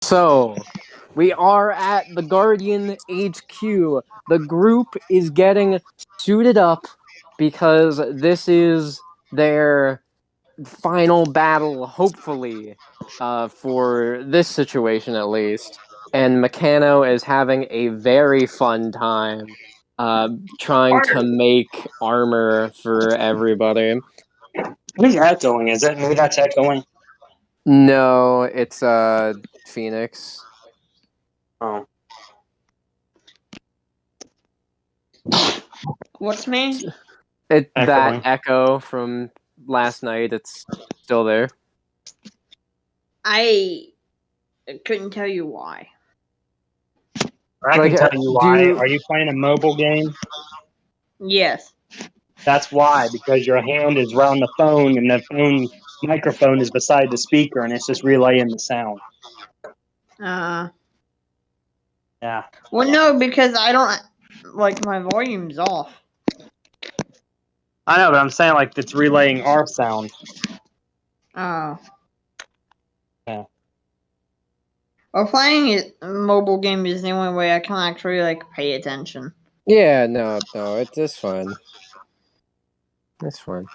So, we are at the Guardian HQ. The group is getting suited up because this is their final battle, hopefully, for this situation at least. And Meccano is having a very fun time trying to make armor for everybody. Who's that going? Is it me that's echoing? No, it's Phoenix. Oh. What's me? That Echoing. echo from last night, it's still there. I couldn't tell you why. I Like, can tell you why. do- Are you playing a mobile game? Yes. That's why, because your hand is around the phone and the phone microphone is beside the speaker and it's just relaying the sound. Yeah. Well, no, because I don't like my volume's off. I know, but I'm saying like it's relaying our sound. Oh. Yeah. Well, playing a mobile game is the only way I can actually like pay attention. Yeah, no, it's fine. It's fine.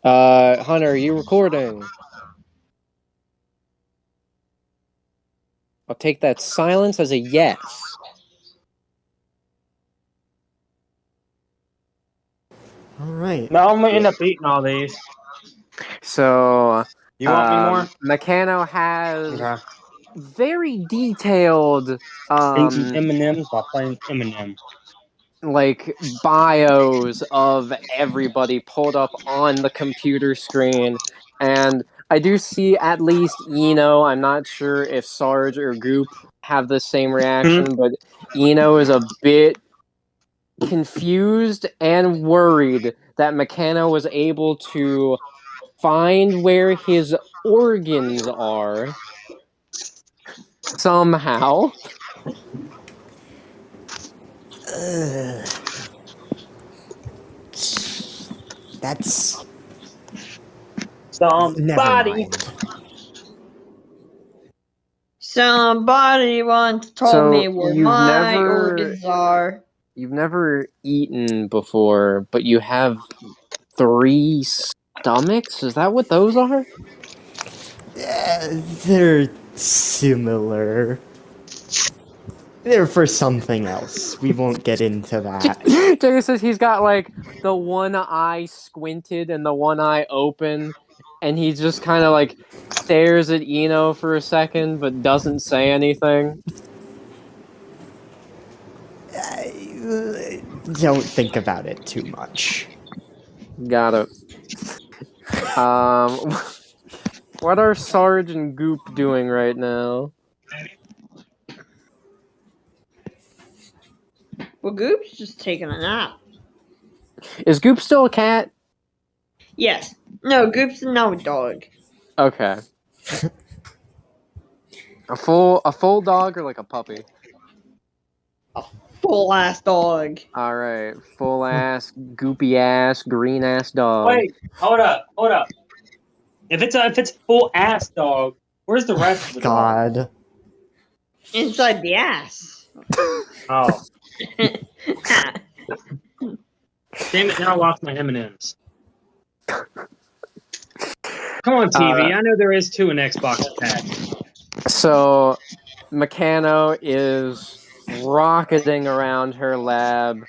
Hunter, are you recording? I'll take that silence as a yes. All right. No, I'm gonna end up eating all these. So, You want me more? Meccano has Okay. very detailed, Eat some M&M's while playing Eminem. like, bios of everybody pulled up on the computer screen, and I do see at least Eno. I'm not sure if Sarge or Goop have the same reaction, but Eno is a bit confused and worried that Meccano was able to find where his organs are somehow. That's Somebody. never mind. Somebody once told So, me where you've my never- organs are. You've never eaten before, but you have 3 stomachs? Is that what those are? They're similar. They're for something else. We won't get into that. Jay says he's got like the one eye squinted and the one eye open, and he just kind of like stares at Eno for a second but doesn't say anything. Don't think about it too much. Got it. What are Sarge and Goop doing right now? Well, Goop's just taking a nap. Is Goop still a cat? Yes. No, Goop's now a dog. Okay. A full dog or like a puppy? Full ass dog. All right, full ass, goopy ass, green ass dog. Wait, hold up. If it's full ass dog, where's the rest of the dog? God. Inside the ass. Oh, damn it! Now I lost my M&Ms. Come on, TV. I know there is 2 in Xbox Pack. So, Meccano is rocketing around her lab,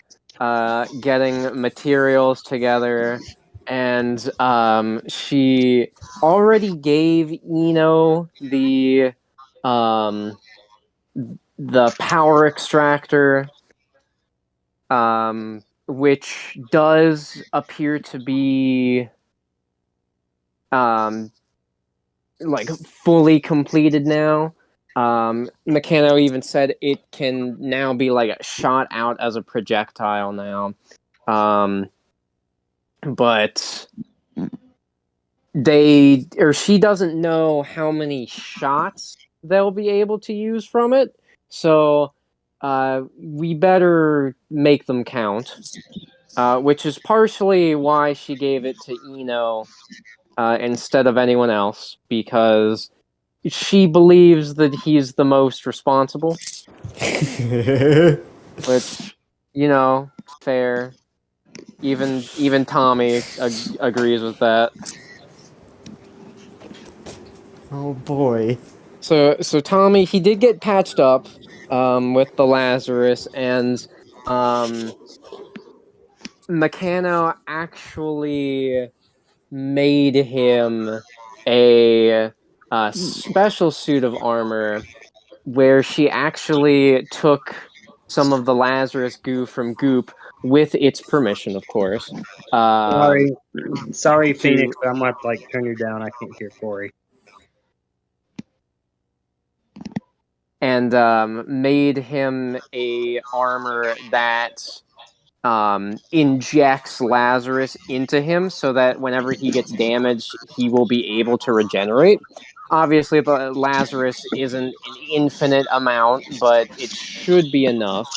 getting materials together, and she already gave Eno the power extractor, which does appear to be like fully completed now. Meccano even said it can now be like shot out as a projectile now. But she doesn't know how many shots they'll be able to use from it. So we better make them count. Which is partially why she gave it to Eno instead of anyone else, because she believes that he's the most responsible, which, fair. Even Tommy agrees with that. Oh boy. So Tommy, he did get patched up with the Lazarus, and Meccano actually made him a special suit of armor where she actually took some of the Lazarus goo from Goop with its permission, of course. Sorry, to- Phoenix, but I'm gonna have to turn you down. I can't hear Corey. And made him a armor that injects Lazarus into him so that whenever he gets damaged, he will be able to regenerate. Obviously, the Lazarus isn't an infinite amount, but it should be enough.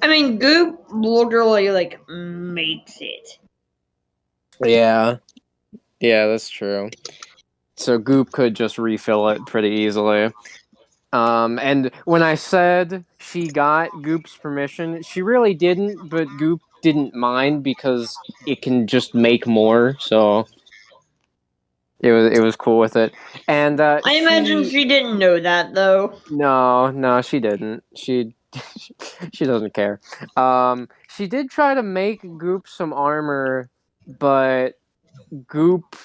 I mean, Goop literally makes it. Yeah, that's true. So Goop could just refill it pretty easily. And when I said she got Goop's permission, she really didn't, but Goop didn't mind because it can just make more, so it was cool with it. And I imagine she didn't know that though. No, she didn't. She doesn't care. She did try to make Goop some armor, but Goop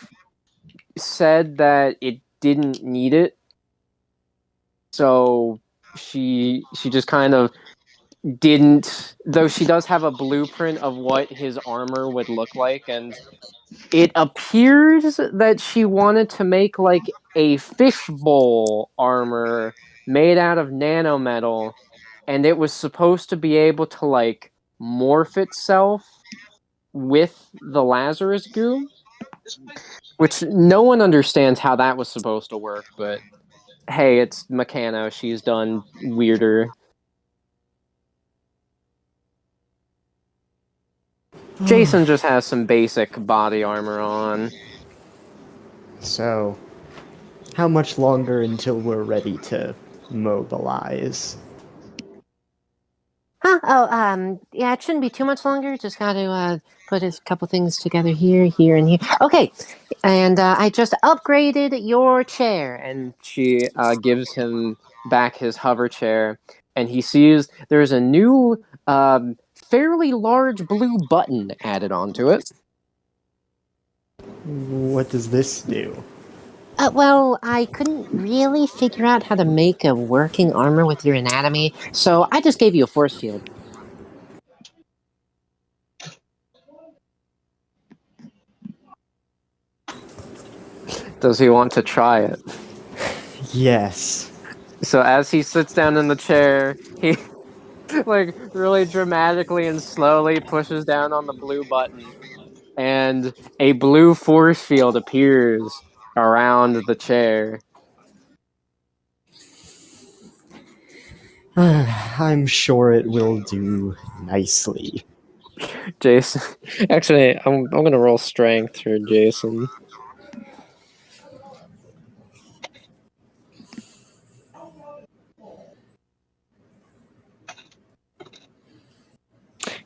said that it didn't need it. So she just kind of didn't, though she does have a blueprint of what his armor would look like, and it appears that she wanted to make like a fishbowl armor made out of nanometal, and it was supposed to be able to like morph itself with the Lazarus goo, which no one understands how that was supposed to work, but hey, it's Meccano. She's done weirder. Jason just has some basic body armor on. So, how much longer until we're ready to mobilize? Huh? Oh, yeah, it shouldn't be too much longer. Just got to put a couple things together here, here, and here. Okay, and I just upgraded your chair. And she gives him back his hover chair, and he sees there's a new, fairly large blue button added onto it. What does this do? Well, I couldn't really figure out how to make a working armor with your anatomy, so I just gave you a force field. Does he want to try it? Yes. So as he sits down in the chair, he like really dramatically and slowly pushes down on the blue button, and a blue force field appears around the chair. I'm sure it will do nicely. Jason, actually, I'm gonna roll strength for Jason.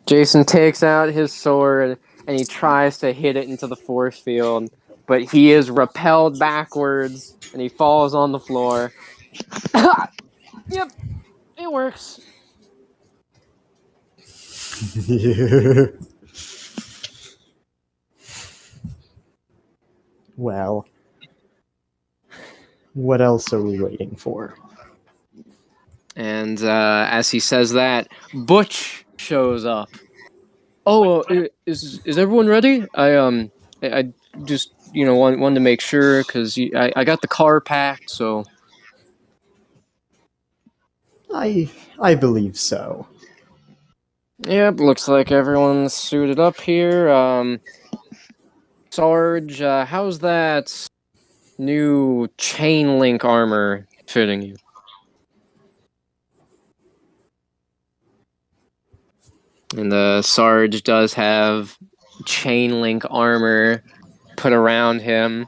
Jason takes out his sword and he tries to hit it into the force field, but he is repelled backwards and he falls on the floor. Yep, it works. Well, what else are we waiting for? And as he says that, Butch shows up. Oh, is everyone ready? I just wanted to make sure because I got the car packed, so. I believe so. Yep, looks like everyone's suited up here. Sarge, how's that new chain link armor fitting you? And the Sarge does have chain link armor put around him.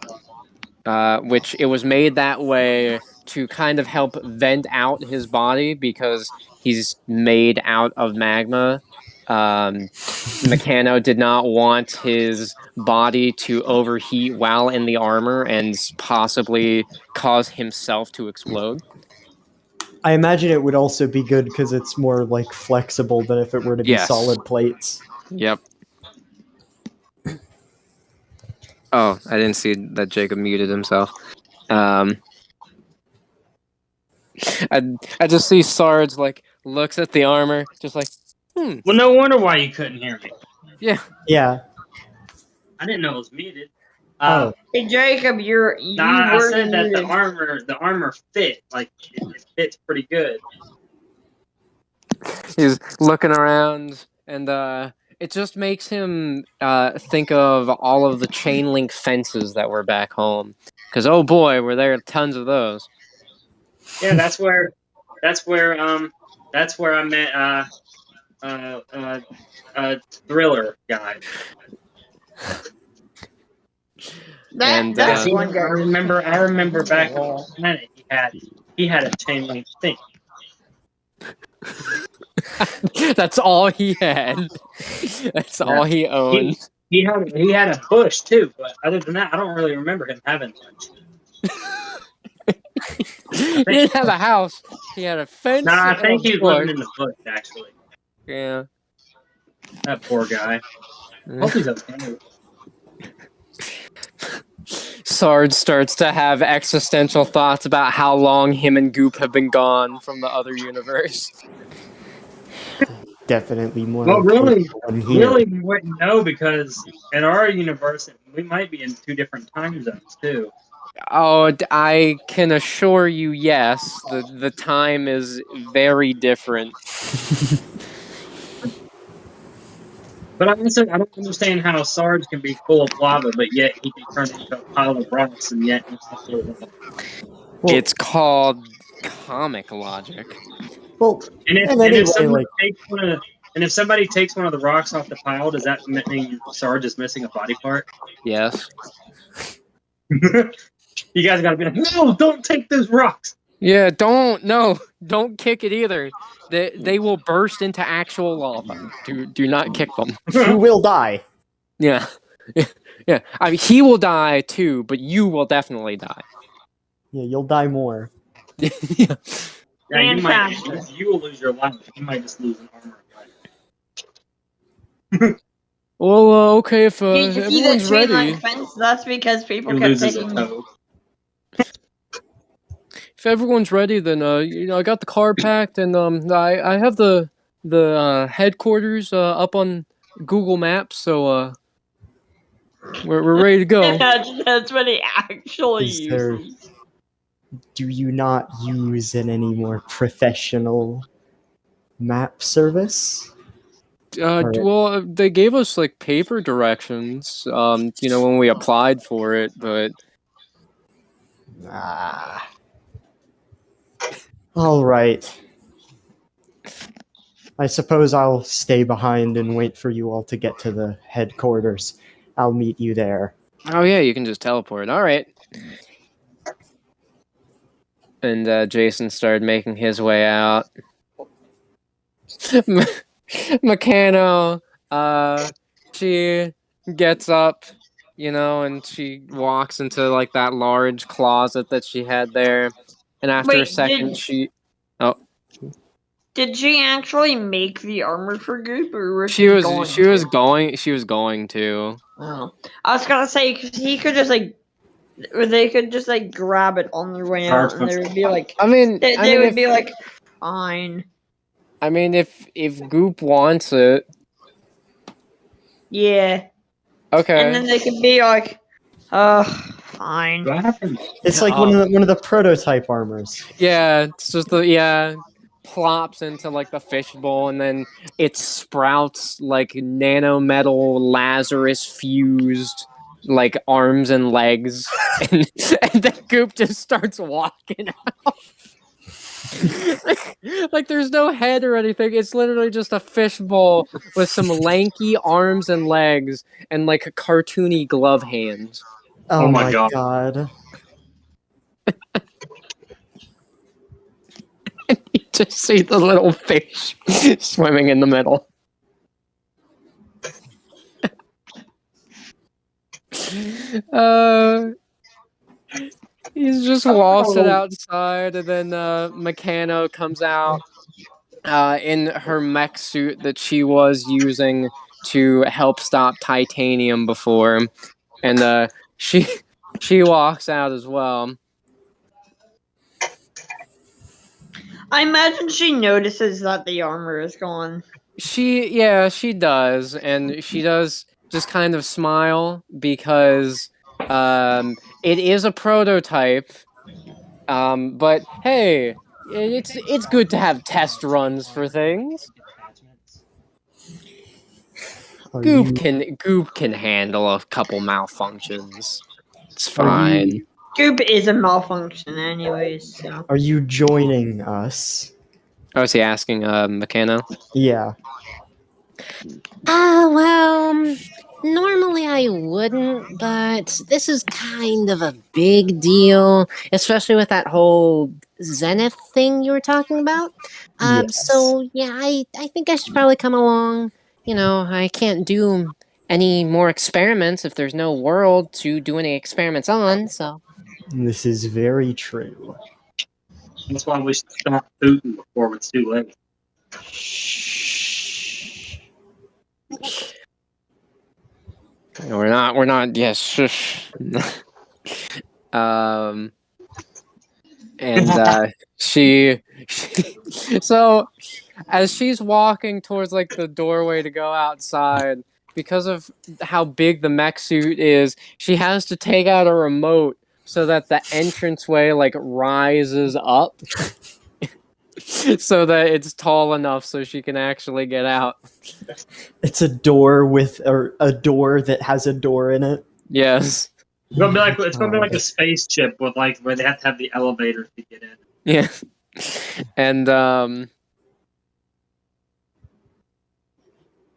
which it was made that way to kind of help vent out his body because he's made out of magma. Meccano did not want his body to overheat while in the armor and possibly cause himself to explode. I imagine it would also be good because it's more like flexible than if it were to be Yes. solid plates. Yep. Oh, I didn't see that Jacob muted himself. I just see Sarge like looks at the armor, just like, Well, no wonder why you couldn't hear me. yeah. Yeah. I didn't know it was muted. Oh. Hey Jacob, you I were said that muted. the armor fit. Like it fits pretty good. He's looking around, and it just makes him think of all of the chain link fences that were back home. Because oh boy, were there tons of those. Yeah, that's where I met Thriller guy. And, That's I one guy. remember back on the planet he had a chain link thing. That's all he had. That's all he owned. He had a bush too, but other than that, I don't really remember him having much. He didn't have a house. He had a fence. Nah, I and think a he's bush. living in the bush actually. Yeah. That poor guy. Hope he's okay. Sarge starts to have existential thoughts about how long him and Goop have been gone from the other universe. Definitely more. Well, really, than here. really, we wouldn't know because in our universe, we might be in 2 different time zones too. Oh, I can assure you, yes. The time is very different. But I don't understand how Sarge can be full of lava, but yet he can turn into a pile of rocks, and yet he's not full of lava. Well, It's called comic logic. well, And if, And and anyway, if someone like- takes if somebody takes one of the rocks off the pile, does that mean Sarge is missing a body part? Yes. You guys gotta be like, no, don't take those rocks. Yeah, don't kick it either. They will burst into actual lava. Do not kick them. you will die. Yeah. Yeah. I mean, he will die too, but you will definitely die. Yeah, you'll die more. Yeah. Yeah, And faster. you will lose your life. You might just lose an armor. Well, okay, if Did you see that everyone's chain ready, link fence? That's because people He kept loses a taking. toe. if everyone's ready, then I got the car packed, and I have the headquarters up on Google Maps, so we're ready to go. That's what he actually Is there- uses. Do you not use any more professional map service? Alright. Well, they gave us like paper directions, when we applied for it, but Ah. All right. I suppose I'll stay behind and wait for you all to get to the headquarters. I'll meet you there. oh yeah, you can just teleport. All right. And Jason started making his way out. Meccano, she gets up, and she walks into like that large closet that she had there. And after a Wait, second, Did she actually make the armor for Goop, or was she was going going to. Oh. I was gonna say because he could just they could just grab it on their way out, and they would be like, I mean, they would be like, fine, I mean, if Goop wants it, yeah, okay. and then they could be like, fine. What happened? It's like one of the prototype armors. Yeah, it's just plops into like the fishbowl, and then it sprouts like nanometal Lazarus fused like arms and legs, and then Goop just starts walking out. like there's no head or anything. It's literally just a fishbowl with some lanky arms and legs and like cartoony glove hands. Oh, Oh my my God. god. You just see the little fish swimming in the middle. He's just waltzing outside, and then Meccano comes out in her mech suit that she was using to help stop Titanium before, and she walks out as well. I imagine she notices that the armor is gone. She does, and she does just kind of smile because it is a prototype. But hey, it's good to have test runs for things. Goop can handle a couple malfunctions. It's fine. Goop is a malfunction anyways, so. Are you joining us? Oh, is he asking Meccano? Yeah. Well, normally I wouldn't, but this is kind of a big deal, especially with that whole Zenith thing you were talking about. Yes. So yeah, I think I should probably come along. You know, I can't do any more experiments if there's no world to do any experiments on, so. This is very true. That's why we should stop Putin before it's too late. Shh. We're not. Yes, shush. And she. So, as she's walking towards like the doorway to go outside, because of how big the mech suit is, she has to take out a remote so that the entranceway like rises up, so that it's tall enough so she can actually get out. It's a door with a door that has a door in it. Yes. It's gonna be like a spaceship with like where they have to have the elevator to get in. Yeah. And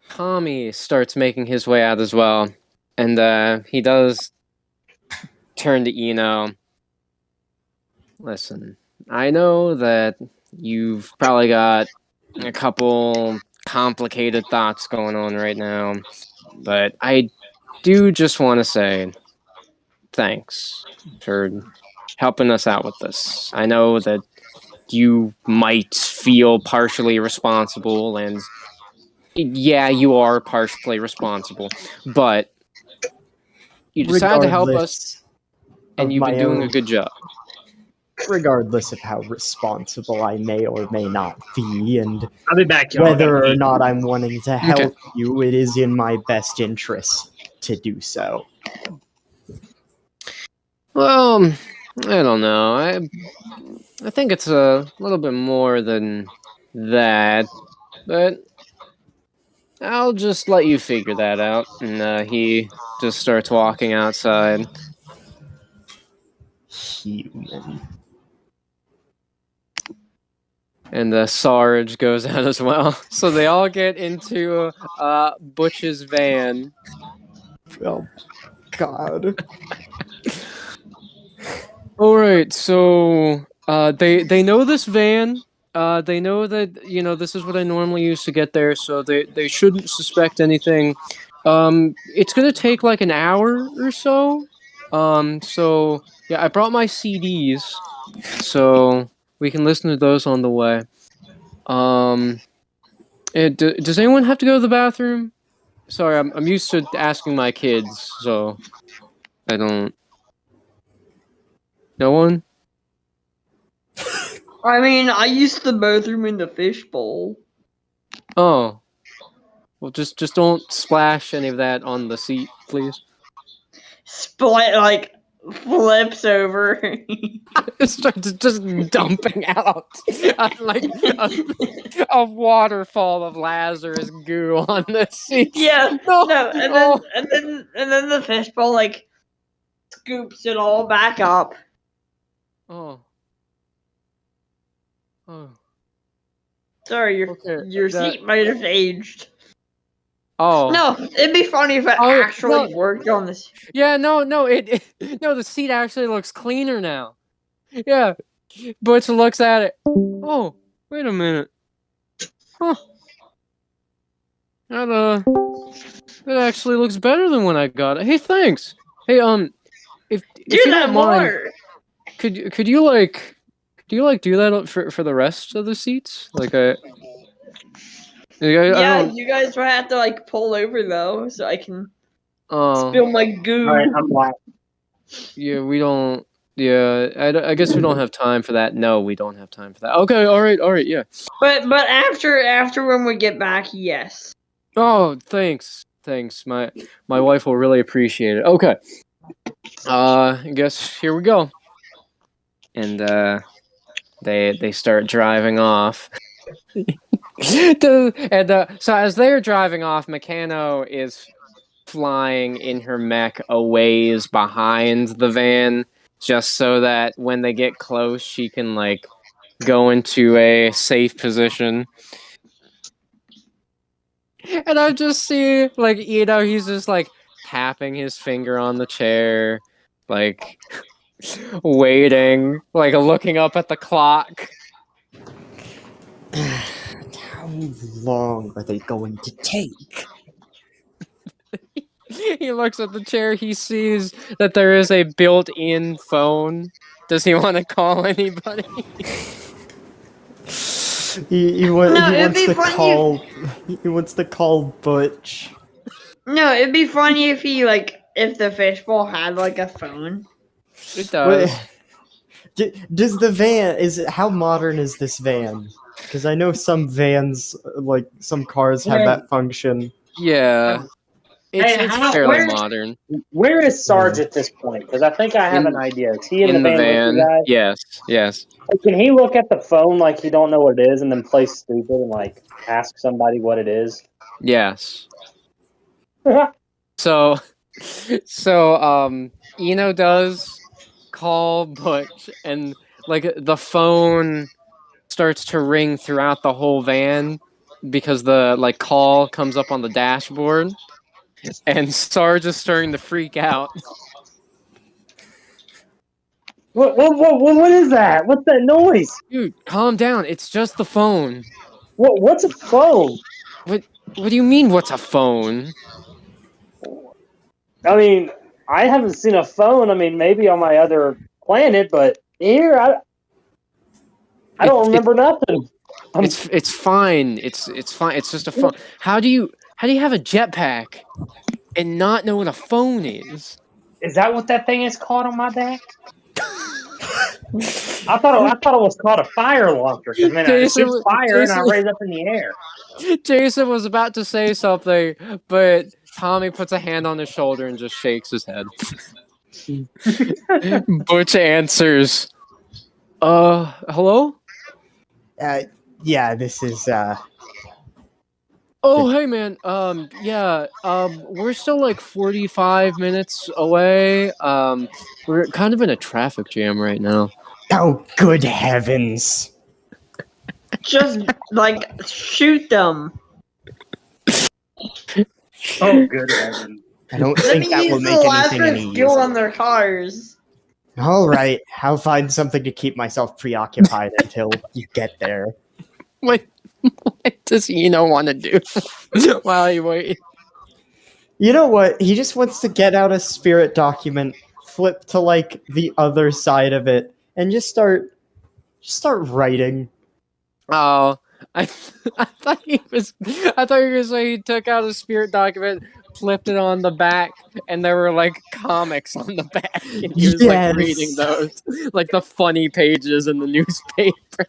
Tommy starts making his way out as well, and he does turn to Eno. Listen, I know that you've probably got a couple complicated thoughts going on right now, but I do just want to say thanks for helping us out with this. I know that you might feel partially responsible, and yeah, you are partially responsible, but you decided to help us, and you've been doing a good job. Regardless of how responsible I may or may not be, and I'll be back, y'all. whether or not I'm wanting to help you, it is in my best interest to do so. Well, I don't know. I think it's a little bit more than that, but I'll just let you figure that out. And he just starts walking outside. Human. And Sarge goes out as well. So they all get into Butch's van. Oh, God. All right, so they know this van. They know that this is what I normally use to get there, so they shouldn't suspect anything. It's gonna take like an hour or so. So yeah, I brought my CDs, so we can listen to those on the way. Does anyone have to go to the bathroom? Sorry, I'm used to asking my kids, so I don't. No one? I mean, I used the bathroom in the fishbowl. Oh. Well, just don't splash any of that on the seat, please. Split, like, flips over. It starts just dumping out like a waterfall of Lazarus goo on the seat. Yeah, No, and then the fishbowl like scoops it all back up. Oh. Sorry, your seat might have aged. Oh. No, it'd be funny if it actually worked on this. Yeah, no, the seat actually looks cleaner now. Yeah. Butch looks at it. Oh, wait a minute. Huh. That actually looks better than when I got it. Hey, thanks. Hey, if Do you that don't mind, more. could you like do that for the rest of the seats? I Yeah, don't. you guys will have to like pull over though, so I can Oh, spill my goo. All right, I'm black. yeah, we don't. Yeah, I guess we don't have time for that. No, we don't have time for that. Okay, all right, yeah. But after when we get back, yes. Oh, thanks. My wife will really appreciate it. Okay. I guess here we go. And they start driving off. So as they're driving off, Meccano is flying in her mech a ways behind the van, just so that when they get close, she can like go into a safe position. And I just see like he's just like tapping his finger on the chair, like waiting, like looking up at the clock. How long are they going to take? He looks at the chair, he sees that there is a built-in phone. Does he want to call anybody? He wants to call Butch. No, it'd be funny if if the fishbowl had like a phone. It does. Does the van how modern is this van? Because I know some vans, like some cars, have that function. Yeah. It's how- fairly where- modern. Where is Sarge at this point? Because I think I have an idea. Is he in, In the the van with van. you guys? Yes. Can he look at the phone like he don't know what it is and then play stupid and like ask somebody what it is? Yes. So Eno does call Butch, and like the phone starts to ring throughout the whole van because the like call comes up on the dashboard, and Sarge is starting to freak out. What is that? What's that noise? Dude, calm down. It's just the phone. What's a phone? What do you mean? What's a phone? I mean, I haven't seen a phone. I mean, maybe on my other planet, but here I don't remember nothing. It's fine. It's fine. It's just a phone. How do you have a jetpack and not know what a phone is? Is that what that thing is called on my back? I thought it was called a fire launcher. Because I shoot fire and I raise up in the air. Jason was about to say something, but Tommy puts a hand on his shoulder and just shakes his head. Butch answers, hello? Yeah, this is, Oh, hey, man. We're still like 45 minutes away. We're kind of in a traffic jam right now. Oh, good heavens. Just like shoot them. Oh, good heavens. I don't Let think me that will use make the anything Lazarus any skill on easier. their cars. Alright, I'll find something to keep myself preoccupied until you get there. What does Eno want to do while he waits? You know what? He just wants to get out a spirit document, flip to like the other side of it, and just start writing. Oh, I thought you were going to say he took out a spirit document, flipped it on the back, and there were like comics on the back, and he was Yes. like reading those, like the funny pages in the newspaper.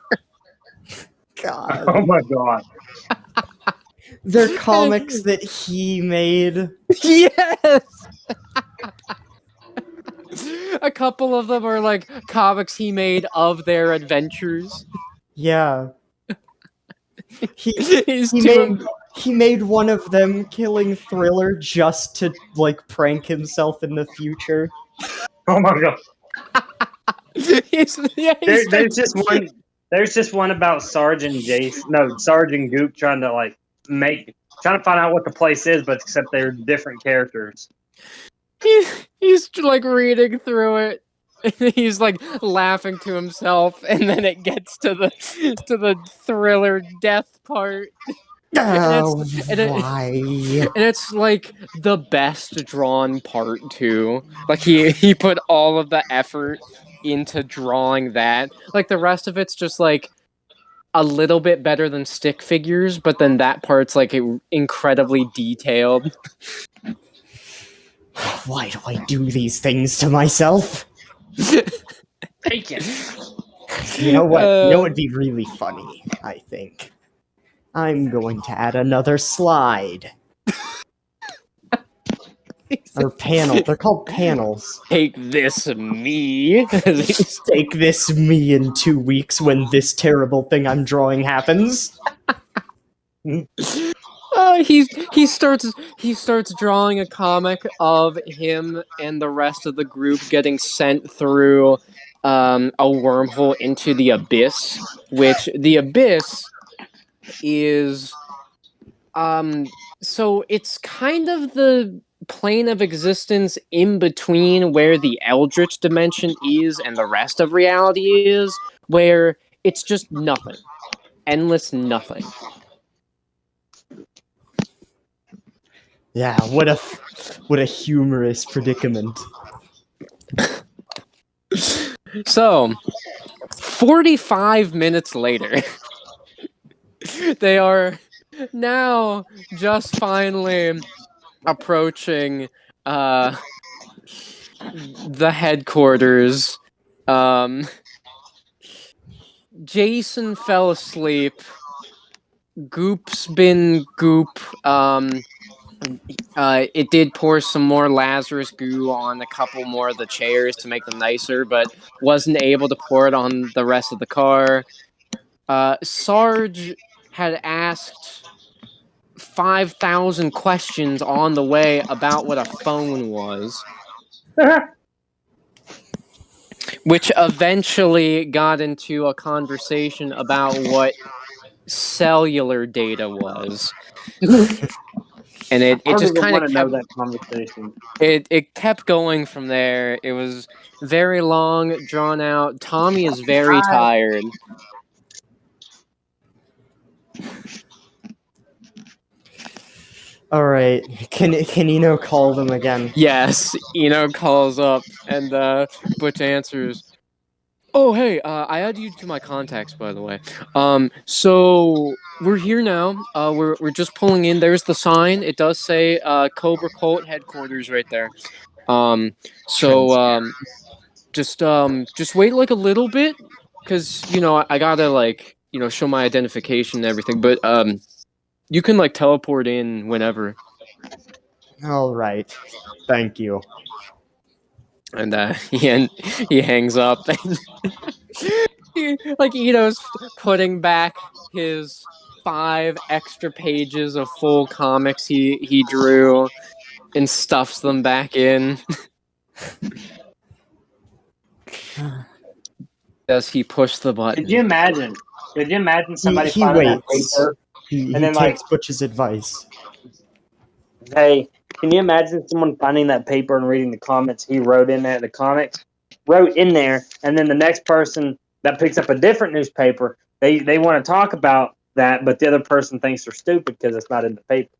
God. Oh my god. They're comics that he made. Yes. A couple of them are like comics he made of their adventures. Yeah. He's He doing. He made one of them killing Thriller just to like prank himself in the future. Oh my god. He's There's just one about Sergeant Goop trying to find out what the place is, but except they're different characters. He's like reading through it, He's like laughing to himself, and then it gets to the thriller death part. Oh, and it- why? And it's like the best drawn part too. Like he put all of the effort into drawing that. Like the rest of it's just like a little bit better than stick figures, but then that part's like incredibly detailed. Why do I do these things to myself? Bacon. You know what? You know what would be really funny, I think? I'm going to add another slide. Or panel. They're called panels. Take this, me. Take this, me, in 2 weeks when this terrible thing I'm drawing happens. He starts drawing a comic of him and the rest of the group getting sent through a wormhole into the abyss, which the abyss is so it's kind of the plane of existence in between where the Eldritch dimension is and the rest of reality is, where it's just nothing. Endless nothing. Yeah, what a humorous predicament. So, 45 minutes later, they are now just finally approaching the headquarters. Jason fell asleep. Goop's been goop. It did pour some more Lazarus goo on a couple more of the chairs to make them nicer, but wasn't able to pour it on the rest of the car. Sarge had asked 5,000 questions on the way about what a phone was, which eventually got into a conversation about what cellular data was. And it just kind of kept that conversation. It kept going from there. It was very long, drawn out. Tommy is very tired. All right, can Eno call them again? Yes, Eno calls up, and Butch answers. Oh, hey, I added you to my contacts, by the way. So we're here now. We're just pulling in. There's the sign. It does say Cobra Cult headquarters right there. Just wait like a little bit, because I gotta show my identification and everything. But you can teleport in whenever. All right, thank you. And he hangs up. And Eno's putting back his 5 extra pages of full comics he drew and stuffs them back in. Does he push the button? Could you imagine somebody He finding that waits. paper? He And then, takes Butch's advice. Hey, can you imagine someone finding that paper and reading the comments he wrote in there, the comics? Wrote in there, and then the next person that picks up a different newspaper, they want to talk about that, but the other person thinks they're stupid because it's not in the paper.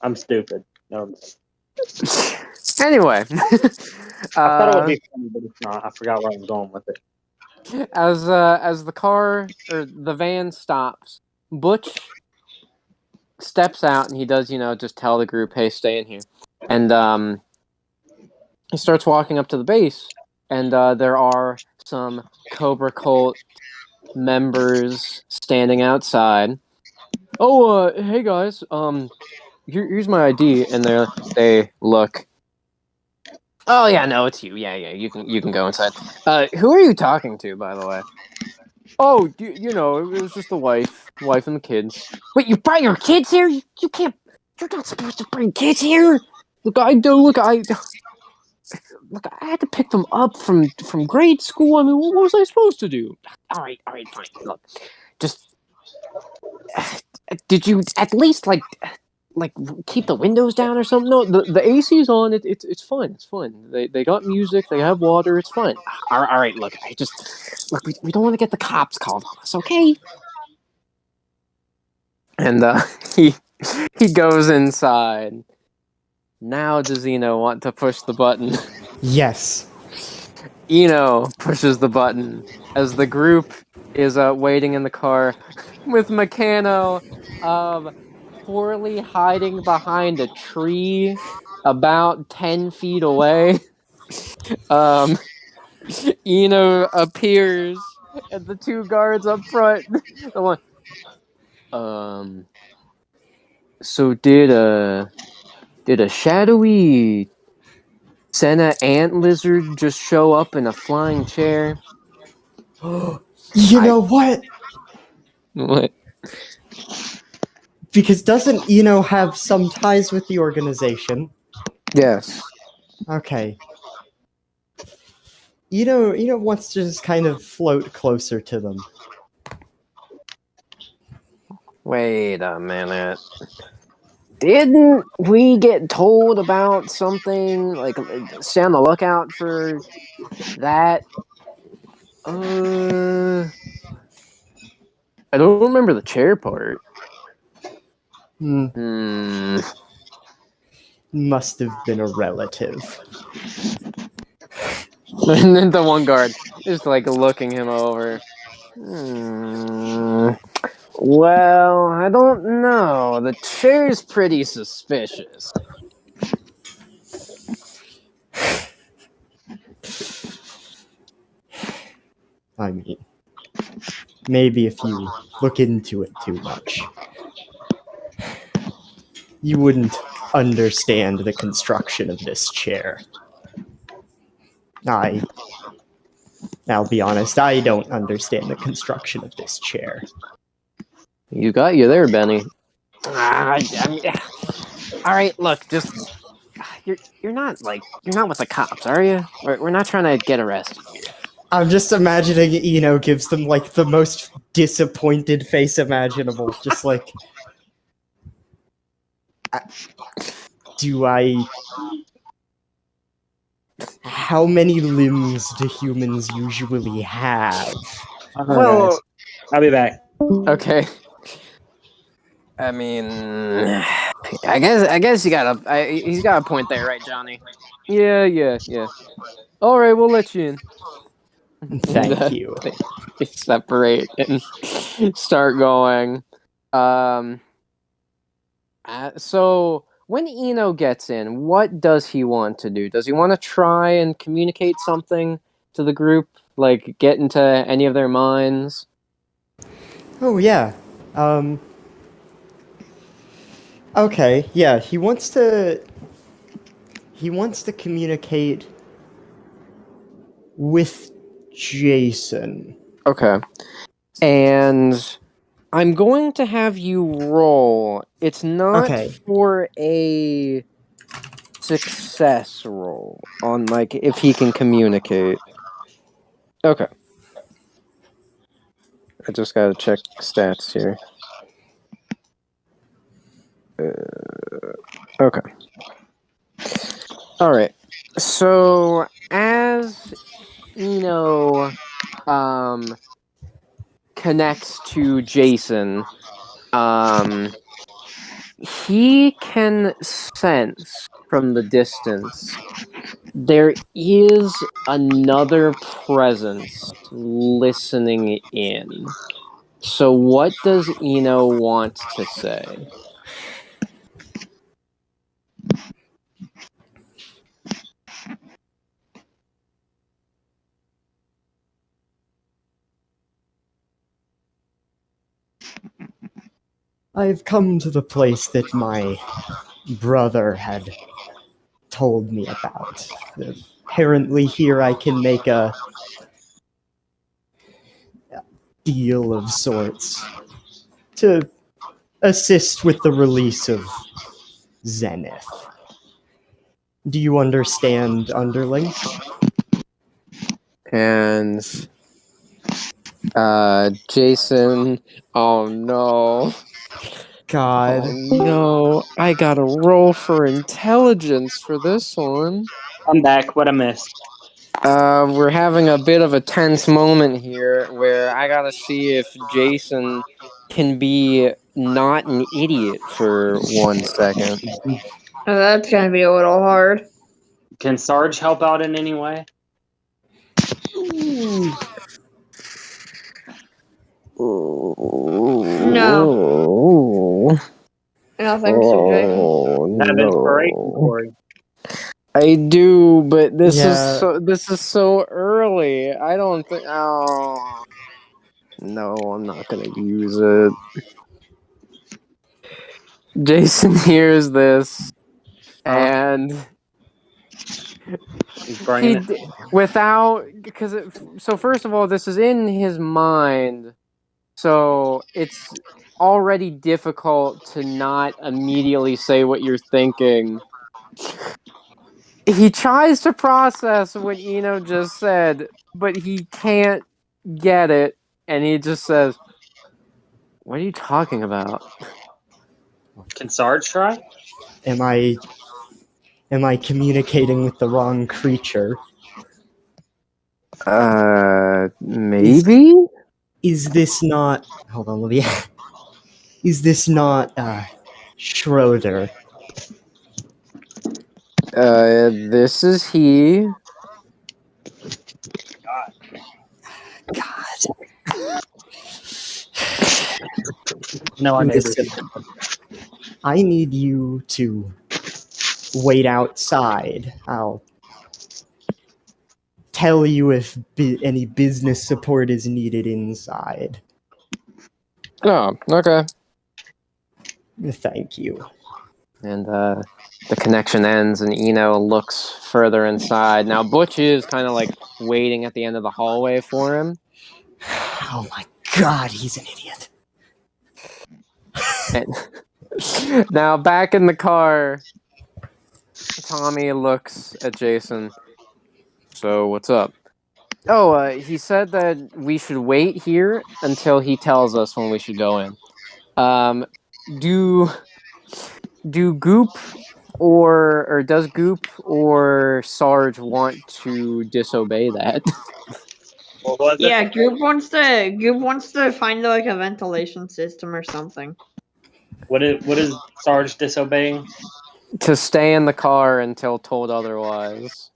I'm stupid. No. Anyway, I thought it would be funny, but it's not. I forgot where I'm going with it. as the car or the van stops, Butch steps out and he does, just tell the group, "Hey, stay in here." And he starts walking up to the base, and there are some Cobra Cult members standing outside. Oh, hey guys, here's my ID, and they look. Oh yeah, no, it's you. Yeah, you can go inside. Who are you talking to, by the way? Oh, it was just the wife and the kids. Wait, you brought your kids here? You can't. You're not supposed to bring kids here. Look, I had to pick them up from grade school. I mean, what was I supposed to do? All right, fine. Look, just did you at least like keep the windows down or something? No, the AC's on. It's fun. It's fun. They got music. They have water. It's fun. All right. Look, we don't want to get the cops called on us, okay? And he goes inside. Now does Eno want to push the button? Yes. Eno pushes the button as the group is waiting in the car with Meccano poorly hiding behind a tree about 10 feet away. Eno appears and the two guards up front. The one, so did a shadowy Senna ant lizard just show up in a flying chair? You know what? What? Because doesn't Eno have some ties with the organization? Yes. Okay. Eno wants to just kind of float closer to them. Wait a minute. Didn't we get told about something? Like, stay on the lookout for that? I don't remember the chair part. Must have been a relative. And then the one guard is like looking him over. Well, I don't know. The chair's pretty suspicious. I mean, maybe if you look into it too much, you wouldn't understand the construction of this chair. I'll be honest, I don't understand the construction of this chair. You got you there, Benny. I mean, all right, look, just you're not with the cops, are you? We're not trying to get arrested here. I'm just imagining Eno gives them like the most disappointed face imaginable. Just like, how many limbs do humans usually have? Well, I'll be back. Okay. I mean, I guess he's got a point there, right, Johnny? Yeah. All right, we'll let you in. Thank you. They separate and start going. So when Eno gets in, what does he want to do? Does he want to try and communicate something to the group, like get into any of their minds? Oh yeah. Okay, yeah, he wants to communicate with Jason. Okay. And I'm going to have you roll. It's not for a success roll on like if he can communicate. Okay. I just gotta check stats here. Okay. All right. So as Eno connects to Jason, he can sense from the distance there is another presence listening in. So what does Eno want to say? I've come to the place that my brother had told me about. Apparently here I can make a deal of sorts to assist with the release of Zenith. Do you understand, underling? And Jason, oh no. God. no, I gotta roll for intelligence for this one. I'm back. What I missed? We're having a bit of a tense moment here where I gotta see if Jason can be not an idiot for 1 second. Oh, that's gonna be a little hard. Can Sarge help out in any way? No. I don't think so, Jacob. Have inspiration No. for you. I do, but this Yeah. is so early. I don't think. Oh, no, I'm not gonna use it. Jason hears this, and He's bringing it. so first of all, this is in his mind, so it's already difficult to not immediately say what you're thinking. He tries to process what Eno just said, but he can't get it, and he just says, "What are you talking about?" Can Sarge try? Am I communicating with the wrong creature? Maybe? Is this not? Hold on, let me. Is this not Schroeder? This is he. God. No, I Listen, I need you to wait outside. I'll tell you if any business support is needed inside. Oh, okay. Thank you. And the connection ends, and Eno looks further inside. Now Butch is kind of like waiting at the end of the hallway for him. Oh my God, he's an idiot. And now back in the car, Tommy looks at Jason. So what's up? Oh, he said that we should wait here until he tells us when we should go in. Do Goop or does Goop or Sarge want to disobey that? What was it? Yeah, Goop wants to find like a ventilation system or something. What is Sarge disobeying? To stay in the car until told otherwise.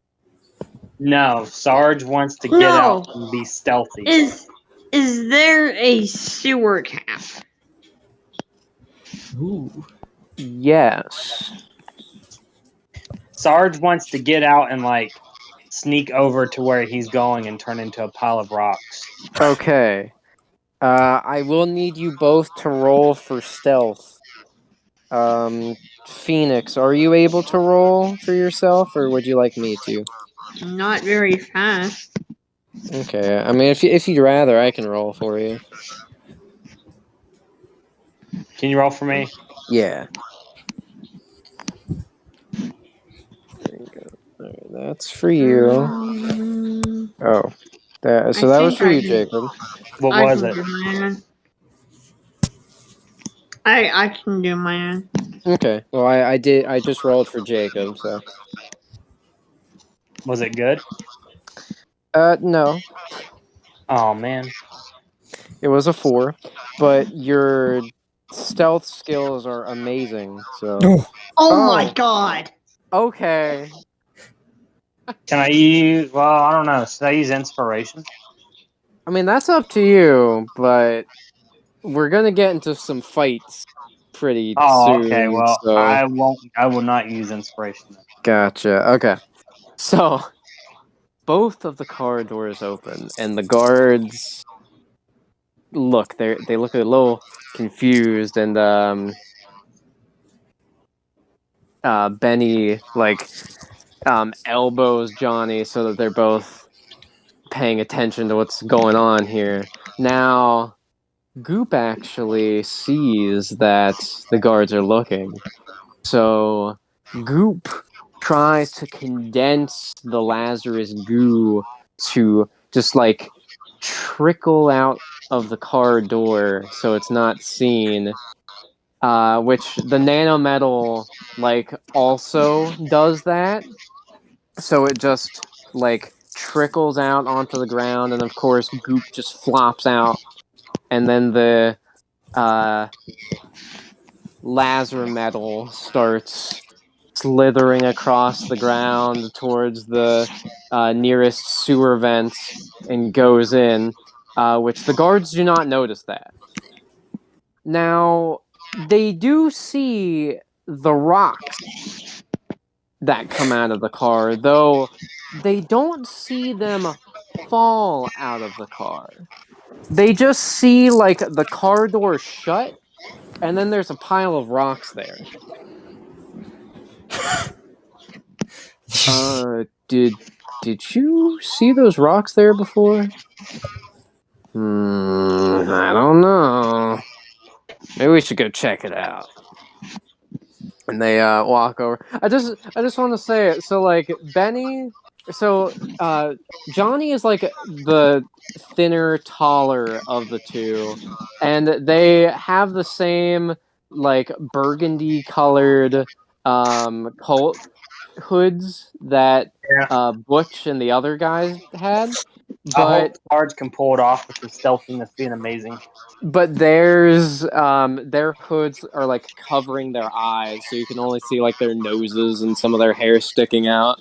No, Sarge wants to get No. out and be stealthy. Is there a sewer cap? Ooh. Yes. Sarge wants to get out and like sneak over to where he's going and turn into a pile of rocks. Okay. I will need you both to roll for stealth. Phoenix, are you able to roll for yourself, or would you like me to? Not very fast. Okay. I mean, if you'd rather, I can roll for you. Can you roll for me? Yeah. There you go. All right, that's for you. Oh, that was for you, Jacob. What was it? I can do my own. Okay. Well, I did. I just rolled for Jacob. So. Was it good? No. Oh man. It was a 4, but your stealth skills are amazing. So. Oh my God! Okay. Can I use? Well, I don't know. Should I use inspiration? I mean, that's up to you, but we're gonna get into some fights pretty soon. Okay. Well, so. I won't. I will not use inspiration. Gotcha. Okay. So, both of the car doors open, and the guards look. They look a little confused, and Benny elbows Johnny so that they're both paying attention to what's going on here. Now, Goop actually sees that the guards are looking, so Goop tries to condense the Lazarus goo to just like trickle out of the car door so it's not seen, which the nanometal like also does that. So it just like trickles out onto the ground, and of course goop just flops out, and then the laser metal starts slithering across the ground towards the nearest sewer vent and goes in, which the guards do not notice that. Now, they do see the rocks that come out of the car, though they don't see them fall out of the car. They just see, like, the car door shut, and then there's a pile of rocks there. Did you see those rocks there before? I don't know. Maybe we should go check it out. And they walk over. I just want to say it. So like Benny, so Johnny is like the thinner, taller of the two, and they have the same like burgundy colored Colt hoods that Butch and the other guys had. I hope But Sarge can pull it off with the stealthiness being amazing. but their hoods are like covering their eyes, so you can only see like their noses and some of their hair sticking out.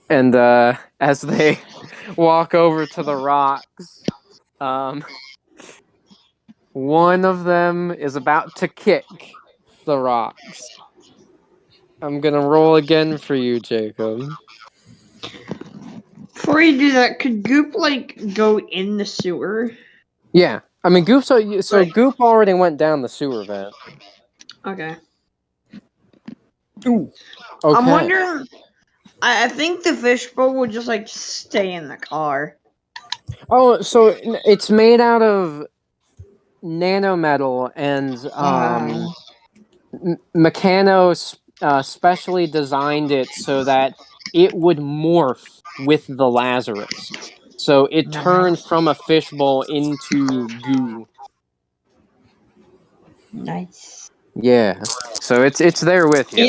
And as they walk over to the rocks, one of them is about to kick the rocks. I'm gonna roll again for you, Jacob. Before you do that, could Goop like go in the sewer? Yeah, I mean Goop. So Right. Goop already went down the sewer vent. Okay. Okay. I'm wondering. I think the fishbowl would just like stay in the car. Oh, so it's made out of nanometal, and Meccano specially designed it so that it would morph with the Lazarus. So it turned from a fishbowl into goo. Nice. Yeah. So it's there with you.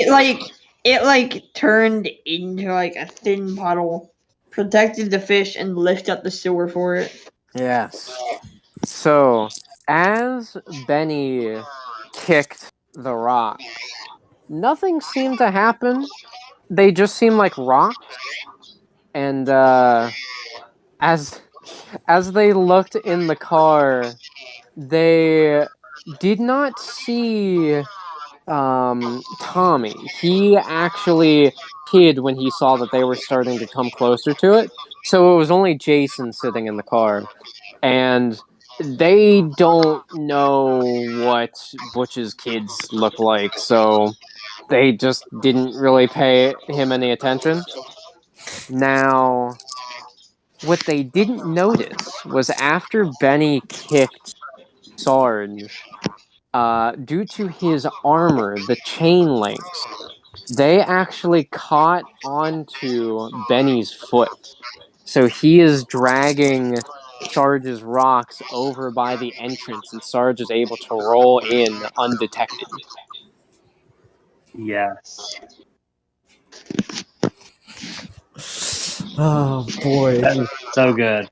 It like turned into like a thin puddle, protected the fish, and lifted up the sewer for it. Yes. So as Benny kicked the rock, nothing seemed to happen. They just seemed like rocks. And as they looked in the car, they did not see Tommy. He actually hid when he saw that they were starting to come closer to it. So it was only Jason sitting in the car. And they don't know what Butch's kids look like, so they just didn't really pay him any attention. Now, what they didn't notice was after Benny kicked Sarge, due to his armor, the chain links, they actually caught onto Benny's foot. So he is dragging Sarge's rocks over by the entrance, and Sarge is able to roll in undetected. Yes. Oh boy. That was so good.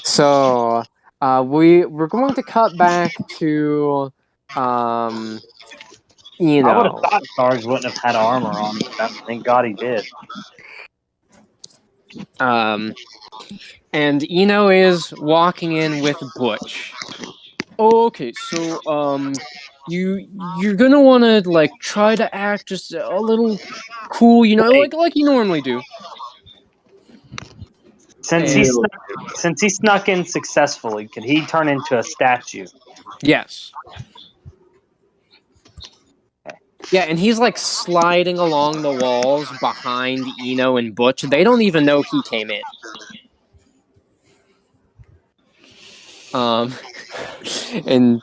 So we're going to cut back to I would have thought Sarge wouldn't have had armor on, but thank God he did. And Eno is walking in with Butch. Oh, okay, so you're gonna want to like try to act just a little cool, you know, like you normally do. Since he snuck in successfully, could he turn into a statue? Yes. Yeah, and he's like sliding along the walls behind Eno and Butch. They don't even know he came in. And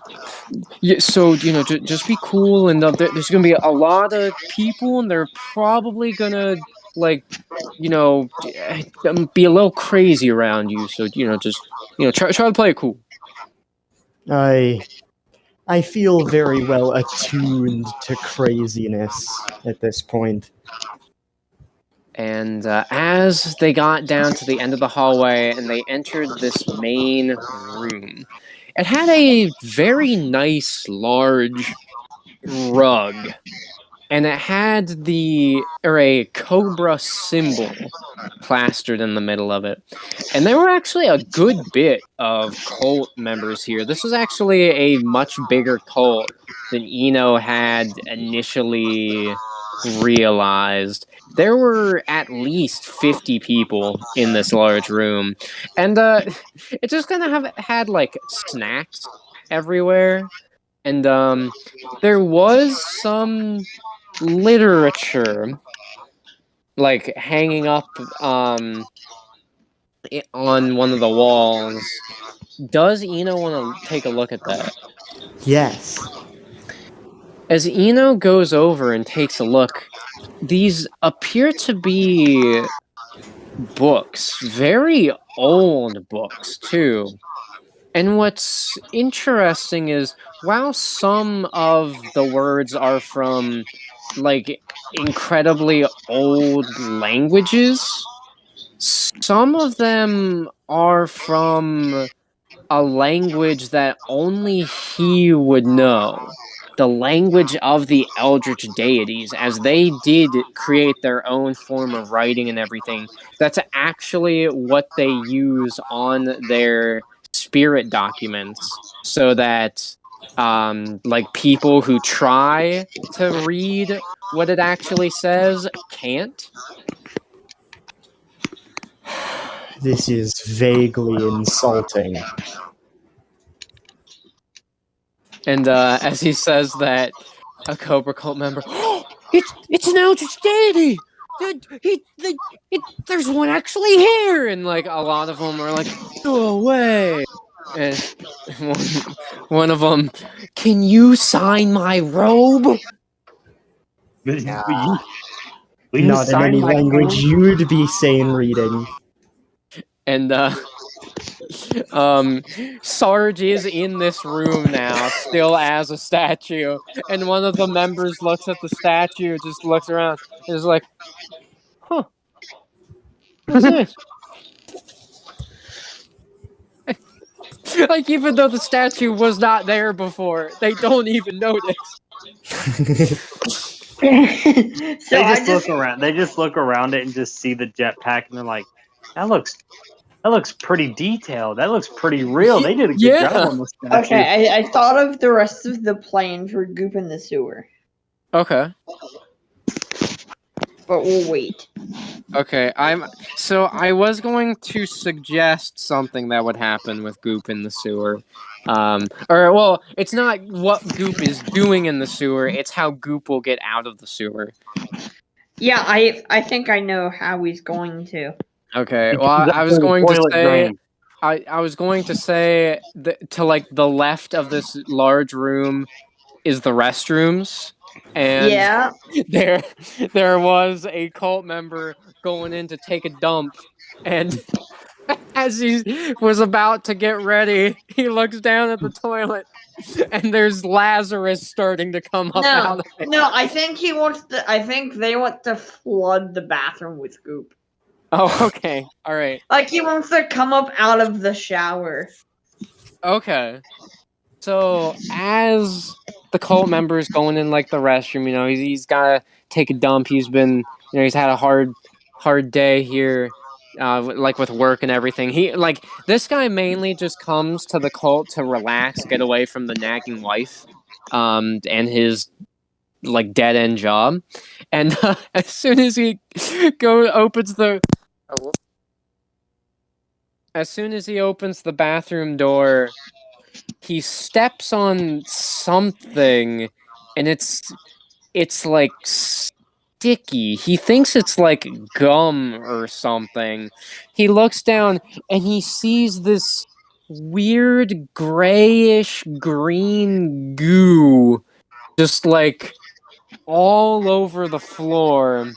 yeah, so you know, just be cool, and there's gonna be a lot of people, and they're probably gonna like, you know, be a little crazy around you. So you know, just try to play it cool. I I feel very well attuned to craziness at this point. And as they got down to the end of the hallway and they entered this main room, it had a very nice large rug. And it had a cobra symbol plastered in the middle of it. And there were actually a good bit of cult members here. This was actually a much bigger cult than Eno had initially realized. There were at least 50 people in this large room. And it just kind of had like snacks everywhere. And there was some literature like hanging up on one of the walls. Does Eno want to take a look at that? Yes. As Eno goes over and takes a look, these appear to be books, very old books too. And what's interesting is, while some of the words are from, like, incredibly old languages, some of them are from a language that only he would know. The language of the Eldritch deities, as they did create their own form of writing and everything. That's actually what they use on their spirit documents, so that like people who try to read what it actually says can't. This is vaguely insulting. And as he says that, a Cobra Cult member, it's an Eldritch deity! There's one actually here! And like a lot of them are like, go away! And one of them, can you sign my robe? Will you Not in sign any my language robe? you'd be sane reading. And Sarge is in this room now, still as a statue. And one of the members looks at the statue, just looks around, and is like, huh, what's this? Like, even though the statue was not there before, they don't even notice. So They I just just look around. They just look around it and just see the jetpack, and they're like, "That looks pretty detailed. That looks pretty real. They did a good Yeah. job on the statue." okay. I thought of the rest of the plan for Goop in the sewer, Okay. but we'll wait. Okay, I was going to suggest something that would happen with Goop in the sewer. Well, it's not what Goop is doing in the sewer, it's how Goop will get out of the sewer. Yeah, I think I know how he's going to. Okay, He well, comes up I was through the going to toilet say, drain. I was going to say to like the left of this large room is the restrooms, and Yeah. there was a cult member going in to take a dump, and as he was about to get ready, he looks down at the toilet, and there's Lazarus starting to come up out of it. No, I think he wants to. I think they want to flood the bathroom with Goop. Oh, okay, all right, Like he wants to come up out of the shower. okay. So as the cult member is going in like the restroom, you know, he's gotta take a dump. He's had a hard day here, like with work and everything. This guy mainly just comes to the cult to relax, get away from the nagging wife, and his like dead end job. And as soon as he opens the bathroom door, he steps on something, and it's like sticky. He thinks it's like gum or something. He looks down and he sees this weird grayish green goo just like all over the floor.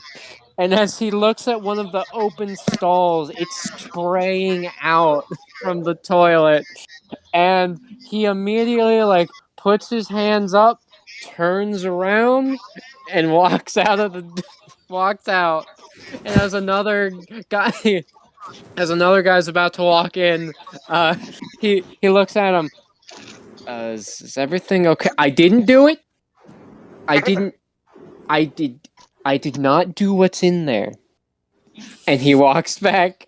And as he looks at one of the open stalls, it's spraying out from the toilet. And he immediately like puts his hands up, turns around, and walks out. And as another guy's about to walk in, he looks at him. Is everything okay? I didn't do it. I did not do what's in there. And he walks back.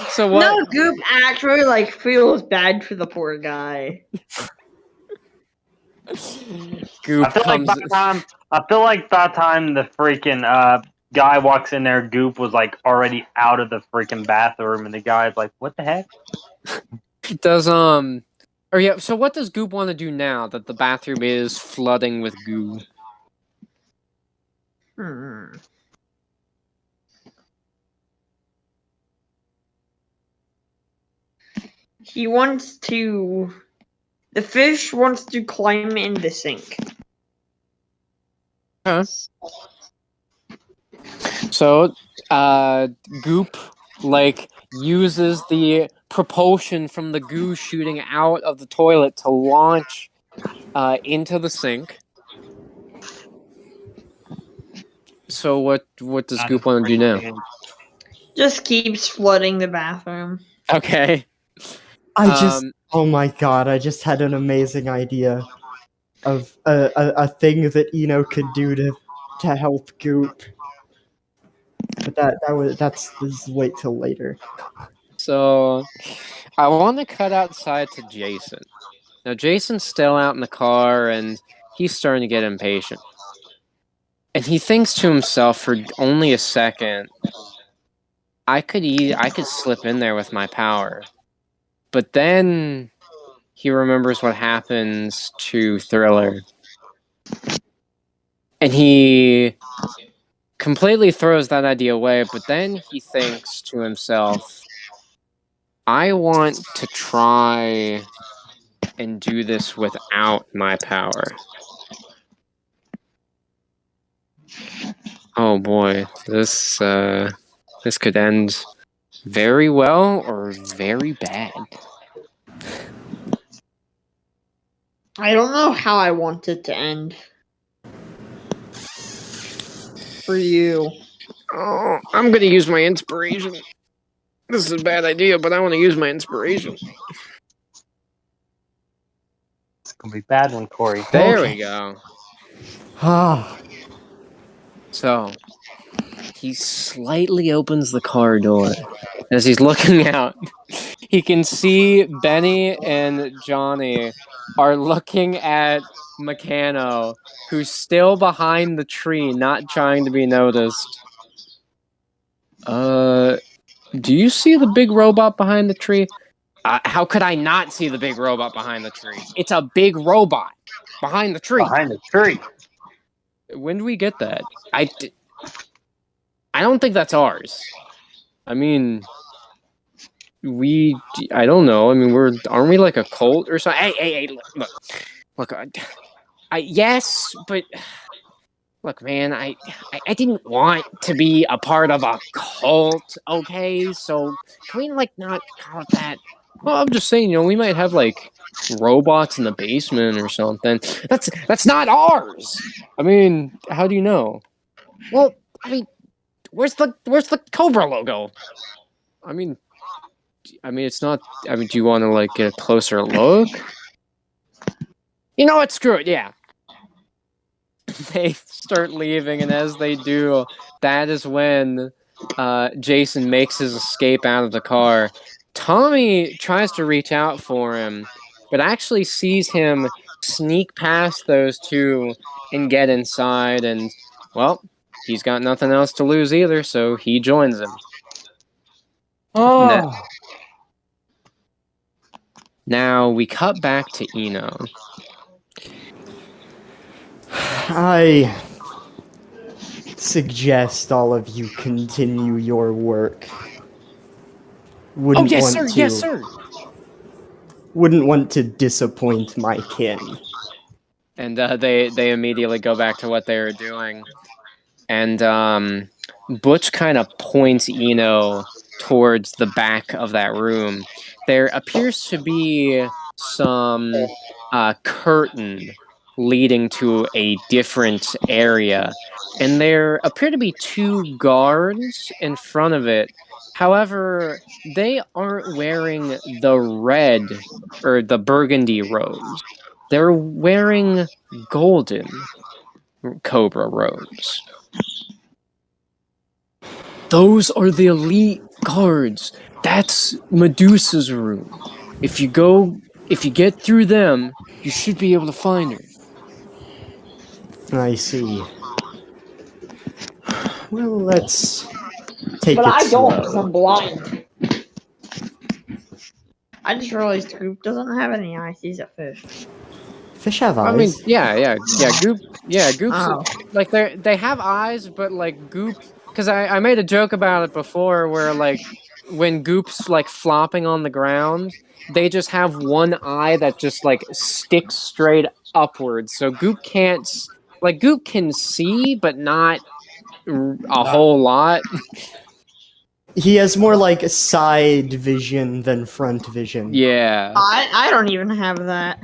So what? No, Goop actually like feels bad for the poor guy. Goop I feel comes. I feel like by the time the freaking guy walks in there, Goop was like already out of the freaking bathroom, and the guy's like, "What the heck?" Does or yeah. So what does Goop want to do now that the bathroom is flooding with goo? He wants to. The fish wants to climb in the sink. Huh? So, Goop like uses the propulsion from the goo shooting out of the toilet to launch into the sink. So what does Goop want to do now? Just keeps flooding the bathroom. Okay. Oh my god, I just had an amazing idea of a thing that Eno could do to help Goop. But that's wait till later. So I want to cut outside to Jason. Now Jason's still out in the car and he's starting to get impatient. And he thinks to himself for only a second, I could slip in there with my power. But then he remembers what happens to Thriller. And he completely throws that idea away, but then he thinks to himself, I want to try and do this without my power. Oh boy, this could end very well or very bad. I don't know how I want it to end. For you. Oh, I'm gonna use my inspiration. This is a bad idea, but I want to use my inspiration. It's gonna be a bad one, Corey. There Okay. we go. Ah, So, he slightly opens the car door. As he's looking out, he can see Benny and Johnny are looking at Meccano, who's still behind the tree, not trying to be noticed. Do you see the big robot behind the tree? How could I not see the big robot behind the tree? It's a big robot behind the tree. Behind the tree. When do we get that? I don't think that's ours. I mean, I don't know. I mean, aren't we like a cult or something? Hey, look. Yes, but look, man, I didn't want to be a part of a cult. Okay, so can we like not call it that? Well, I'm just saying, we might have like robots in the basement or something. That's not ours. I mean, how do you know? Well, I mean, where's the Cobra logo? I mean, it's not. I mean, do you want to like get a closer look? You know what? Screw it. Yeah. They start leaving, and as they do, that is when Jason makes his escape out of the car. Tommy tries to reach out for him, but actually sees him sneak past those two and get inside, and, well, he's got nothing else to lose either, so he joins him. Oh. Now, we cut back to Eno. I suggest all of you continue your work. Wouldn't want to, Yes, sir. Wouldn't want to disappoint my kin. And they immediately go back to what they were doing. And Butch kind of points Eno towards the back of that room. There appears to be some curtain leading to a different area, and there appear to be two guards in front of it. However, they aren't wearing the red or the burgundy robes. They're wearing golden cobra robes. Those are the elite guards. That's Medusa's room. If you get through them, you should be able to find her. I see. Well, let's take But it I slow. don't, 'cause I'm blind. I just realized Goop doesn't have any eyes. He's a fish. Fish have eyes. I mean, yeah. Goop's Oh. like they have eyes, but like Goop, because I made a joke about it before, where like when Goop's like flopping on the ground, they just have one eye that just like sticks straight upwards. So Goop can't Goop can see, but not a whole lot. He has more like side vision than front vision. Yeah. I don't even have that.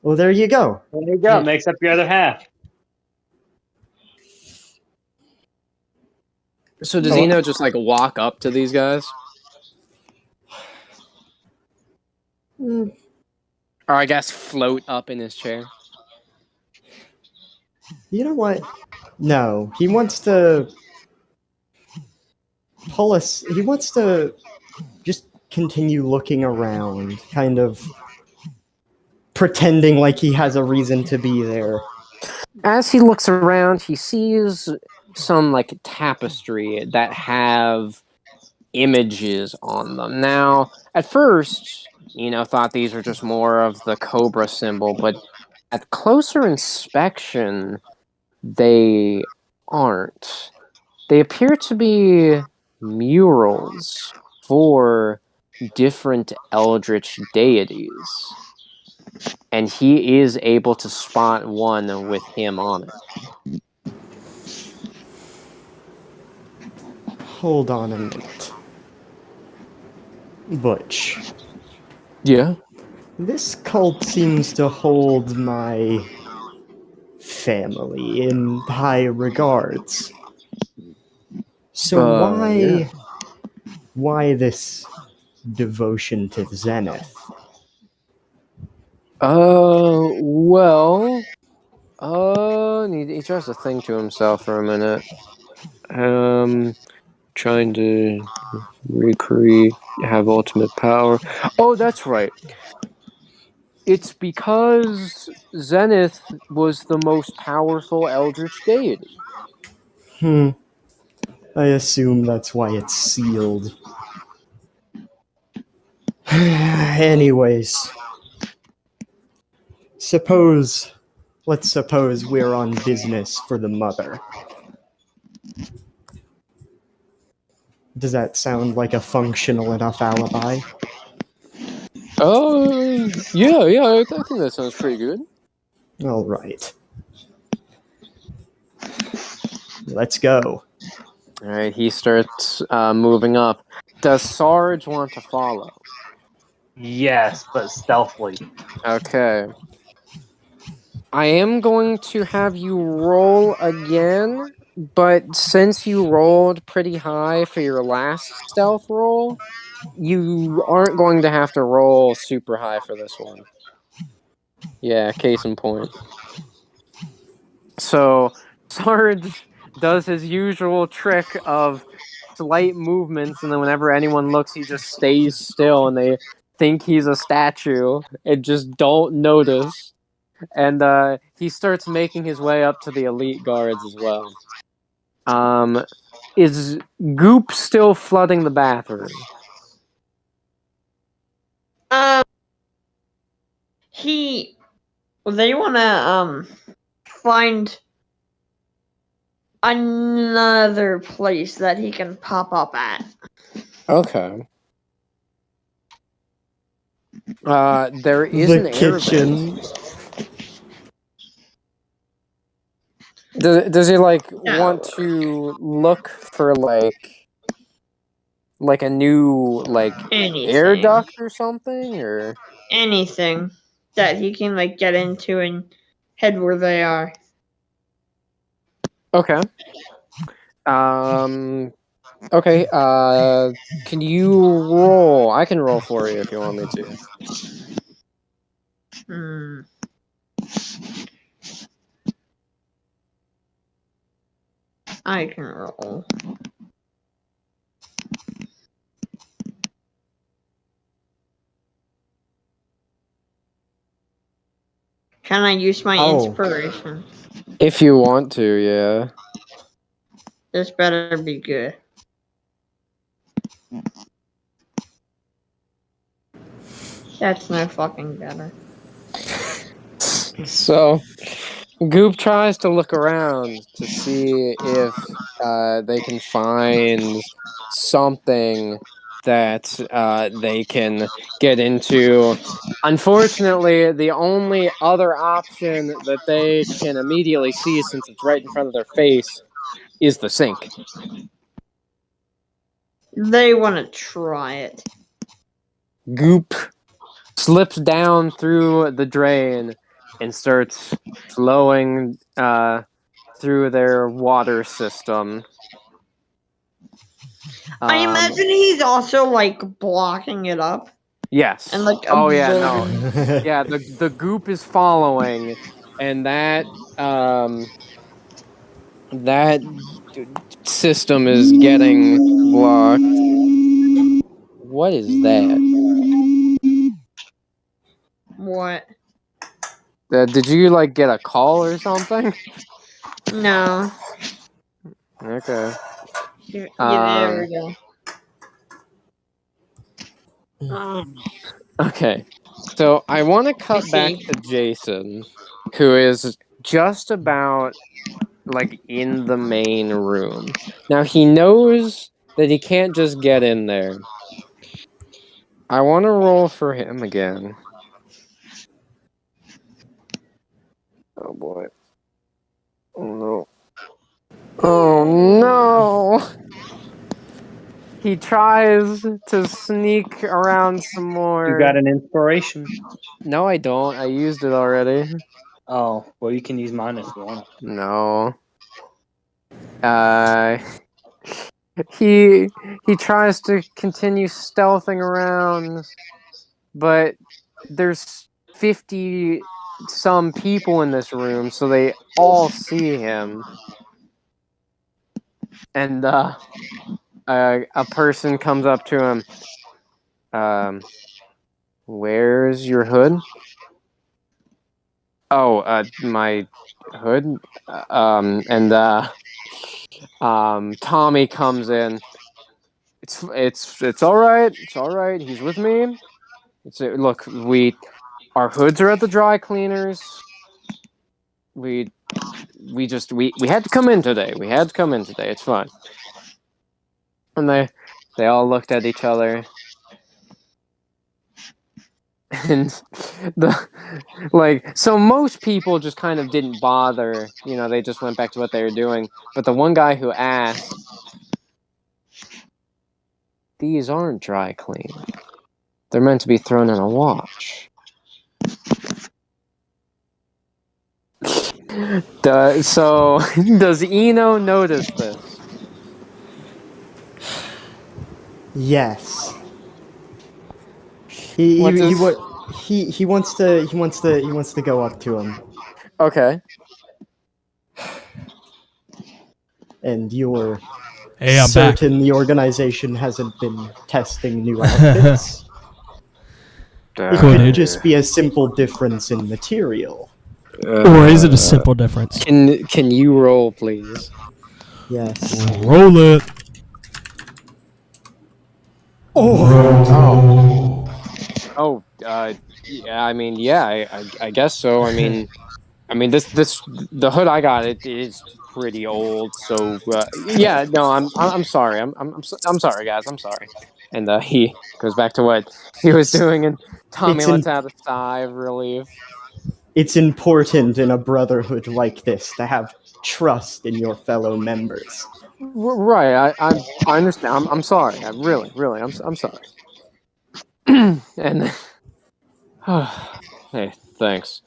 Well, there you go. There you go. Makes up your other half. So does Eno just like walk up to these guys? Mm, Or I guess float up in his chair? You know what? No, he wants to pull us. He wants to just continue looking around, kind of pretending like he has a reason to be there. As he looks around, he sees some like tapestry that have images on them. Now, at first, thought these were just more of the Cobra symbol, but at closer inspection, they aren't. They appear to be murals for different eldritch deities. And he is able to spot one with him on it. Hold on a minute. Butch, Yeah? this cult seems to hold my family in high regards. So yeah. why this devotion to Zenith? Well, he tries to think to himself for a minute. Trying to have ultimate power. Oh, that's right. It's because Zenith was the most powerful eldritch deity. I assume that's why it's sealed. Anyways. Let's suppose we're on business for the mother. Does that sound like a functional enough alibi? Yeah, I think that sounds pretty good. All right. Let's go. All right, he starts moving up. Does Sarge want to follow? Yes, but stealthily. Okay. I am going to have you roll again, but since you rolled pretty high for your last stealth roll, you aren't going to have to roll super high for this one. Yeah, case in point. So, Sarge does his usual trick of slight movements, and then whenever anyone looks, he just stays still, and they think he's a statue and just don't notice. And he starts making his way up to the elite guards as well. Is Goop still flooding the bathroom? They wanna find another place that he can pop up at. Okay. There is The an air kitchen. vent. Does he No. want to look for Like a new air Anything. duct or something, or Anything that he can like get into and head where they are. okay. Okay. Can you roll? I can roll for you if you want me to. Hmm. I can roll. Can I use my Oh. inspiration? If you want to, yeah. This better be good. That's no fucking better. So, Goop tries to look around to see if they can find something that they can get into. Unfortunately, the only other option that they can immediately see, since it's right in front of their face, is the sink. They want to try it. Goop slips down through the drain and starts flowing through their water system. I imagine he's also like blocking it up. Yes. And like oh yeah, no. absorbing. Yeah, the goop is following, and that system is getting blocked. What is that? What? Did you like get a call or something? No. Okay. Yeah, there we go. Okay. So I want to cut back to Jason, who is just about like in the main room. Now he knows that he can't just get in there. I want to roll for him again. Oh boy. Oh no. Oh no! He tries to sneak around some more. You got an inspiration? No, I don't. I used it already. Oh, well, you can use mine if you want. No. He tries to continue stealthing around, but there's 50 some people in this room, so they all see him. And a person comes up to him. Where's your hood? Oh, my hood. Tommy comes in. It's all right. It's all right. He's with me. Look, our hoods are at the dry cleaners. We had to come in today. We had to come in today. It's fine. And they all looked at each other. And so most people just kind of didn't bother, they just went back to what they were doing. But the one guy who asked, these aren't dry clean. They're meant to be thrown in a wash. So does Eno notice this? Yes. He wants to go up to him. Okay. And you're I'm certain back. the organization hasn't been testing new outfits. It could just be a simple difference in material. Or is it a simple difference? Can you roll, please? Yes. Roll it. Yeah, I mean, yeah, I guess so. I mean, the hood I got, it is pretty old. So yeah, no, I'm sorry. I'm sorry, guys. I'm sorry. And he goes back to what he was doing, and Tommy lets out a sigh of relief. It's important in a brotherhood like this to have trust in your fellow members. Right, I understand. I'm sorry. I'm really, I'm sorry. And hey, thanks.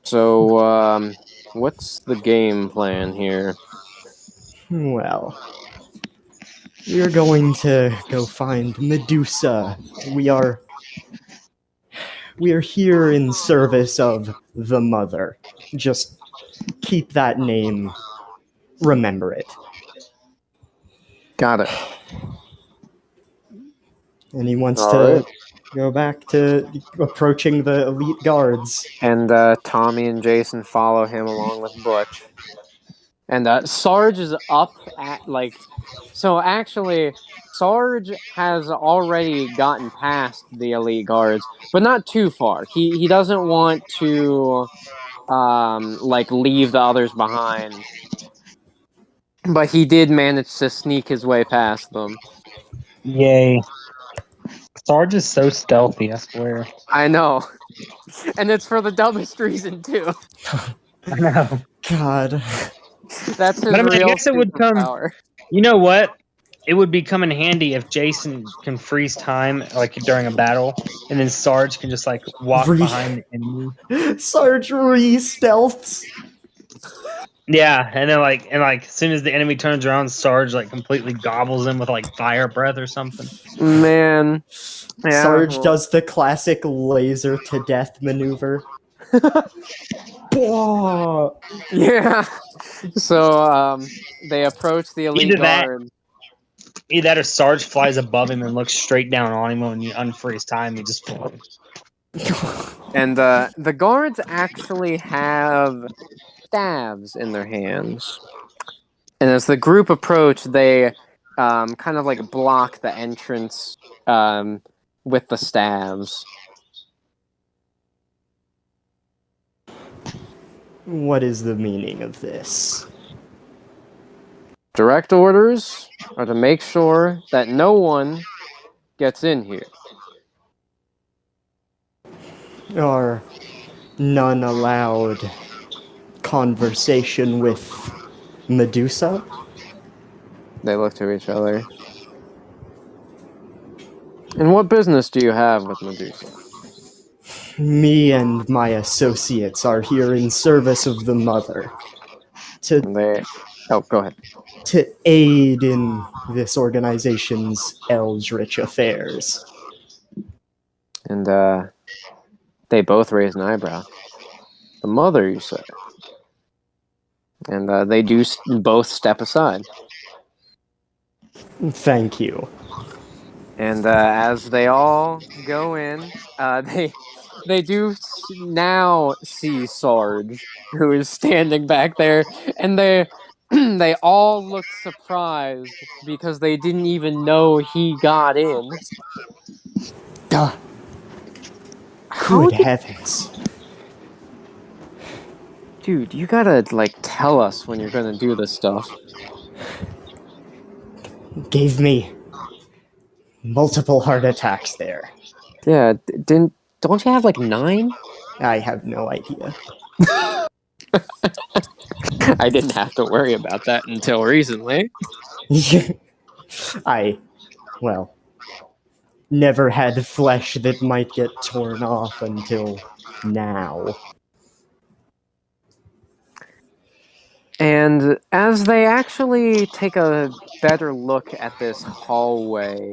So, what's the game plan here? Well, we're going to go find Medusa. We are here in service of the Mother. Just keep that name. Remember it. Got it. And he wants All to right. go back to approaching the elite guards. And Tommy and Jason follow him along with Butch. And Sarge is up at so actually Sarge has already gotten past the elite guards, but not too far. He doesn't want to leave the others behind. But he did manage to sneak his way past them. Yay. Sarge is so stealthy, I swear. I know. And it's for the dumbest reason too. I know. God. That's his But I mean, I real guess it would come. superpower. You know what? It would be come in handy if Jason can freeze time like during a battle, and then Sarge can just like walk behind the enemy. Sarge re-stealths. Yeah, and then as soon as the enemy turns around, Sarge like completely gobbles him with like fire breath or something. Man. Yeah, Sarge does the classic laser to death maneuver. Yeah. So they approach the elite Either that- guard. Either that or Sarge flies above him and looks straight down on him. When you unfreeze time, he just. And the guards actually have staves in their hands. And as the group approach, they kind of like block the entrance with the staves. What is the meaning of this? Direct orders are to make sure that no one gets in here. Are none allowed conversation with Medusa? They look to each other. And what business do you have with Medusa? Me and my associates are here in service of the Mother. Oh, go ahead. To aid in this organization's eldritch affairs. And they both raise an eyebrow. The Mother, you say? And they do both step aside. Thank you. And as they all go in, they do now see Sarge, who is standing back there, and they they all look surprised because they didn't even know he got in. Duh. Good heavens. Dude, you gotta, tell us when you're gonna do this stuff. Gave me multiple heart attacks there. Yeah, don't you have, 9? I have no idea. I didn't have to worry about that until recently. Never had flesh that might get torn off until now. And as they actually take a better look at this hallway,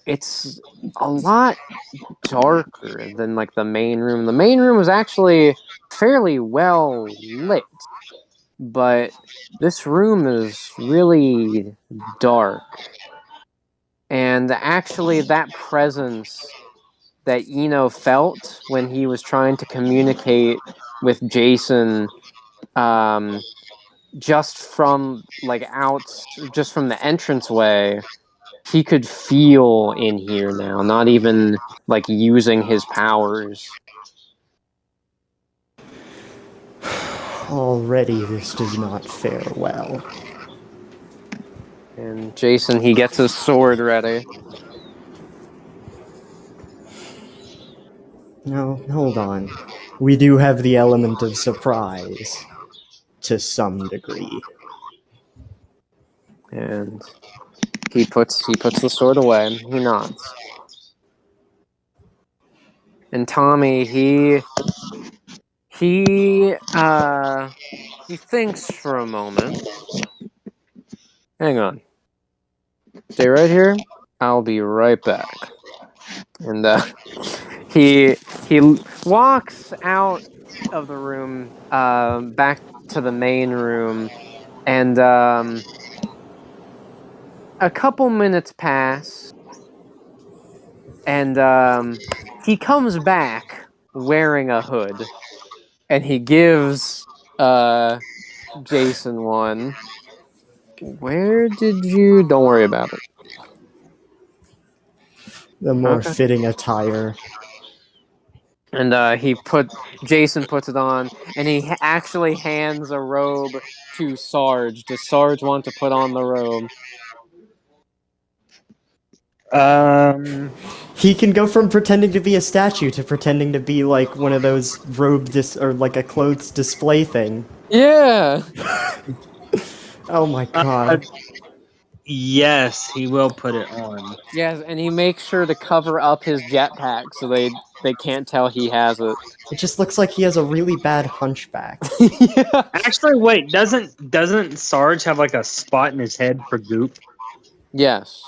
it's a lot darker than the main room. The main room was actually fairly well lit, but this room is really dark. And actually that presence that Eno felt when he was trying to communicate with Jason just from the entranceway, he could feel in here now, not even using his powers. Already this does not fare well. And Jason, he gets his sword ready. No, hold on. We do have the element of surprise. To some degree. And he puts the sword away. He nods. And Tommy, he thinks for a moment. Hang on. Stay right here. I'll be right back. And he walks out of the room, back to the main room, and a couple minutes pass, and he comes back wearing a hood, and he gives Jason one. Where did you? Don't worry about it. The more Okay. fitting attire. And Jason puts it on, and he actually hands a robe to Sarge. Does Sarge want to put on the robe? He can go from pretending to be a statue to pretending to be like one of those or like a clothes display thing. Yeah. Oh my god. Yes, he will put it on. Yes, and he makes sure to cover up his jetpack so they can't tell he has it. It just looks like he has a really bad hunchback. Yeah. Actually, wait, doesn't Sarge have like a spot in his head for goop? Yes.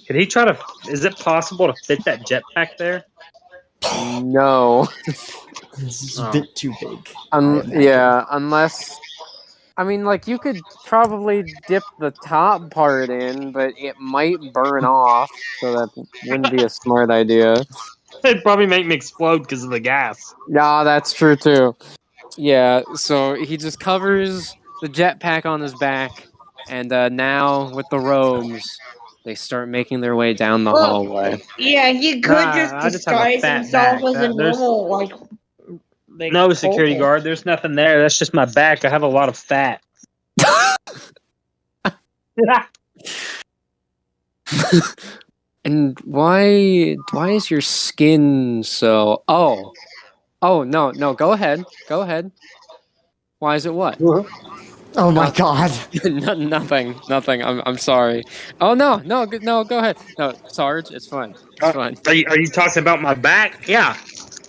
Could he try to? Is it possible to fit that jetpack there? No. It's Oh. a bit too big. Yeah, unless. I mean, like, you could probably dip the top part in, but it might burn off, so that wouldn't be a smart idea. It'd probably make me explode because of the gas. Yeah, that's true too. Yeah, so he just covers the jetpack on his back, and now with the robes, they start making their way down the hallway. Yeah, he could Nah, just I just have a disguise fat himself back. as a There's- normal, like No security cult. guard. There's nothing there. That's just my back. I have a lot of fat. And why is your skin so? Oh no, go ahead. Why is it what? Oh my god. Nothing. I'm sorry. Oh no, go ahead. No, Sarge, it's fine. It's fine. Are you talking about my back? Yeah.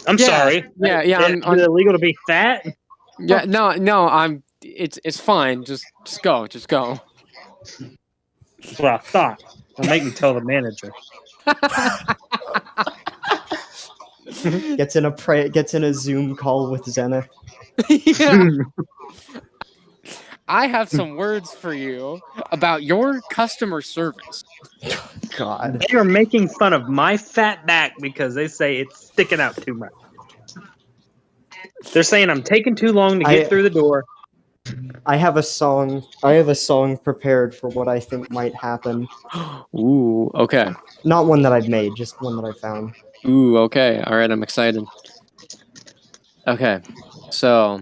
I'm Yeah, sorry. yeah, Is it illegal to be fat? Yeah, no. It's fine. Just go. That's what I thought. Don't make me tell the manager. Gets in a Zoom call with Zenith. Yeah. I have some words for you about your customer service. God. They are making fun of my fat back because they say it's sticking out too much. They're saying I'm taking too long to get through the door. I have a song prepared for what I think might happen. Ooh, okay. Not one that I've made, just one that I found. Ooh, okay. All right, I'm excited. Okay, so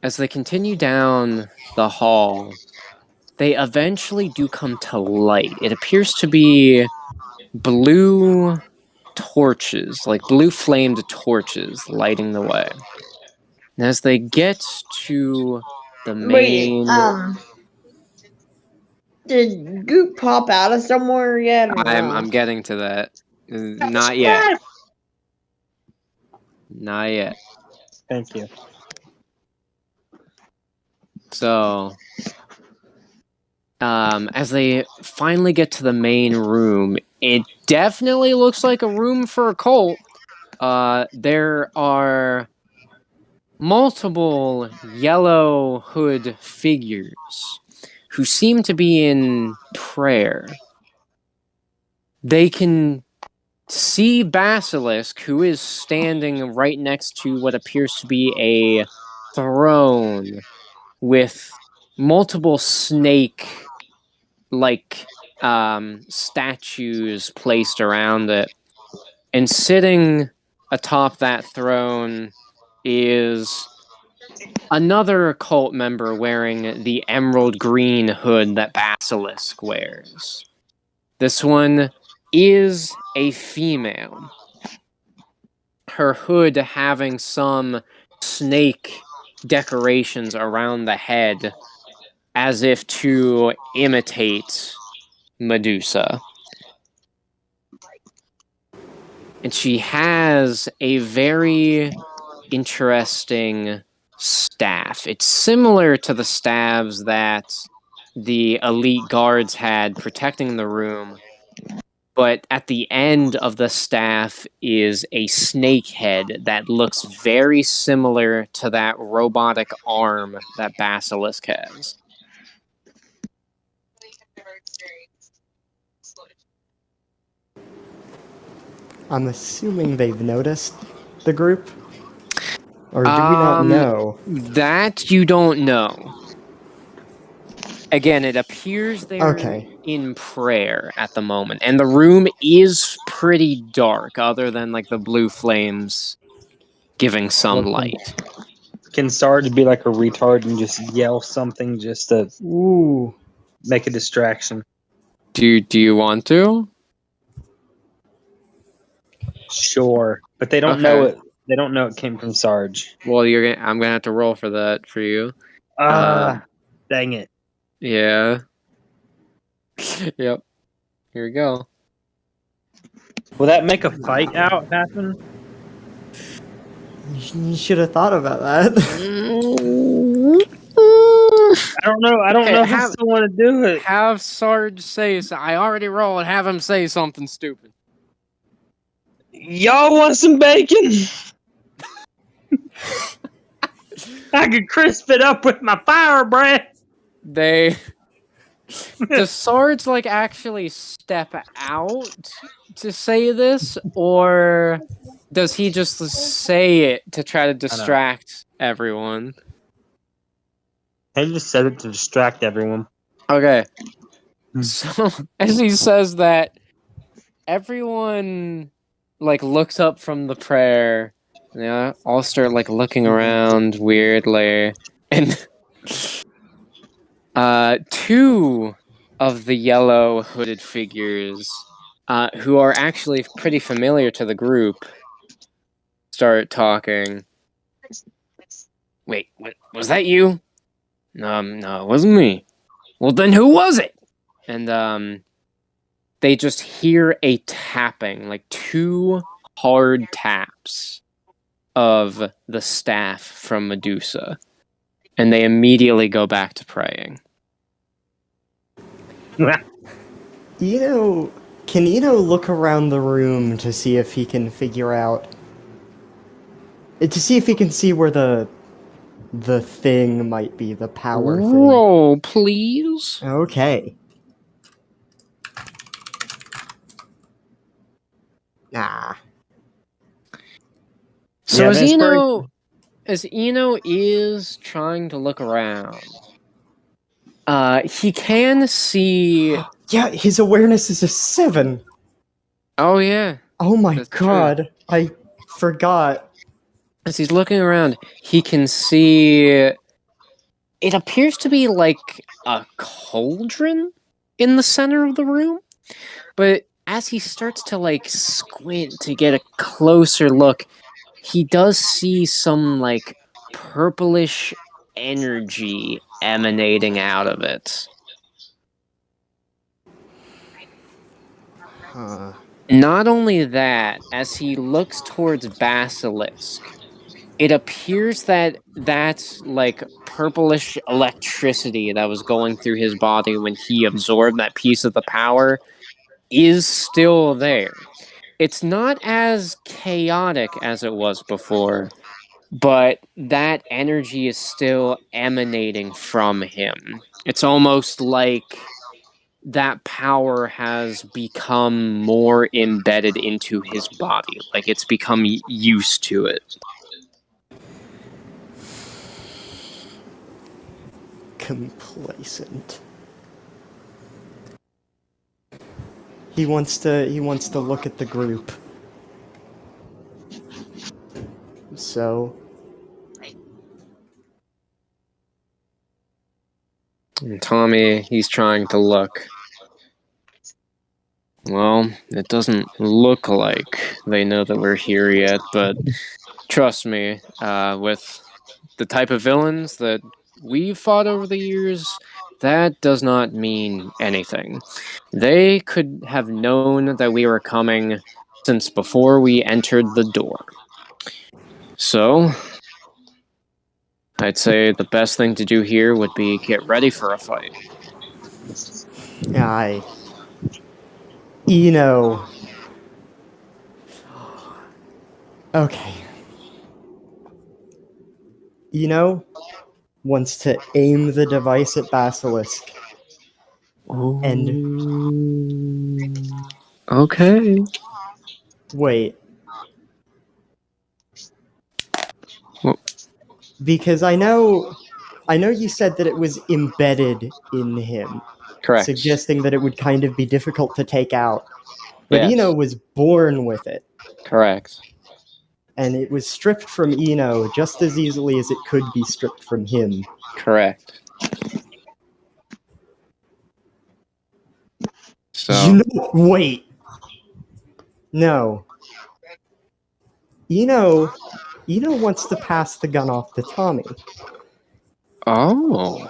as they continue down the hall, they eventually do come to light. It appears to be blue torches, like blue flamed torches, lighting the way. And as they get to the main... did Goop pop out of somewhere yet? Or no? I'm getting to that. Not yet. Not yet. Thank you. So, as they finally get to the main room, it definitely looks like a room for a cult. There are multiple yellow hood figures who seem to be in prayer. They can see Basilisk, who is standing right next to what appears to be a throne with multiple snake-like statues placed around it. And sitting atop that throne is another cult member wearing the emerald green hood that Basilisk wears. This one is a female. Her hood having some snake decorations around the head as if to imitate Medusa. And she has a very interesting staff. It's similar to the staves that the elite guards had protecting the room, but at the end of the staff is a snake head that looks very similar to that robotic arm that Basilisk has. I'm assuming they've noticed the group? Or do we not know? That you don't know. Again, it appears they're in prayer at the moment, and the room is pretty dark, other than like the blue flames giving some light. Can Sarge be like a retard and just yell something just to make a distraction? Do you want to? Sure, but they don't know it. They don't know it came from Sarge. Well, I'm gonna have to roll for that for you. Dang it. Yeah. Yep. Here we go. Will that make a fight out happen? You should have thought about that. I don't know. I don't know if I still want to do it. Have Sarge say so. I already rolled. Have him say something stupid. Y'all want some bacon? I could crisp it up with my fire breath. Does Sarge like actually step out to say this, or does he just say it to try to distract everyone? He just said it to distract everyone. Okay. So as he says that, everyone like looks up from the prayer. They all start like looking around weirdly, and two of the yellow hooded figures, who are actually pretty familiar to the group, start talking. Wait, what, was that you? No, it wasn't me. Well, then who was it? And they just hear a tapping, like two hard taps of the staff from Medusa, and they immediately go back to praying. Can Eno look around the room to see if he can figure out... To see if he can see where the thing might be, the power thing? Roll, please. Okay. Nah. So Yeah, as Eno is trying to look around, he can see... Yeah, his awareness is a 7. Oh, yeah. Oh my That's god, true. I forgot. As he's looking around, he can see... It appears to be like a cauldron in the center of the room, but as he starts to like squint to get a closer look, he does see some like purplish energy emanating out of it. Huh. Not only that, as he looks towards Basilisk, it appears that that's like purplish electricity that was going through his body when he absorbed that piece of the power is still there. It's not as chaotic as it was before, but that energy is still emanating from him. It's almost like that power has become more embedded into his body, like it's become used to it. Complacent. He wants to look at the group. So And Tommy, he's trying to look. Well, it doesn't look like they know that we're here yet, but trust me, with the type of villains that we've fought over the years, that does not mean anything. They could have known that we were coming since before we entered the door. So, I'd say the best thing to do here would be get ready for a fight. Okay. Wants to aim the device at Basilisk. And okay. wait. Well, because I know you said that it was embedded in him. correct. Suggesting that it would kind of be difficult to take out. But Yes. Eno was born with it. Correct. And it was stripped from Eno just as easily as it could be stripped from him. Correct. So, Wait. No. Eno wants to pass the gun off to Tommy. oh.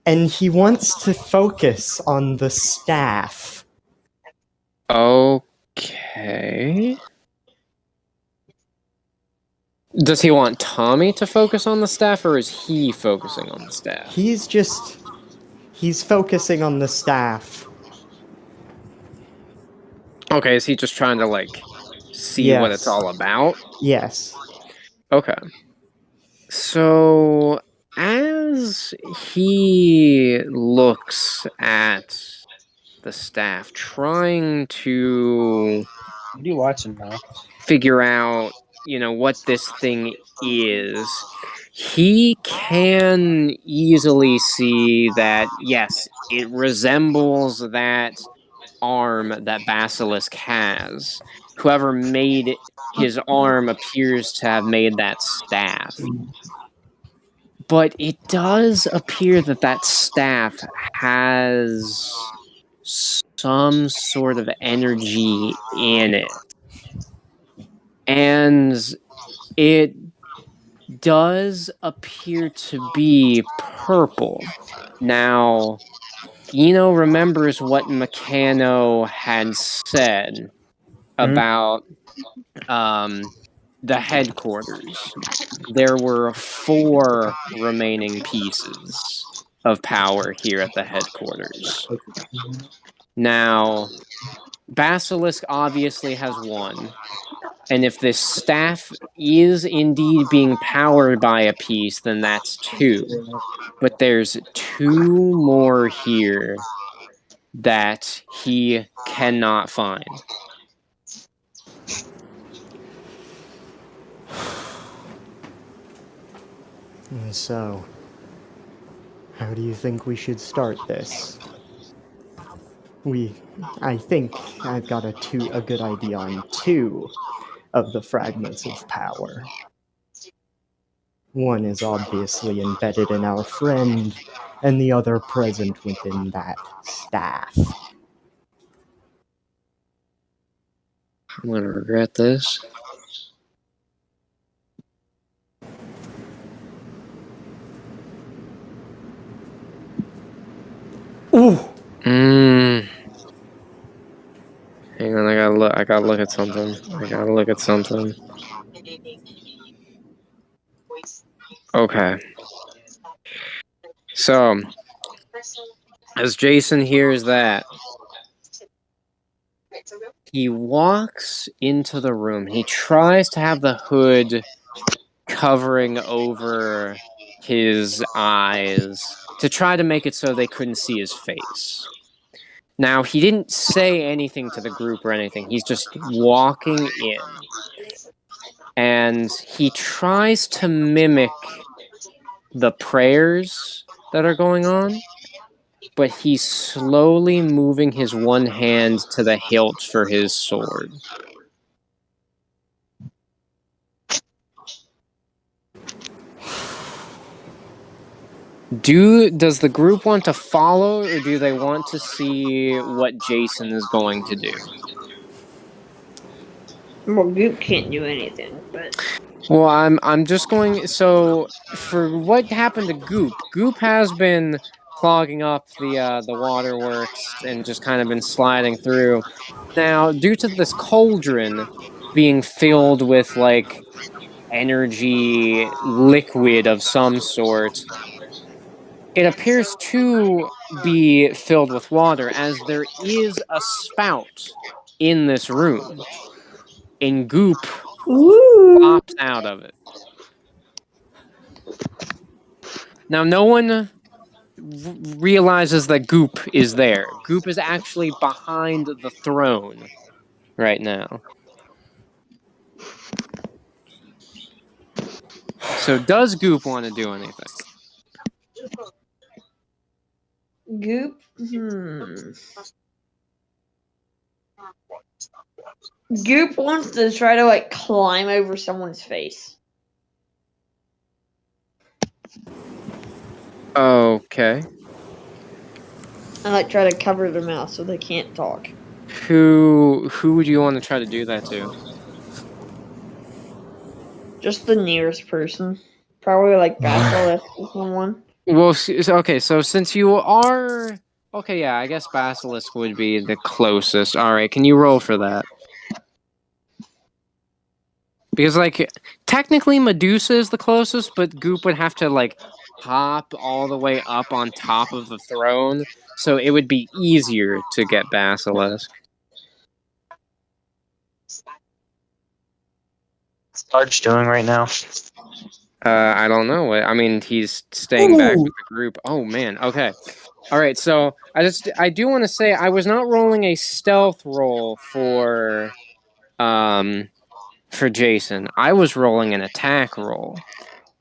And he wants to focus on the staff. Okay. Does he want Tommy to focus on the staff, or is he focusing on the staff? He's focusing on the staff. Okay, is he just trying to, like, see what it's Yes. all about? Yes. Okay. So, as he looks at the staff, trying to What are you watching now? figure out, what this thing is, he can easily see that, yes, it resembles that arm that Basilisk has. Whoever made his arm appears to have made that staff. But it does appear that staff has some sort of energy in it. And it does appear to be purple. Now, Eno remembers what Meccano had said about the headquarters. There were 4 remaining pieces of power here at the headquarters. Now, Basilisk obviously has 1. And if this staff is indeed being powered by a piece, then that's 2. But there's 2 more here that he cannot find. So, how do you think we should start this? I think I've got a good idea on 2 of the fragments of power. One is obviously embedded in our friend, and the other present within that staff. I'm gonna regret this. Ooh! Hang on, I gotta look at something. Okay. So, as Jason hears that, he walks into the room. He tries to have the hood covering over his eyes to try to make it so they couldn't see his face. Now, he didn't say anything to the group or anything. He's just walking in. And he tries to mimic the prayers that are going on, but he's slowly moving his one hand to the hilt for his sword. Does the group want to follow, or do they want to see what Jason is going to do? Well, Goop can't do anything, but Well, I'm just going. So, for what happened to Goop, Goop has been clogging up the waterworks and just kind of been sliding through. Now, due to this cauldron being filled with like energy liquid of some sort, it appears to be filled with water, as there is a spout in this room, and goop Ooh. pops out of it. Now, no one realizes that goop is there. Goop is actually behind the throne right now. So, does Goop want to do anything? Goop. Goop wants to try to like climb over someone's face. Okay. And like try to cover their mouth so they can't talk. Who would you want to try to do that to? Just the nearest person. Probably like Basilisk or someone. Well, okay, so since you are... Okay, yeah, I guess Basilisk would be the closest. Alright, can you roll for that? Because, like, technically Medusa is the closest, but Goop would have to, like, hop all the way up on top of the throne, so it would be easier to get Basilisk. What's Arch doing right now? I don't know. I mean, he's staying back with the group. Oh, man, okay. Alright, so I do want to say I was not rolling a stealth roll for Jason. I was rolling an attack roll.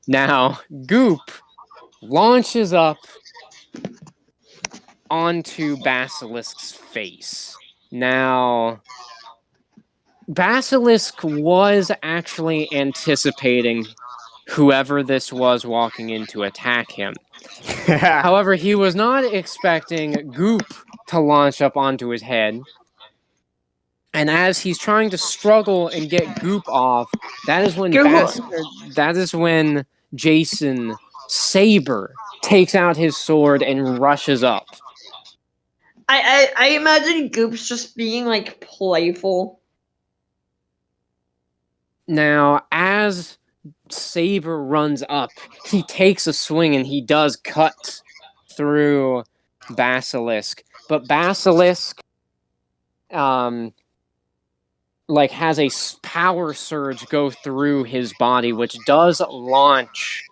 Now, Goop launches up onto Basilisk's face. Now, Basilisk was actually anticipating whoever this was walking in to attack him. However, he was not expecting Goop to launch up onto his head. And as he's trying to struggle and get Goop off, that is when Jason Saber takes out his sword and rushes up. I imagine Goop's just being like playful. Now, as Saber runs up, he takes a swing and he does cut through Basilisk. But Basilisk like has a power surge go through his body, which does launch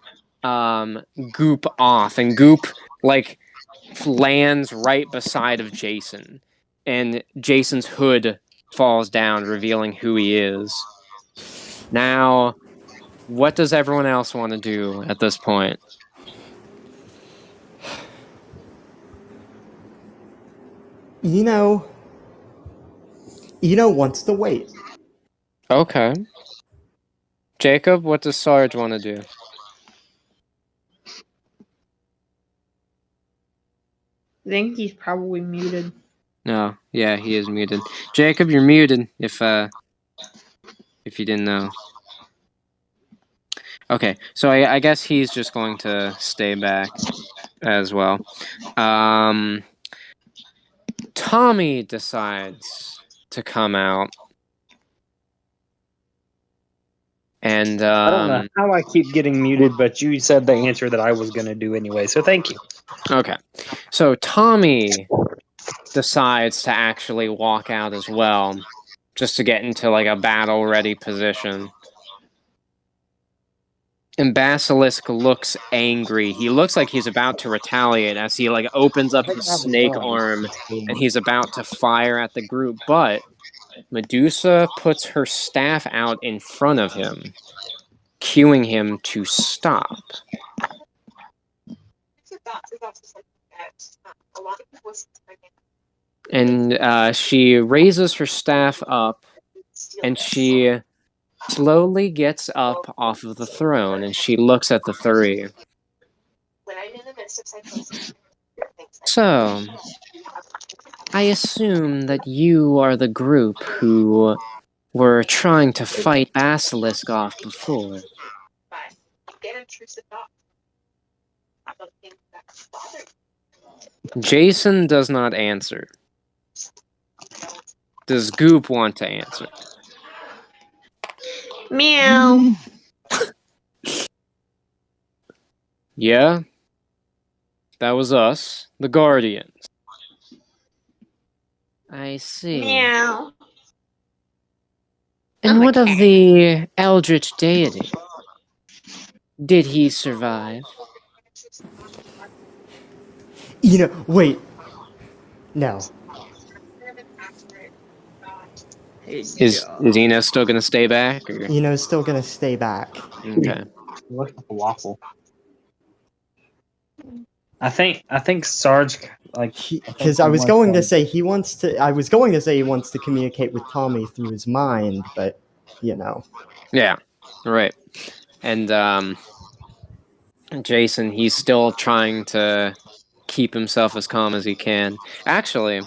Goop off, and Goop like lands right beside of Jason, and Jason's hood falls down, revealing who he is. Now, what does everyone else want to do at this point? Eno wants to wait. Okay. Jacob, what does Sarge want to do? I think he's probably muted. No, yeah, he is muted. Jacob, you're muted if you didn't know. Okay, so I guess he's just going to stay back as well. Tommy decides to come out. And I don't know how I keep getting muted, but you said the answer that I was going to do anyway, so thank you. Okay, so Tommy decides to actually walk out as well, just to get into like a battle-ready position. And Basilisk looks angry. He looks like he's about to retaliate as he like opens up his snake arm and he's about to fire at the group, but Medusa puts her staff out in front of him, cueing him to stop. And she raises her staff up, and she slowly gets up off of the throne, and she looks at the three. So, I assume that you are the group who were trying to fight Basilisk off before. Jason does not answer. Does Goop want to answer? Meow. Yeah? That was us, the Guardians. I see. Meow. And I'm a what of cat. the Eldritch deity? Did he survive? Wait. No. Is Ina still gonna stay back? Or? Still gonna stay back. Okay. Looks like a waffle. I think Sarge Because I was going to say he wants to. I was going to say he wants to communicate with Tommy through his mind, but Yeah, right. And Jason, he's still trying to keep himself as calm as he can. Actually,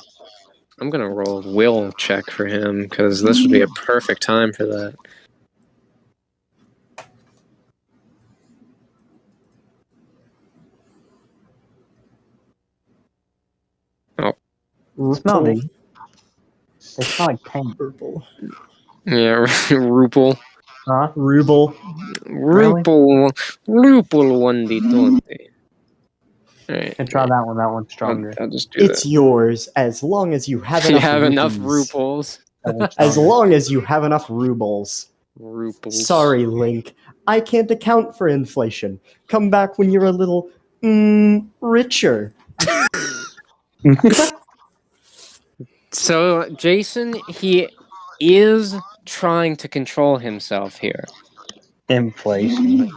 I'm gonna roll a will check for him because this would be a perfect time for that. smell it. They smell like paint. Purple. Yeah, Rupel. Huh? Ruble. Rupel 1d20. Alright. And try that one. That one's stronger. I'll just do It's yours as long as you have that. enough. You have enough rupees. Rupels. That one's As stronger. long as you have enough rubles. Rupels. Sorry, Link. I can't account for inflation. Come back when you're a little richer. So, Jason, he is trying to control himself here. Inflation.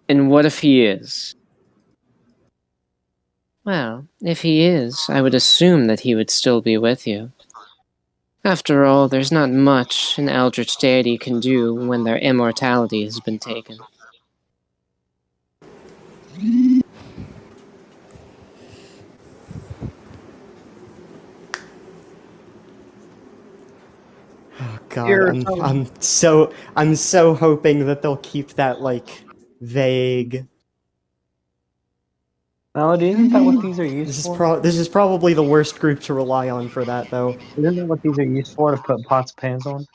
And what if he is? Well, if he is, I would assume that he would still be with you. After all, there's not much an Eldritch deity can do when their immortality has been taken. Oh God, You're I'm so hoping that they'll keep that vague. Melody, isn't that what these are used This is for? this is probably the worst group to rely on for that, though. Isn't that what these are used for, to put pots and pans on?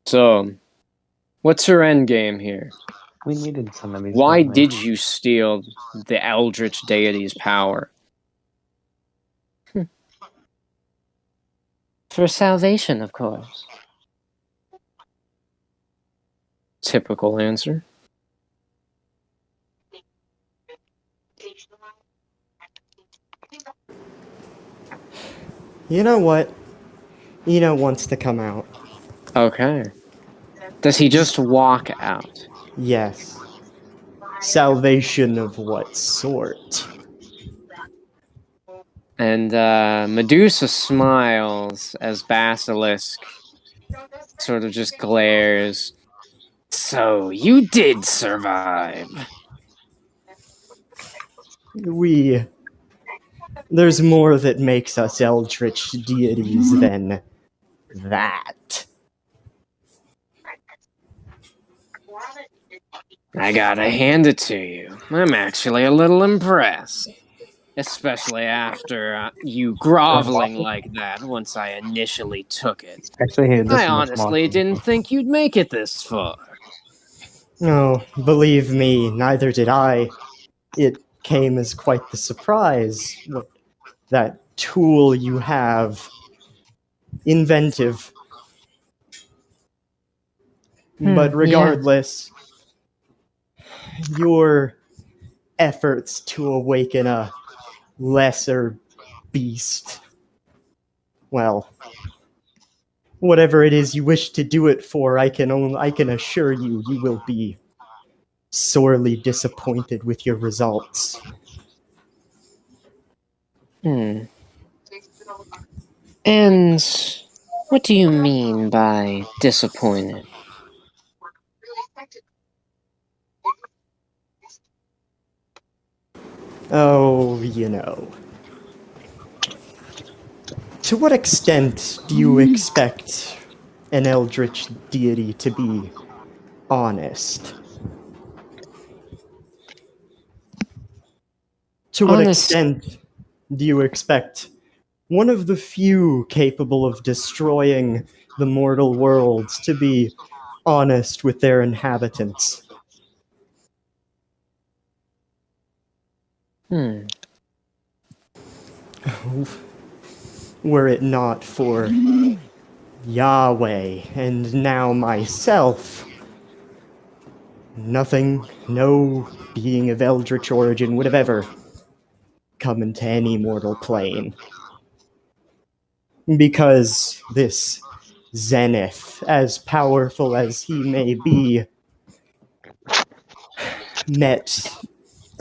So, what's your end game here? We needed some of these. Why don't we? did you steal the Eldritch deity's power? For salvation, of course. Typical answer. You know what? Eno wants to come out. Okay. Does he just walk out? Yes. Salvation of what sort? And Medusa smiles as Basilisk sort of just glares. So, you did survive. There's more that makes us Eldritch deities than that. I gotta hand it to you. I'm actually a little impressed. Especially after you groveling like that once I initially took it. Actually, here, this I one was honestly marked. didn't think you'd make it this far. No, believe me, neither did I. It came as quite the surprise. That tool you have. Inventive. But regardless, your efforts to awaken a lesser beast, well, whatever it is you wish to do it for, I can assure you, you will be sorely disappointed with your results. And what do you mean by disappointed? Oh, To what extent do you expect an Eldritch deity to be honest? To what Honest- extent do you expect one of the few capable of destroying the mortal worlds to be honest with their inhabitants? Were it not for Yahweh and now myself, nothing, no being of eldritch origin would have ever come into any mortal plane. Because this Zenith, as powerful as he may be, met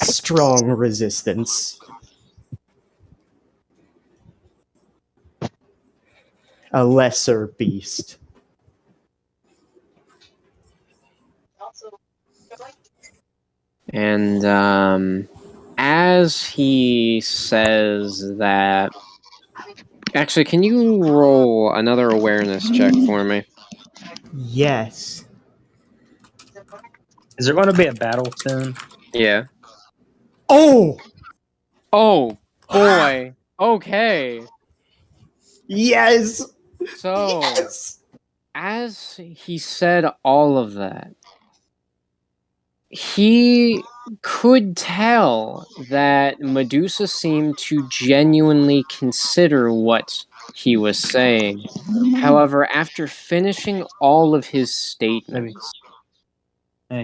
strong resistance. A lesser beast. And as he says that, actually, can you roll another awareness check for me? Yes. Is there going to be a battle soon? Yeah. Oh! Oh boy. Okay. Yes! So Yes! as he said all of that, he could tell that Medusa seemed to genuinely consider what he was saying. However, after finishing all of his statements,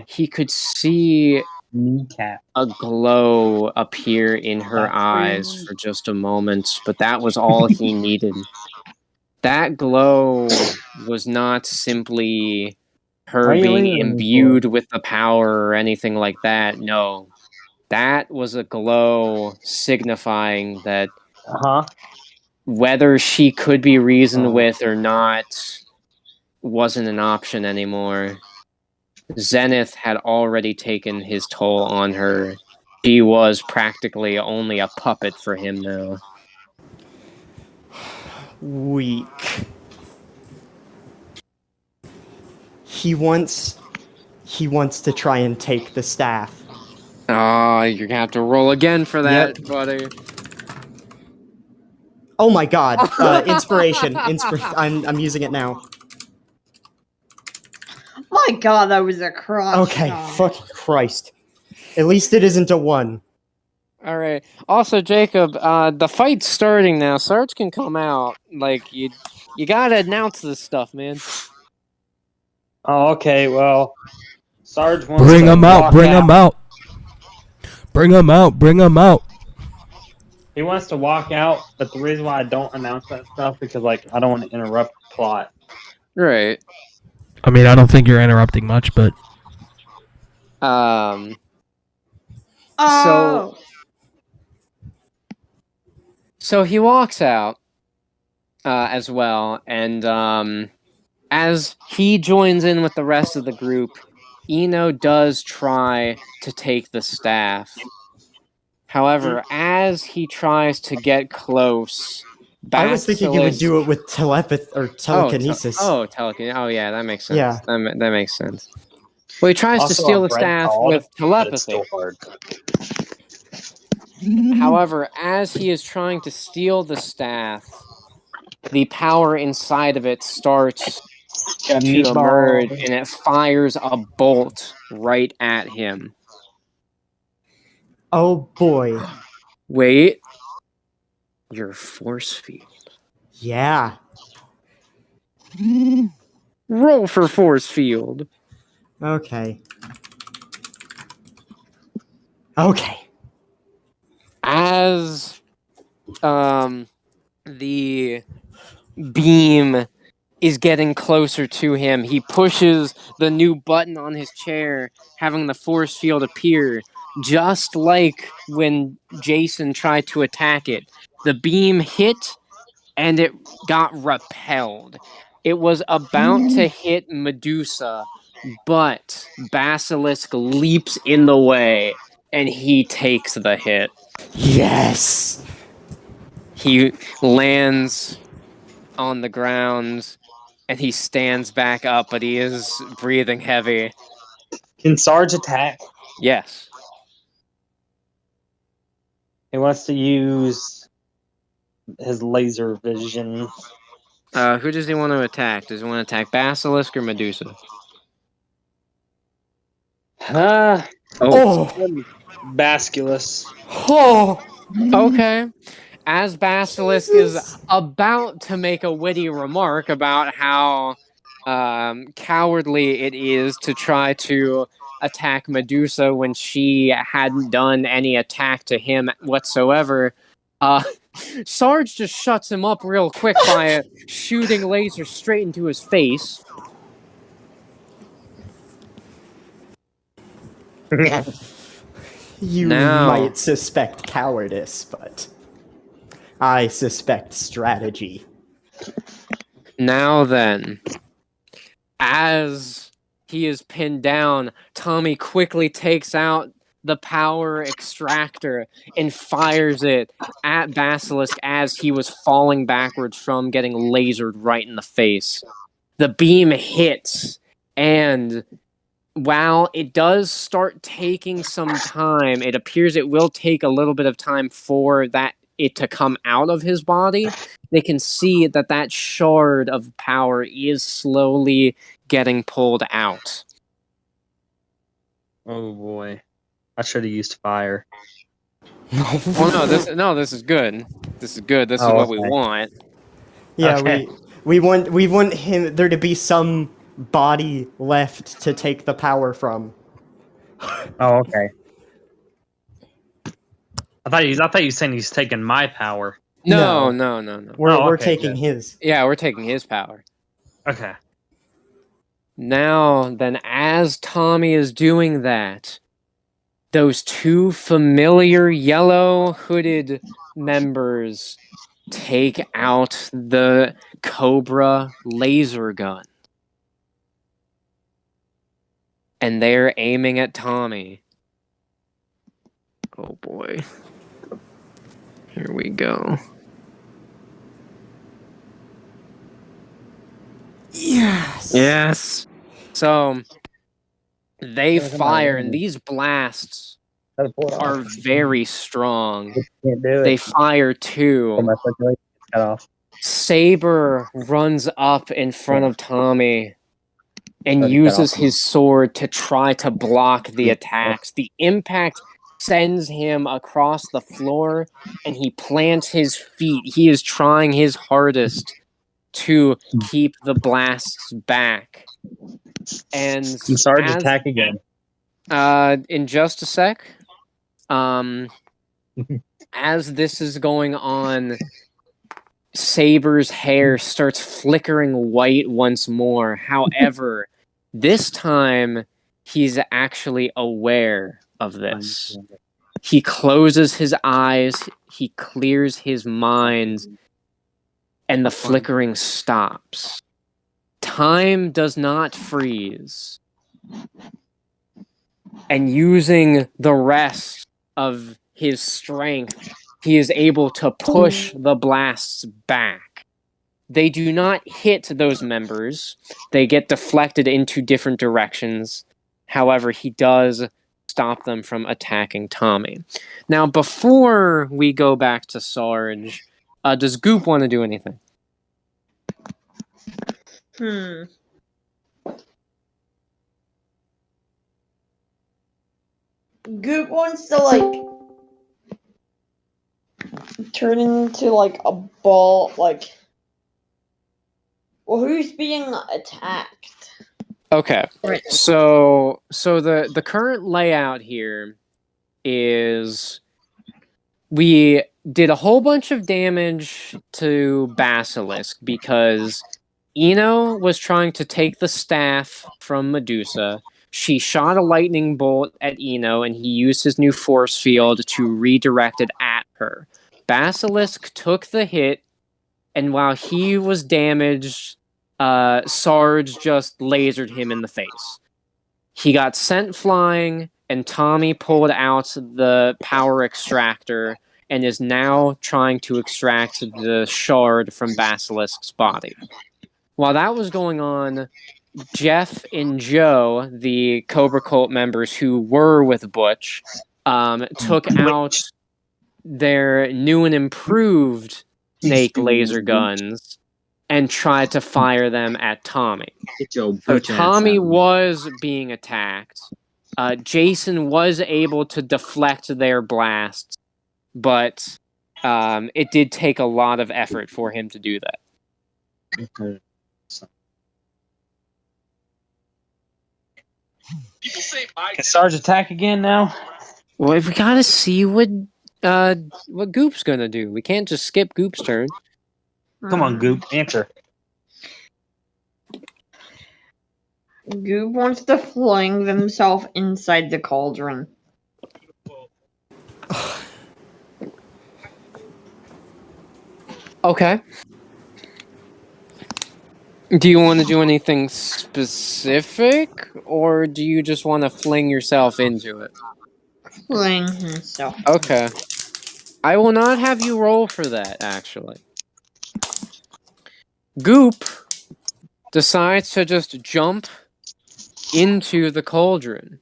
he could see Kneecap. a glow appear in her eyes for just a moment, but that was all he needed. That glow was not simply her Why are you being leaving me imbued with the power or anything like that. No. That was a glow signifying that whether she could be reasoned with or not wasn't an option anymore. Zenith had already taken his toll on her. She was practically only a puppet for him now. Weak. He wants to try and take the staff. Oh, you're gonna have to roll again for that, Yep. buddy. Oh my god. Inspiration. I'm using it now. My god, that was a crush. Okay, Oh. fucking Christ. At least it isn't a 1. All right. Also, Jacob, the fight's starting now. Sarge can come out. Like you gotta announce this stuff, man. Oh, okay. Well, Sarge wants Bring to them out. walk Bring them out. Bring them out. Bring them out. He wants to walk out, but the reason why I don't announce that stuff because, like, I don't want to interrupt the plot. Right. I mean, I don't think you're interrupting much, but Oh. So he walks out as well, and as he joins in with the rest of the group, Eno does try to take the staff. However, as he tries to get close, I was thinking you would do it with telekinesis. Telekinesis. Oh, yeah, that makes sense. Yeah. That makes sense. Well, he tries to Also, steal the I'm staff Brad with Todd, but it's telepathy. still hard. However, as he is trying to steal the staff, the power inside of it starts to emerge, and it fires a bolt right at him. Oh boy. Wait. Your force field. Yeah. Roll for force field. Okay. Okay. As the beam is getting closer to him, he pushes the new button on his chair, having the force field appear, just like when Jason tried to attack it. The beam hit, and it got repelled. It was about to hit Medusa, but Basilisk leaps in the way, and he takes the hit. Yes. He lands on the ground, and he stands back up, but he is breathing heavy. Can Sarge attack? Yes. He wants to use his laser vision. Who does he want to attack? Does he want to attack Basilisk or Medusa? Basculus. Okay. As Basilisk is about to make a witty remark about how cowardly it is to try to attack Medusa when she hadn't done any attack to him whatsoever, Sarge just shuts him up real quick by shooting laser straight into his face. You Now- might suspect cowardice, but I suspect strategy. Now then, as he is pinned down, Tommy quickly takes out the power extractor and fires it at Basilisk as he was falling backwards from getting lasered right in the face. The beam hits, and while it does start taking some time, it appears it will take a little bit of time for it to come out of his body. They can see that shard of power is slowly getting pulled out. Oh boy. I should have used fire. Well, this is good. This is good. This is what we okay. want. Yeah, Okay. we want there to be some body left to take the power from. Oh, okay. I thought you were saying he's taking my power. No. We're okay, taking good. his. Yeah, we're taking his power. Okay. Now, then, as Tommy is doing that, those two familiar yellow hooded members take out the Cobra laser gun. And they're aiming at Tommy. Oh boy. Here we go. Yes. Yes. So they fire, and these blasts are very strong. Can't do They fire too. My circulation cut off. Saber runs up in front of Tommy and Cut it uses off. his sword to try to block the attacks. The impact sends him across the floor, and he plants his feet. He is trying his hardest to keep the blasts back. And Sarge, as- attack again. in just a sec. As this is going on, Saber's hair starts flickering white once more. However, this time he's actually aware of this. He closes his eyes, he clears his mind, and the flickering stops. Time does not freeze. And using the rest of his strength, he is able to push the blasts back. They do not hit those members. They get deflected into different directions. However, he does stop them from attacking Tommy. Now, before we go back to Sarge, does Goop want to do anything? Goop wants to turn into a ball. Well, who's being attacked? Okay. Right. So the current layout here is we did a whole bunch of damage to Basilisk because Ino was trying to take the staff from Medusa. She shot a lightning bolt at Ino, and he used his new force field to redirect it at her. Basilisk took the hit, and while he was damaged, Sarge just lasered him in the face. He got sent flying, and Tommy pulled out the power extractor and is now trying to extract the shard from Basilisk's body. While that was going on, Jeff and Joe, the Cobra Cult members who were with Butch, took out their new and improved snake laser guns and tried to fire them at Tommy. Get your So bitch ass Tommy out. was being attacked. Jason was able to deflect their blasts, but it did take a lot of effort for him to do that. Okay. Can Sarge attack again now? Well, we gotta see what Goop's gonna do. We can't just skip Goop's turn. Come on, Goop, answer. Goop wants to fling himself inside the cauldron. Okay. Do you want to do anything specific, or do you just want to fling yourself into it? Fling himself. Okay. I will not have you roll for that, actually. Goop decides to just jump into the cauldron.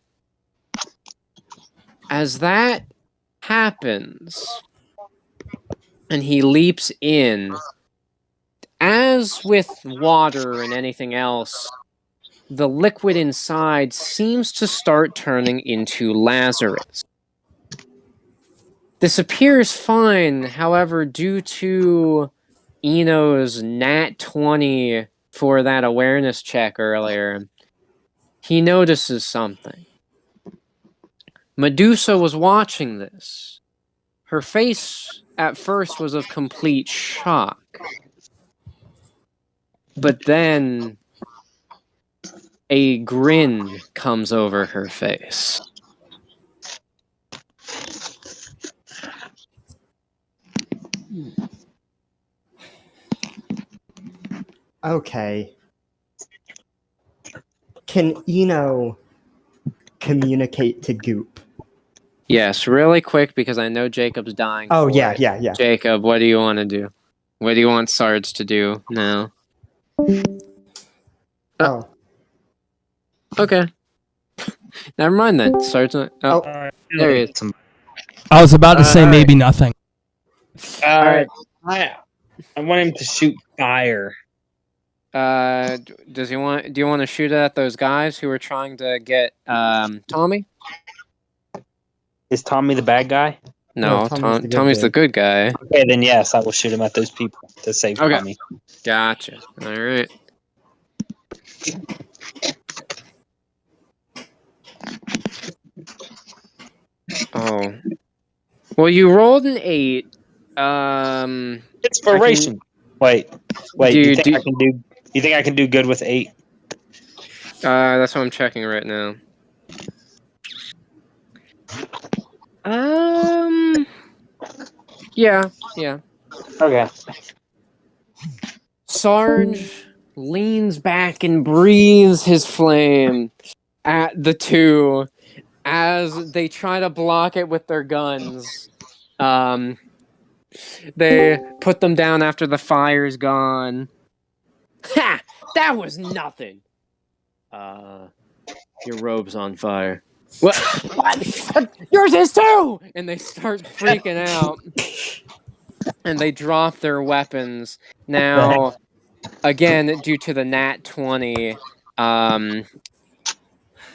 As that happens, and he leaps in, as with water and anything else, the liquid inside seems to start turning into Lazarus. This appears fine, however, due to Eno's nat 20 for that awareness check earlier, he notices something. Medusa was watching this. Her face at first was of complete shock. But then a grin comes over her face. Okay. Can Eno communicate to Goop? Yes, really quick because I know Jacob's dying. Oh, for yeah, it. yeah, yeah. Jacob, what do you want to do? What do you want Sarge to do now? Oh. Okay. Never mind then. Sarge. Oh, there he is. I was about to say Alright. maybe nothing. Alright. I want him to shoot fire. Does he want? Do you want to shoot at those guys who were trying to get Tommy? Is Tommy the bad guy? No, Tommy's Tommy's the good the guy. good guy. Okay, then yes, I will shoot him at those people to save Okay. Tommy. Gotcha. All right. Oh. Well, you rolled an 8. Inspiration. Wait. You Dude, think I can do? You think I can do good with 8? That's what I'm checking right now. Yeah. Okay. Sarge leans back and breathes his flame at the two as they try to block it with their guns. They put them down after the fire's gone. Ha! That was nothing. Your robe's on fire. What? Yours is too! And they start freaking out. And they drop their weapons. Now, again, due to the nat 20,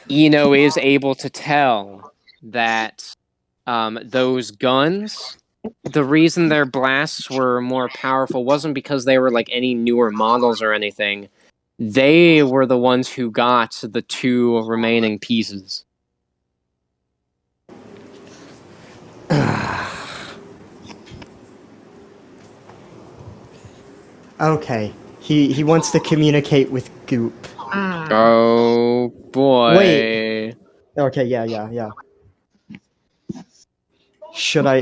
Eno is able to tell that those guns, the reason their blasts were more powerful wasn't because they were like any newer models or anything. They were the ones who got the 2 remaining pieces. Okay. He wants to communicate with Goop. Oh boy. Wait. Okay, yeah.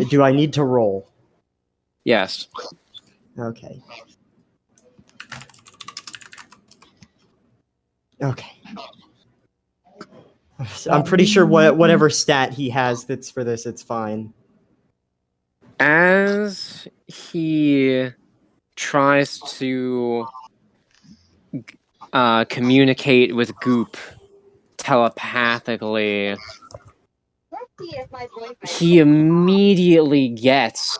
Do I need to roll? Yes. Okay. I'm pretty sure whatever stat he has that's for this, it's fine. As he tries to communicate with Goop telepathically, he immediately gets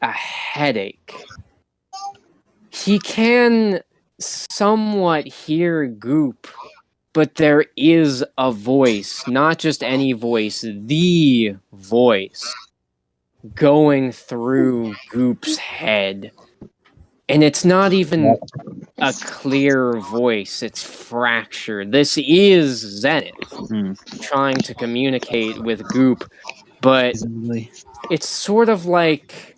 a headache. He can somewhat hear Goop, but there is a voice, not just any voice, the voice going through Goop's head. And it's not even a clear voice, it's fractured. This is Zenith trying to communicate with Goop, but it's sort of like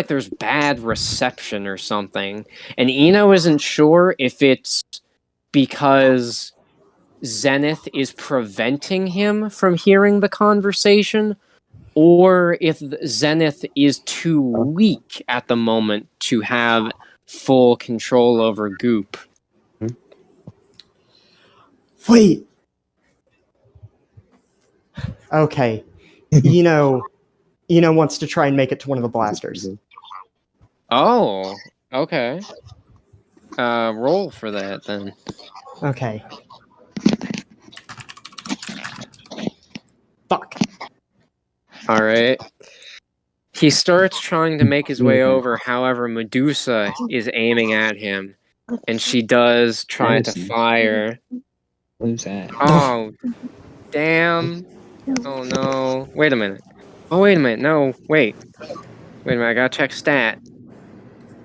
there's bad reception or something. And Eno isn't sure if it's because Zenith is preventing him from hearing the conversation, or if Zenith is too weak at the moment to have full control over Goop. Wait. Okay. Eno wants to try and make it to one of the blasters. Oh, okay. Roll for that then. Okay. Fuck. All right. He starts trying to make his way over. However, Medusa is aiming at him, and she does try to fire. Who's that? Oh, damn. Oh, no. Wait a minute. Oh, wait a minute. No, wait. Wait a minute. I gotta check stat.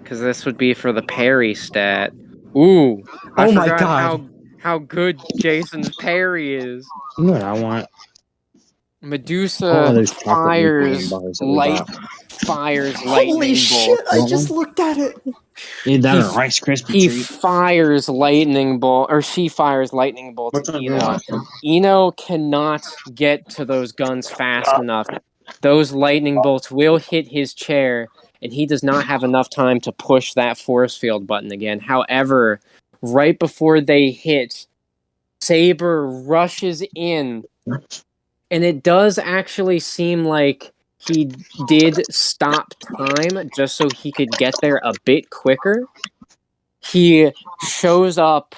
Because this would be for the parry stat. Ooh. I Oh my forgot God. how good Jason's parry is. You know what I want? Medusa there's chocolate fires milk bars that we bought. lightning Holy bolt. shit! I just looked at it. Need that He's- a Rice Krispie He treat? fires lightning bolt, or she fires lightning bolts What's at on Eno. your Eno cannot get to those guns fast enough. Those lightning bolts will hit his chair, and he does not have enough time to push that force field button again. However, right before they hit, Saber rushes in, and it does actually seem like he did stop time just so he could get there a bit quicker. He shows up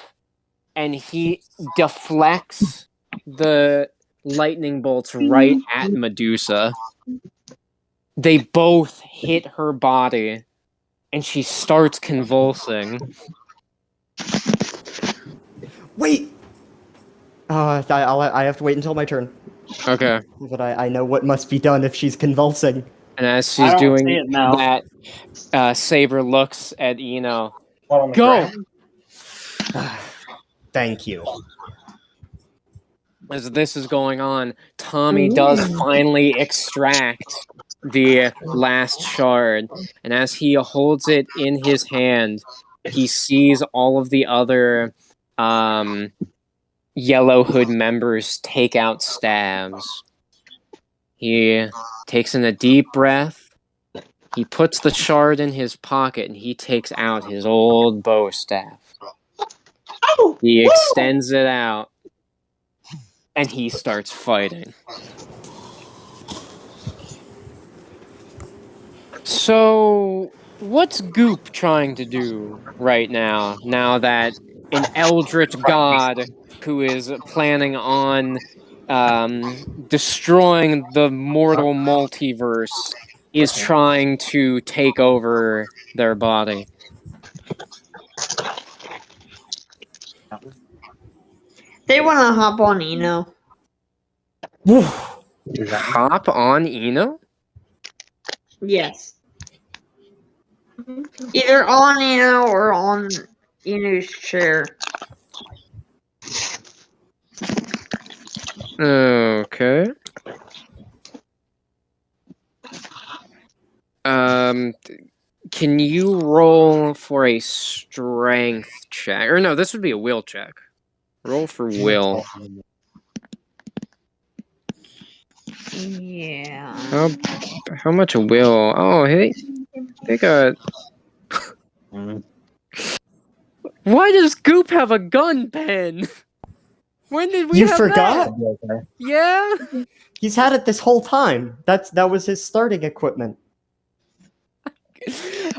and he deflects the lightning bolts right at Medusa. They both hit her body and she starts convulsing. Wait. I have to wait until my turn. Okay. But I know what must be done if she's convulsing. And as I she's don't doing see it now. that, Saber looks at Eno. What, on the Go! ground? Thank you. As this is going on, Tommy does finally extract the last shard. And as he holds it in his hand, he sees all of the other Yellow Hood members take out stabs. He takes in a deep breath. He puts the shard in his pocket and he takes out his old bow staff. He extends it out and he starts fighting. So, what's Goop trying to do right now? Now that an eldritch god who is planning on destroying the mortal multiverse is trying to take over their body. They want to hop on Eno. Hop on Eno? Yes. Either on Eno or on Eno's chair. Okay. Can you roll for a strength check? Or no, this would be a will check. Roll for will. Yeah. How much will? Oh, hey, they got. Why does Goop have a gun pen? When did we You have forgot? that? Yeah. He's had it this whole time. That was his starting equipment.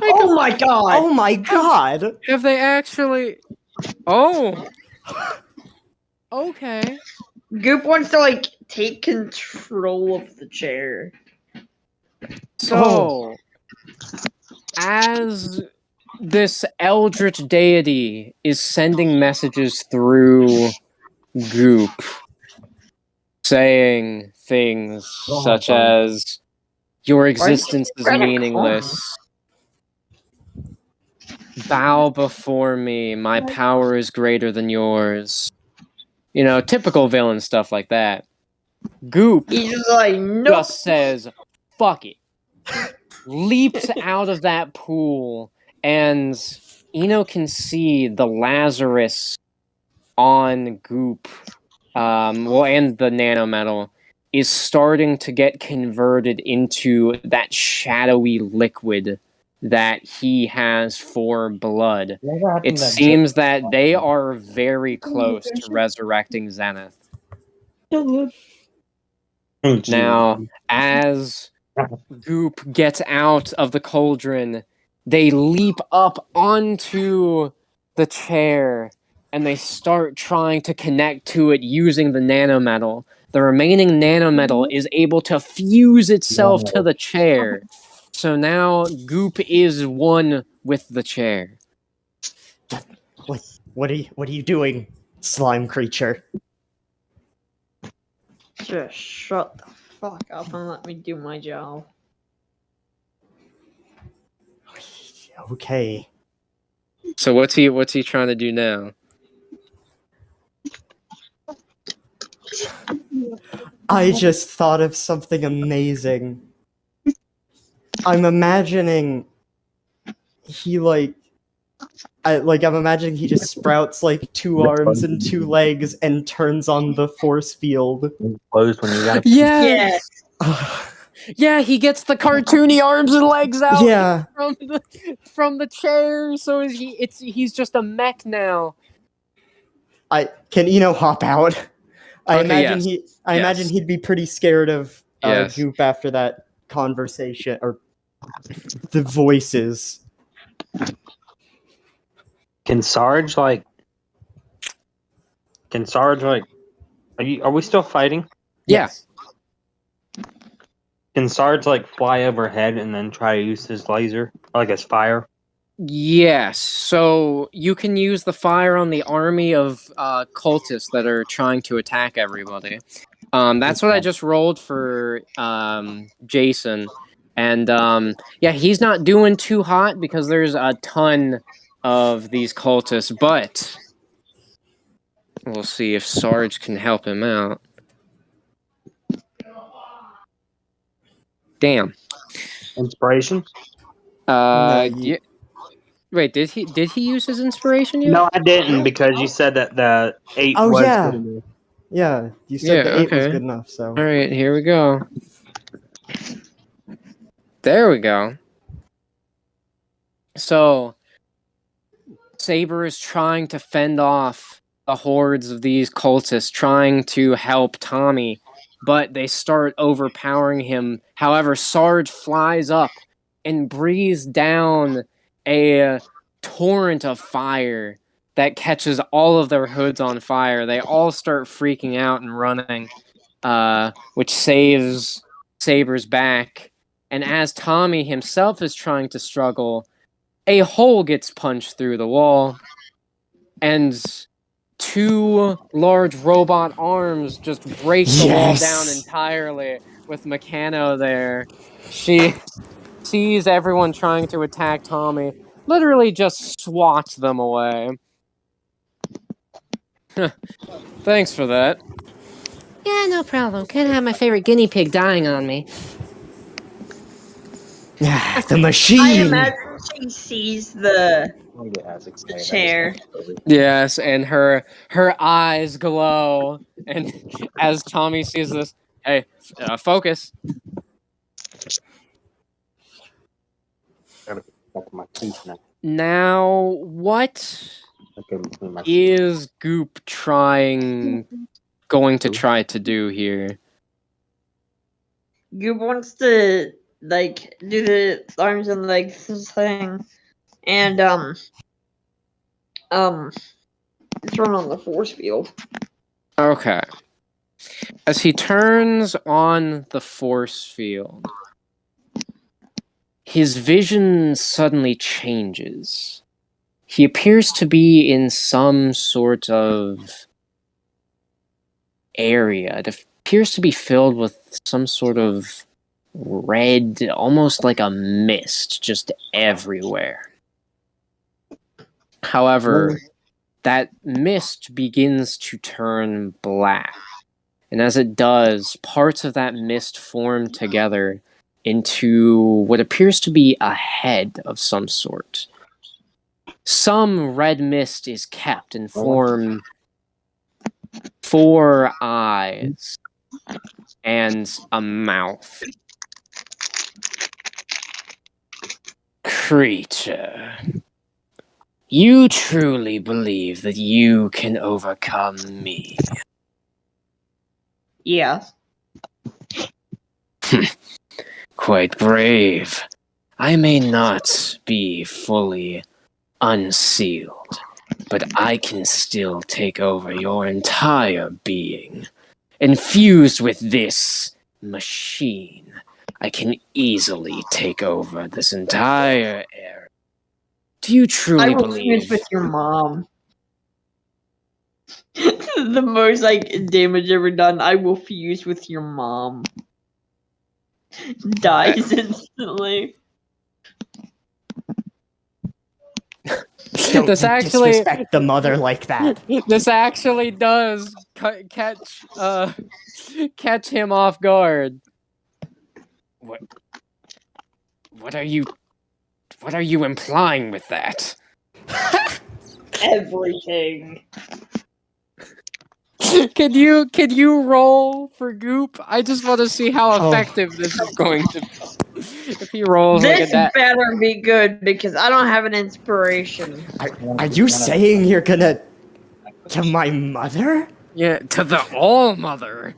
Oh my god! Oh my god! Have they actually? Oh. Okay. Goop wants to take control of the chair. So, as this eldritch deity is sending messages through Goop, saying things such as, "Your existence is meaningless. Bow before me. My power is greater than yours." You know, typical villain stuff like that. Goop He's just like, nope. just says, "Fuck it." Leaps out of that pool, and Eno can see the Lazarus on Goop, and the nanometal is starting to get converted into that shadowy liquid that he has for blood. It seems that they are very close to resurrecting Zenith. Now, as Goop gets out of the cauldron, they leap up onto the chair and they start trying to connect to it using the nanometal. The remaining nanometal is able to fuse itself to the chair. So now Goop is one with the chair. What are you doing, slime creature? Just shut the fuck up and let me do my job. Okay. So what's he trying to do now? I just thought of something amazing. I'm imagining I'm imagining he just sprouts like 2 arms and 2 legs and turns on the force field. Closed when you got. Yeah. Yeah, he gets the cartoony arms and legs out Yeah. from the chair, so he's just a mech now. Can Eno hop out? I imagine yes. imagine he'd be pretty scared of Yes. Goop after that conversation or the voices. Can Sarge like? Are we still fighting? Yes. Can Sarge like fly overhead and then try to use his laser, or like his fire? Yes. So you can use the fire on the army of cultists that are trying to attack everybody. That's what I just rolled for Jason. And he's not doing too hot because there's a ton of these cultists, but we'll see if Sarge can help him out. Damn. Inspiration? Yeah. Wait, did he use his inspiration yet? No, I didn't because you said that the 8 was yeah. good enough. Yeah, you said the 8 was okay. good enough, so. Alright, here we go. There we go. So, Saber is trying to fend off the hordes of these cultists, trying to help Tommy, but they start overpowering him. However, Sarge flies up and breathes down a torrent of fire that catches all of their hoods on fire. They all start freaking out and running, which saves Saber's back. And as Tommy himself is trying to struggle, a hole gets punched through the wall, and 2 large robot arms just break the wall down entirely with Meccano there. She sees everyone trying to attack Tommy, literally just swats them away. Thanks for that. Yeah, no problem. Can't have my favorite guinea pig dying on me. The machine! I imagine she sees the chair. Yes, and her eyes glow, and as Tommy sees this, hey, focus. Now, what is Goop going to try to do here? Goop wants to do the arms and legs thing, and turn on the force field. Okay. As he turns on the force field, his vision suddenly changes. He appears to be in some sort of area. It appears to be filled with some sort of red, almost like a mist, just everywhere. However, that mist begins to turn black. And as it does, parts of that mist form together into what appears to be a head of some sort. Some red mist is kept and form 4 eyes and a mouth. Creature, you truly believe that you can overcome me? Yes. Quite brave. I may not be fully unsealed, but I can still take over your entire being. Infused with this machine, I can easily take over this entire area. Do you I truly will believe? fuse with your mom. The most damage ever done. I will fuse with your mom. Dies instantly. Don't This actually, disrespect the mother like that. this actually does catch him off guard. What are you implying with that? Everything. Can you roll for Goop? I just want to see how effective this is going to be. If he rolls like a This that. better be good because I don't have an inspiration. Are you saying you're gonna to my mother? Yeah, to the All Mother.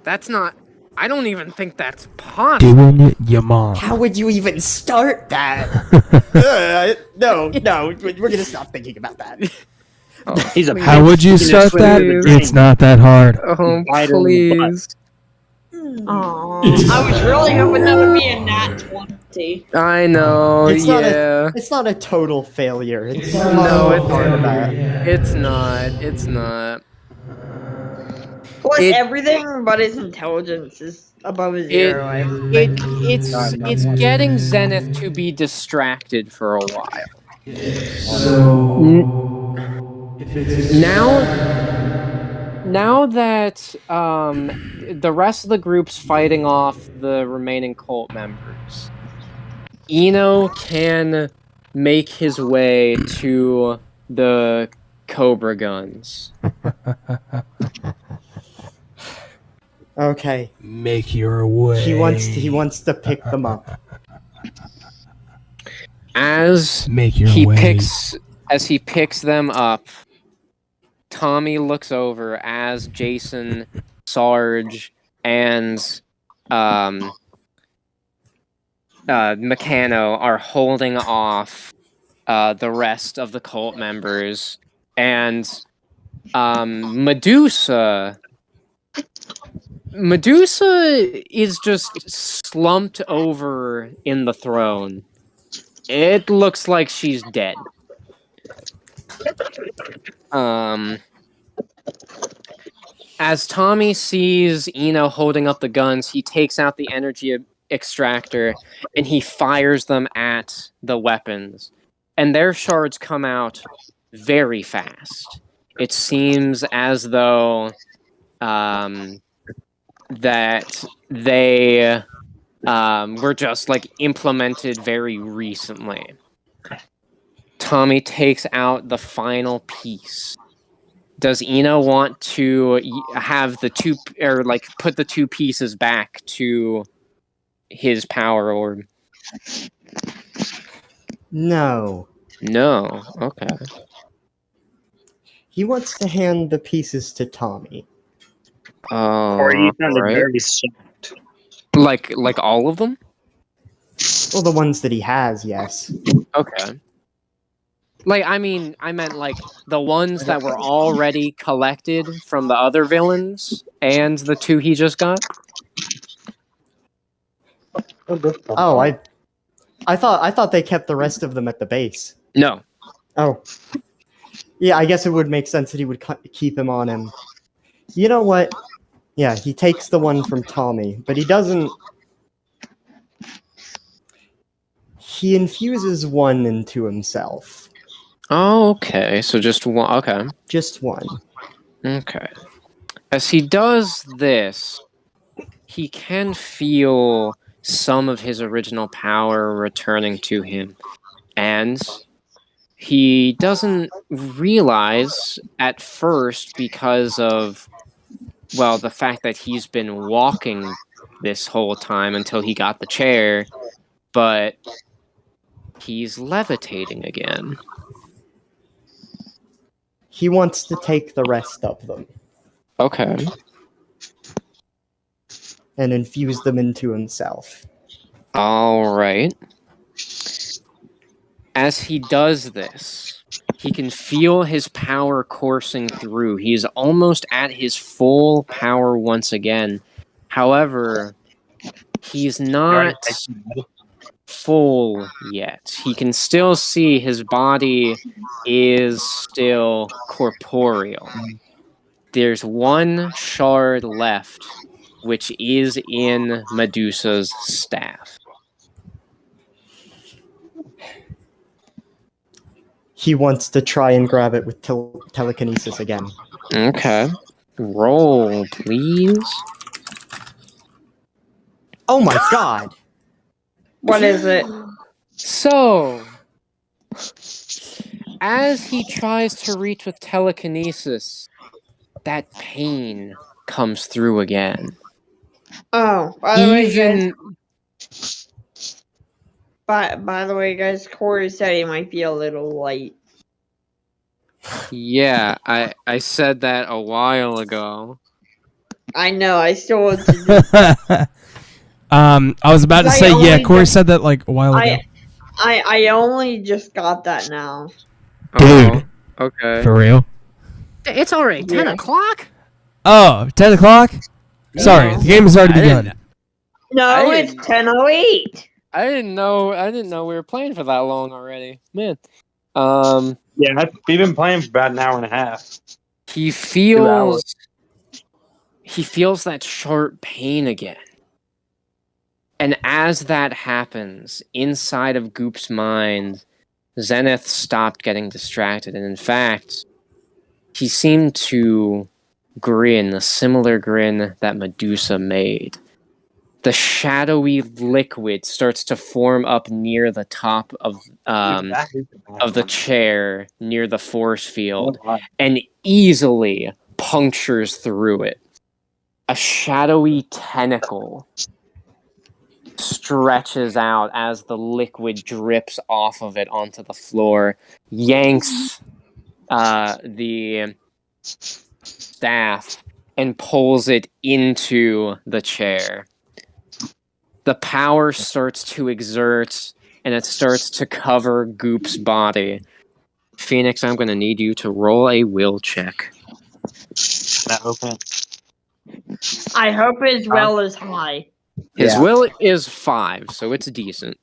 That's not. I don't even think that's possible. Doing it, your mom. How would you even start that? No, we're gonna stop thinking about that. He's a How would you start that? It's not that hard. Oh, Bite on the butt. please. Aww. I was really hoping that would be a nat 20. I know, It's not yeah. It's not a total failure. It's No, it's part of that. It's not. It's not. Plus It- everything but his intelligence is above a 0. It's getting Zenith to be distracted for a while. Now that the rest of the group's fighting off the remaining cult members, Eno can make his way to the Cobra guns. Okay. Make your way. He wants to pick them up. As Make your he way. picks them up, Tommy looks over as Jason, Sarge, and Meccano are holding off the rest of the cult members, and Medusa is just slumped over in the throne. It looks like she's dead. As Tommy sees Eno holding up the guns, he takes out the energy extractor and he fires them at the weapons. And their shards come out very fast. It seems as though that they were just implemented very recently. Tommy takes out the final piece. Does Eno want to have the two, or put the 2 pieces back to his power orb? No. No. Okay. He wants to hand the pieces to Tommy. Or you sounded right. very shocked. Like all of them? Well, the ones that he has, yes. Okay. Like, I mean, I meant like the ones that were already collected from the other villains and the 2 he just got. Oh, I thought they kept the rest of them at the base. No. Oh. Yeah, I guess it would make sense that he would keep him on him. You know what? Yeah, he takes the one from Tommy, but he doesn't... He infuses one into himself. Oh, okay. So just one. Okay. Just one. Okay. As he does this, he can feel some of his original power returning to him. And he doesn't realize at first because of, well, the fact that he's been walking this whole time until he got the chair, but he's levitating again. He wants to take the rest of them Okay. and infuse them into himself. All right. As he does this, he can feel his power coursing through. He is almost at his full power once again. However, he's not full yet. He can still see his body is still corporeal. There's one shard left, which is in Medusa's staff. He wants to try and grab it with telekinesis again. Okay. Roll, please. Oh my god! What is it? So, as he tries to reach with telekinesis, that pain comes through again. Oh, by the way, guys. Even By the way, guys, Corey said he might be a little light. yeah, I said that a while ago. I know. I still want to do. I was about to I say, yeah, only Corey just- said that like a while ago. I only just got that now. Dude. Oh, okay. For real? It's already 10 Yeah. o'clock. Oh, 10 o'clock? Sorry, No. the game has already I didn't- begun. No, I it's didn't- 10:08. I didn't know we were playing for that long already. Man. Yeah, we've been playing for about an hour and a half. He 2 hours. feels that sharp pain again. And as that happens, inside of Goop's mind, Zenith stopped getting distracted, and in fact, he seemed to grin, a similar grin that Medusa made. The shadowy liquid starts to form up near the top of the chair, near the force field, and easily punctures through it. A shadowy tentacle stretches out as the liquid drips off of it onto the floor, yanks the staff, and pulls it into the chair. The power starts to exert, and it starts to cover Goop's body. Phoenix, I'm going to need you to roll a will check. That open. I hope his well is high. His Yeah. will is 5, so it's decent.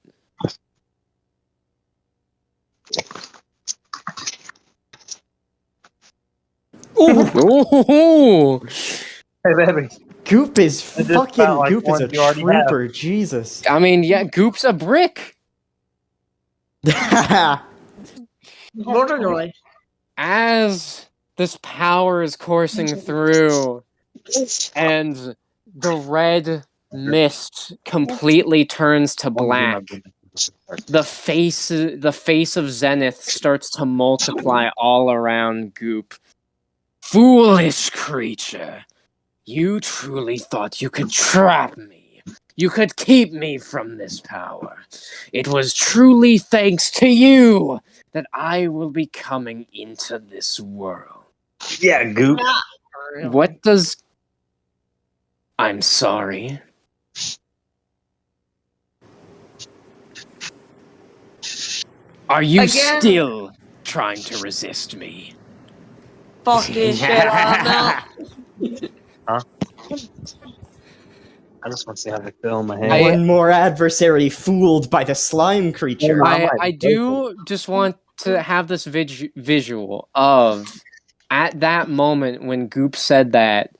Ooh. Hey, baby. Goop is It just fucking... felt like Goop is a one you already have. trooper, Jesus. I mean, yeah, Goop's a brick. Literally. As this power is coursing through, and the red mist completely turns to black, the face of Zenith starts to multiply all around Goop. Foolish creature, you truly thought you could trap me. You could keep me from this power. It was truly thanks to you that I will be coming into this world. Yeah, Goop. What does... I'm sorry. Are you Again? still trying to resist me. Fuck this shit, I'm out. I just want to see how they feel in my head. One more adversary fooled by the slime creature. I do just want to have this visual of at that moment when Goop said that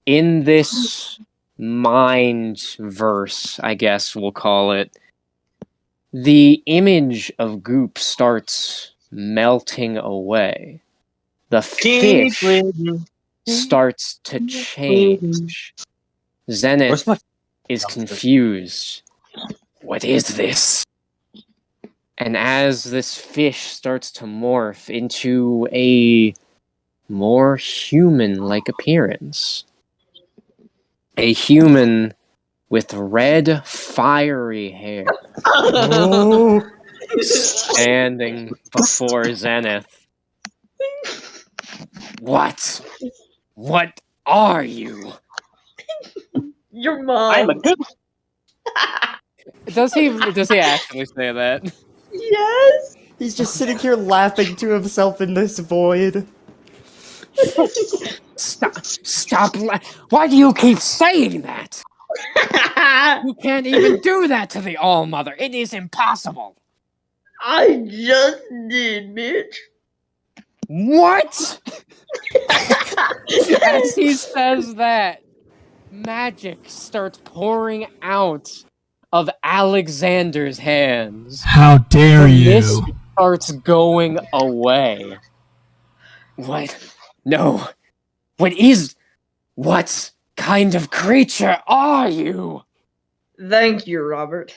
in this mind verse, I guess we'll call it, the image of Goop starts melting away. The fish starts to change. Zenith is confused. What is this? And as this fish starts to morph into a more human-like appearance, a human with red, fiery hair, Oh, standing before Zenith. What? What are you? Your mom. I'm a good. Does he actually say that? Yes. he's just sitting here laughing to himself in this void. Stop! Why do you keep saying that? You can't even do that to the All-Mother. It is impossible. I just did, bitch. What? As he says that, magic starts pouring out of Alexander's hands. How dare This you? starts going away. What? No. What kind of creature are you? Thank you, Robert.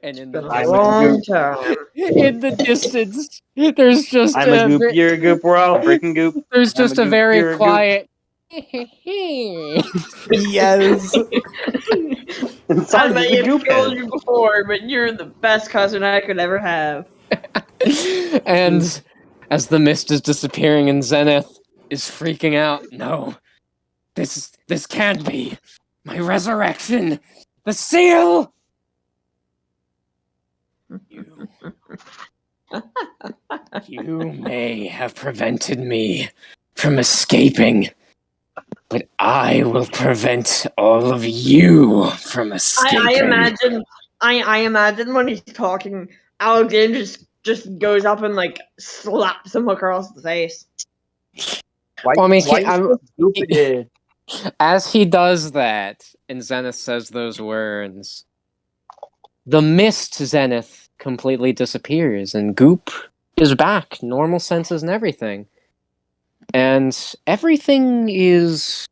And in Been the, a long time. in the distance, there's just I'm a goop. You're a goop. We're all freaking goop. there's I'm a just a goop, you're very a goop. quiet. Yes. I may have killed you before, but you're the best cousin I could ever have. And as the mist is disappearing and Zenith is freaking out, no, this can't be my resurrection. The seal. You may have prevented me from escaping, but I will prevent all of you from escaping. I imagine when he's talking, Alexander just goes up and like slaps him across the face. Well, I mean, as he does that, and Zenith says those words, the mist Zenith completely disappears, and Goop is back, normal senses and everything. And everything is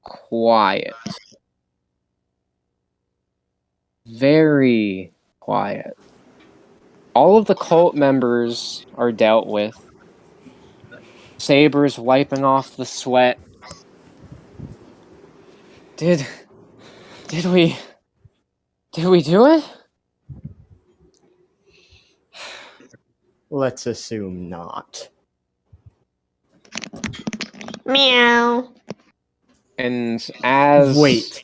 quiet. Very quiet. All of the cult members are dealt with. Saber's wiping off the sweat. Did we do it? Let's assume not. Meow. And as Wait.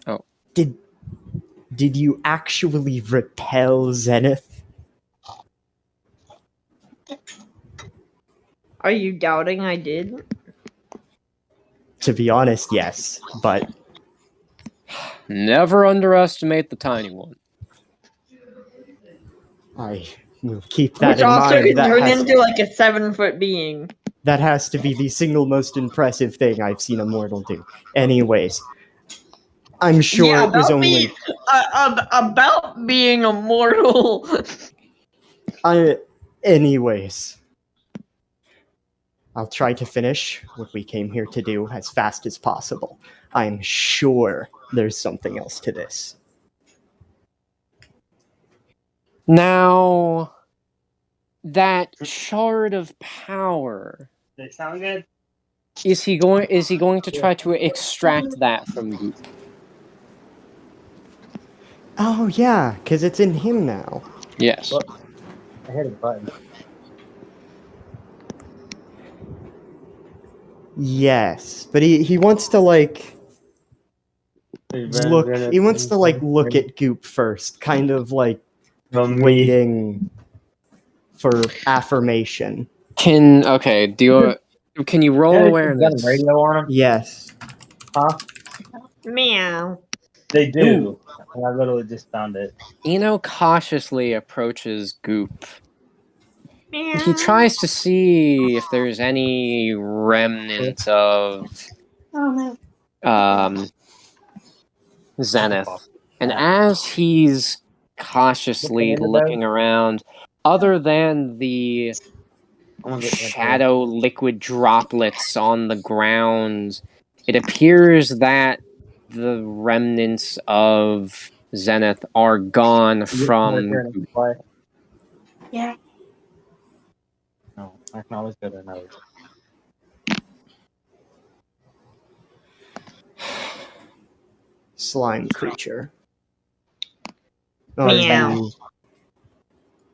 Oh. Did you actually repel Zenith? Are you doubting I did? To be honest, yes, but never underestimate the tiny one. I will keep that Which in also mind. can turn into like a 7-foot being. That has to be the single most impressive thing I've seen a mortal do. Anyways, I'm sure Yeah, it was only. About being immortal. Anyways, I'll try to finish what we came here to do as fast as possible. I'm sure there's something else to this. Now, that shard of power. Does it sound good? Is he going to try to extract that from Goop? Oh yeah, because it's in him now. Yes. I hit a button. Yes, but he wants to like look. He wants to like look at Goop first, kind of like waiting for affirmation. Can you roll Got a awareness? radio on them? Yes. Huh? Meow. They do. I literally just found it. Eno cautiously approaches Goop. Meow. He tries to see if there's any remnant of Zenith. And as he's cautiously looking around, other than the shadow liquid droplets on the ground, it appears that the remnants of Zenith are gone from. Yeah. No, I can always go to another. Slime creature. Are Meow. you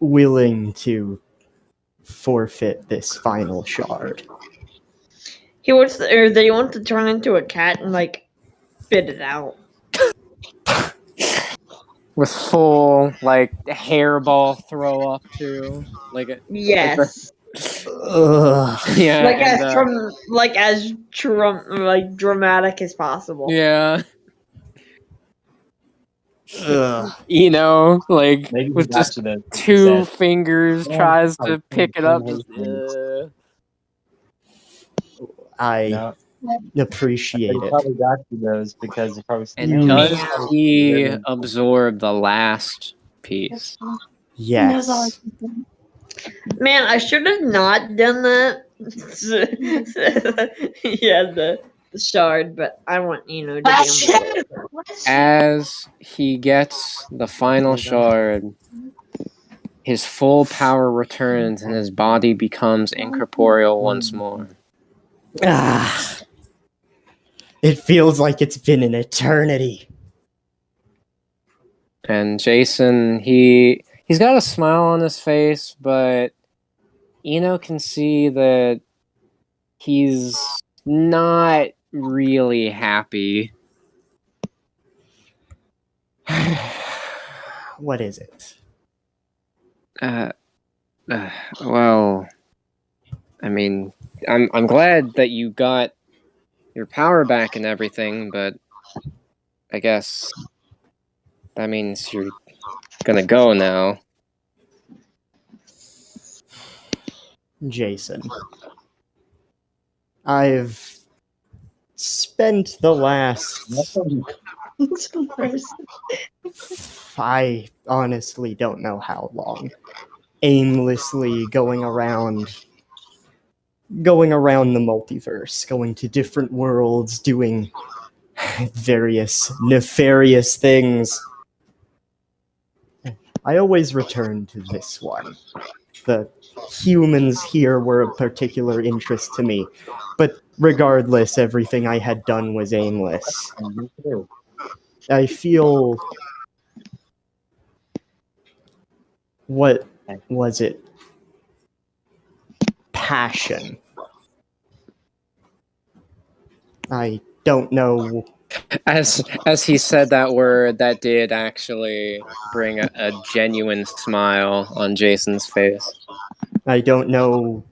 willing to forfeit this final shard? He wants to, or they want to turn into a cat and like spit it out. With full hairball throw up too, Yes. Ugh. yeah, as dramatic as possible. yeah, Ugh. Maybe with got just you the two set. fingers Yeah, tries I to was pick it thinking up. Just, those I No, appreciate they it. probably got you those because they probably. and You- does he absorb the last piece? Yes. Man, I should have not done that. Yeah, the shard, but I want to be on board. As he gets the final shard, his full power returns and his body becomes incorporeal once more. Ah. It feels like it's been an eternity. And Jason, he's got a smile on his face, but Eno can see that he's not really happy. What is it? Well, I mean, I'm glad that you got your power back and everything, but I guess that means you're gonna go now. Jason. I've spent the last... I honestly don't know how long. Aimlessly going around the multiverse, going to different worlds, doing various nefarious things. I always return to this one. The humans here were of particular interest to me, but regardless, everything I had done was aimless. I feel... What was it? Passion. I don't know. As he said that word, that did actually bring a genuine smile on Jason's face. I don't know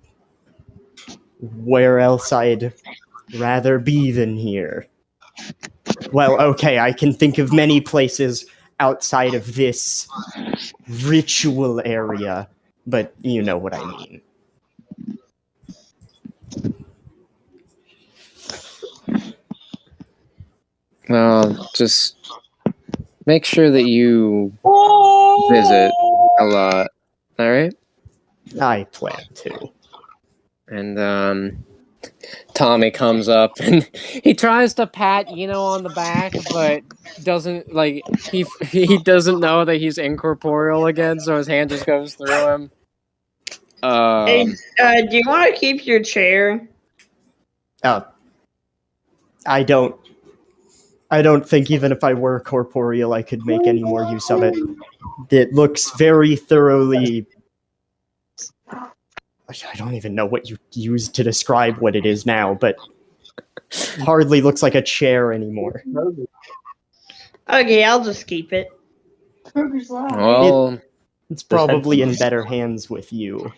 where else I'd rather be than here. Well, okay, I can think of many places outside of this ritual area, but you know what I mean. Well, just make sure that you visit a lot, alright? I plan to. And, Tommy comes up and he tries to pat Eno on the back, but doesn't, he doesn't know that he's incorporeal again, so his hand just goes through him. Hey, do you want to keep your chair? I don't think even if I were corporeal, I could make any more use of it. It looks very thoroughly... I don't even know what you used to describe what it is now, but hardly looks like a chair anymore. Okay, I'll just keep it. Well, It's probably in better hands with you.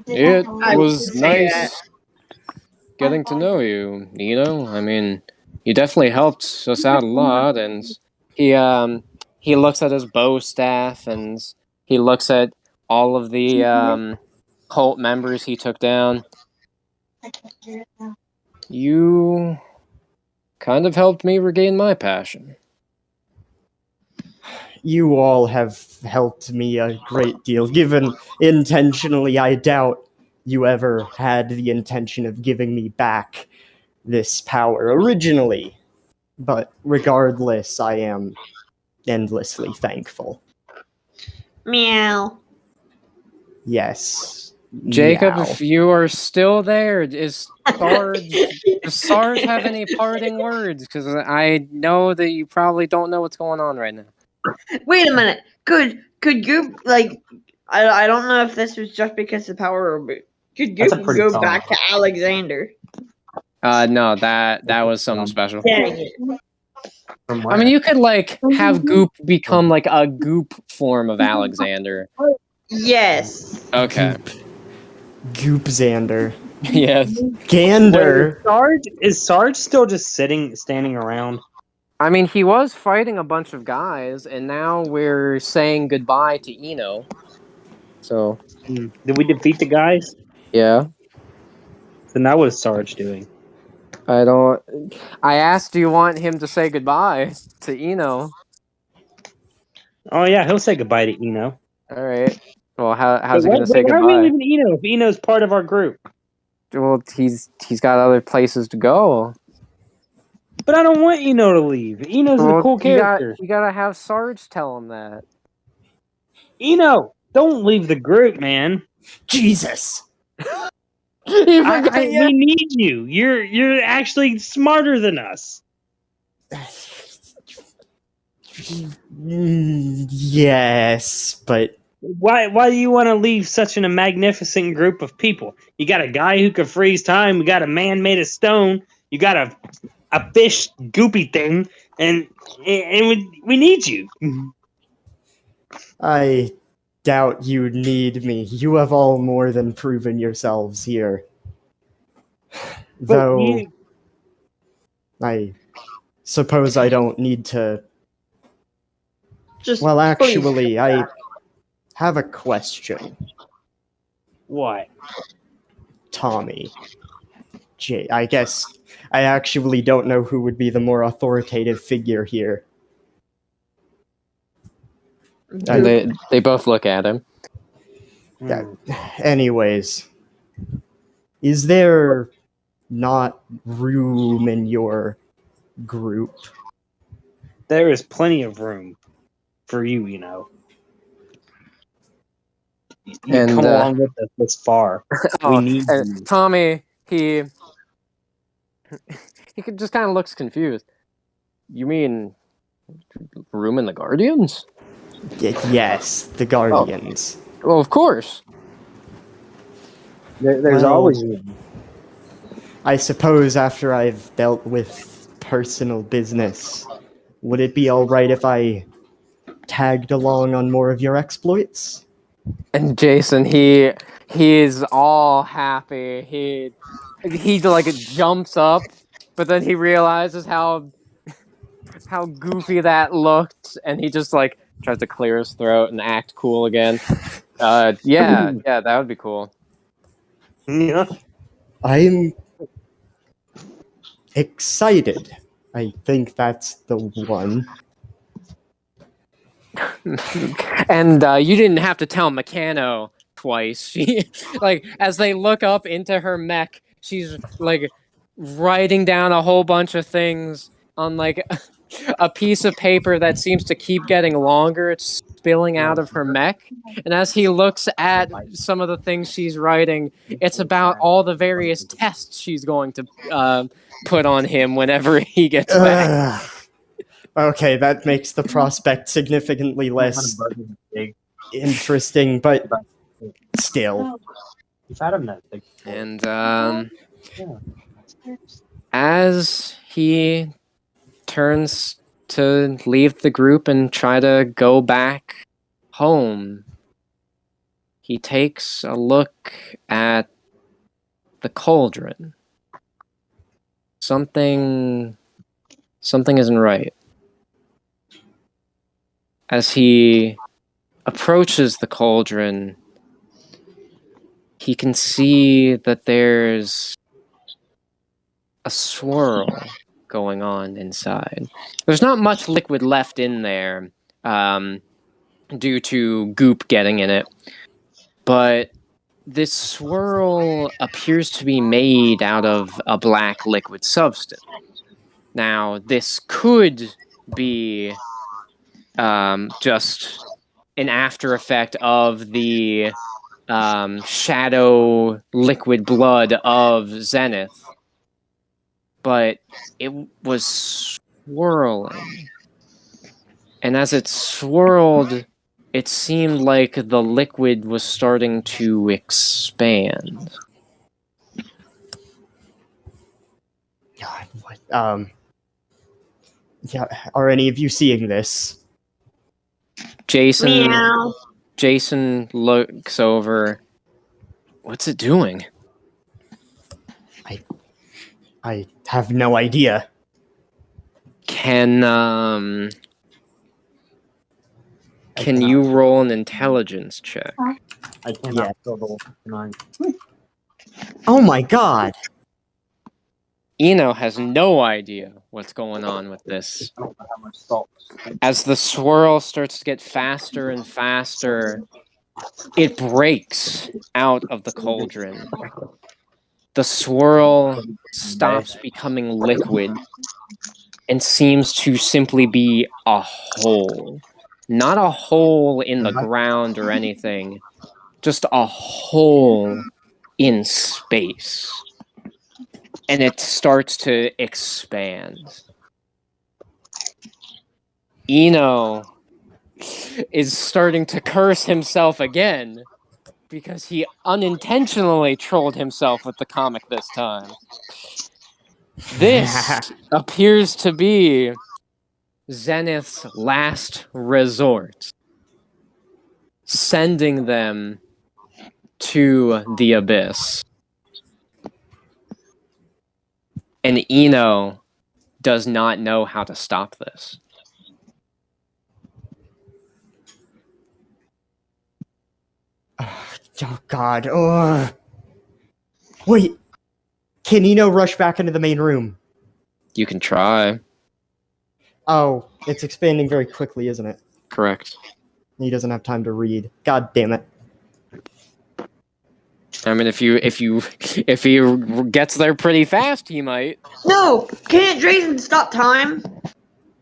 It I was would say nice getting to know you, Nino. I mean, you definitely helped us out a lot, and he looks at his bow staff, and he looks at all of the cult members he took down. You kind of helped me regain my passion. You all have helped me a great deal. Given intentionally, I doubt you ever had the intention of giving me back this power originally. But regardless, I am endlessly thankful. Meow. Yes. Jacob, Meow. if you are still there, does Sarge have any parting words? Because I know that you probably don't know what's going on right now. Wait a minute. Could Goop like I don't know if this was just because of power, but could That's a Goop pretty go song. back to Alexander? No, that was something special. Dang it. From I mean, you could like have Goop become like a Goop form of Alexander. Yes. Okay. Goop Xander. Yes. Gander. Is Sarge still just standing around? I mean, he was fighting a bunch of guys, and now we're saying goodbye to Eno. So, Did we defeat the guys? yeah. Then now what is Sarge doing? I asked, do you want him to say goodbye to Eno? Oh yeah, he'll say goodbye to Eno. All right. Well, how's he Why- going to say why are we goodbye? leaving Eno if Eno's part of our group? Well, he's got other places to go. But I don't want Eno to leave. Eno's a cool character. You gotta have Sarge tell him that. Eno, don't leave the group, man. Jesus. He forgot you. We need you. You're actually smarter than us. Yes, but Why do you want to leave such a magnificent group of people? You got a guy who can freeze time. You got a man made of stone. You got a fish goopy thing, and we need you. I doubt you need me. You have all more than proven yourselves here. Though, I suppose I don't need to. Just Well, please. actually, I have a question, What? Tommy. I guess I actually don't know who would be the more authoritative figure here. They both look at him. Yeah. Anyways, is there not room in your group? There is plenty of room for you. You And, come along with us this far. We need you. Tommy, he just kind of looks confused. You mean room in the Guardians? Yes, the Guardians. Well, of course. There's Well, always room. I suppose after I've dealt with personal business, would it be alright if I tagged along on more of your exploits? And Jason, he's all happy. He like jumps up, but then he realizes how goofy that looked, and he just like tries to clear his throat and act cool again. Yeah, that would be cool. Yeah. I'm excited. I think that's the one. And you didn't have to tell Meccano twice. She, like, as they look up into her mech, she's like writing down a whole bunch of things on like a piece of paper that seems to keep getting longer. It's spilling out of her mech. And as he looks at some of the things she's writing, it's about all the various tests she's going to put on him whenever he gets back. Okay, that makes the prospect significantly less interesting, but still. And as he turns to leave the group and try to go back home, he takes a look at the cauldron. Something isn't right. As he approaches the cauldron, he can see that there's a swirl going on inside. There's not much liquid left in there, due to goop getting in it, but this swirl appears to be made out of a black liquid substance. Now, this could be just an after effect of the shadow liquid blood of Zenith, but it was swirling. And as it swirled, it seemed like the liquid was starting to expand. God, what? Yeah, are any of you seeing this? Jason Meow. Jason looks over. What's it doing? I have no idea. Can you roll an intelligence check? I cannot Yeah. total 9. Oh my god! Eno has no idea what's going on with this. I don't know how much salt. As the swirl starts to get faster and faster, it breaks out of the cauldron. The swirl stops becoming liquid and seems to simply be a hole. Not a hole in the ground or anything, just a hole in space. And it starts to expand. Eno is starting to curse himself again because he unintentionally trolled himself with the comic this time. This appears to be Zenith's last resort, sending them to the abyss. And Eno does not know how to stop this. Oh god. Oh. Wait. Can Eno rush back into the main room? You can try. Oh, it's expanding very quickly, isn't it? Correct. He doesn't have time to read. God damn it. I mean, if he gets there pretty fast, he might. No! Can't Jason stop time?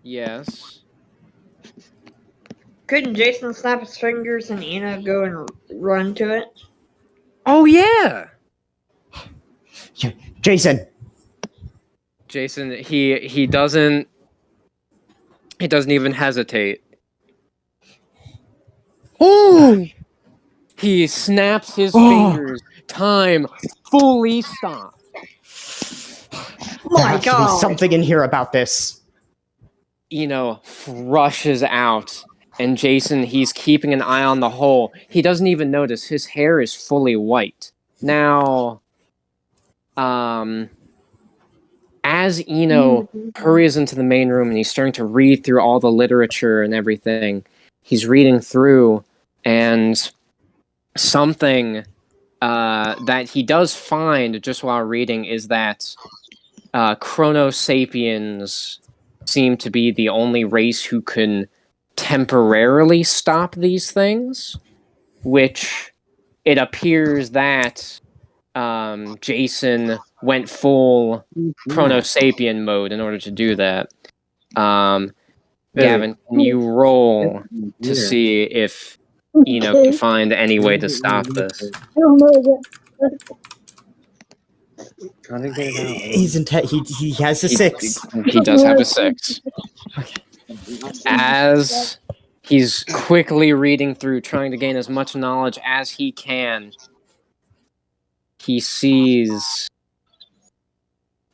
Yes. Couldn't Jason snap his fingers and Eno go and run to it? Oh yeah. Jason! Jason, he doesn't even hesitate. Oh! He snaps his fingers. Time fully stopped. Oh There my has to be god! something in here about this. Eno rushes out, and Jason, he's keeping an eye on the hole. He doesn't even notice his hair is fully white. Now, as Eno hurries into the main room and he's starting to read through all the literature and everything, he's reading through, and something that he does find just while reading is that Chrono Sapiens seem to be the only race who can temporarily stop these things, which it appears that Jason went full Chrono Sapien mode in order to do that. Gavin, can you roll to see if Eno can find any way to stop this? He's he has a 6. He does have a 6. As he's quickly reading through, trying to gain as much knowledge as he can, he sees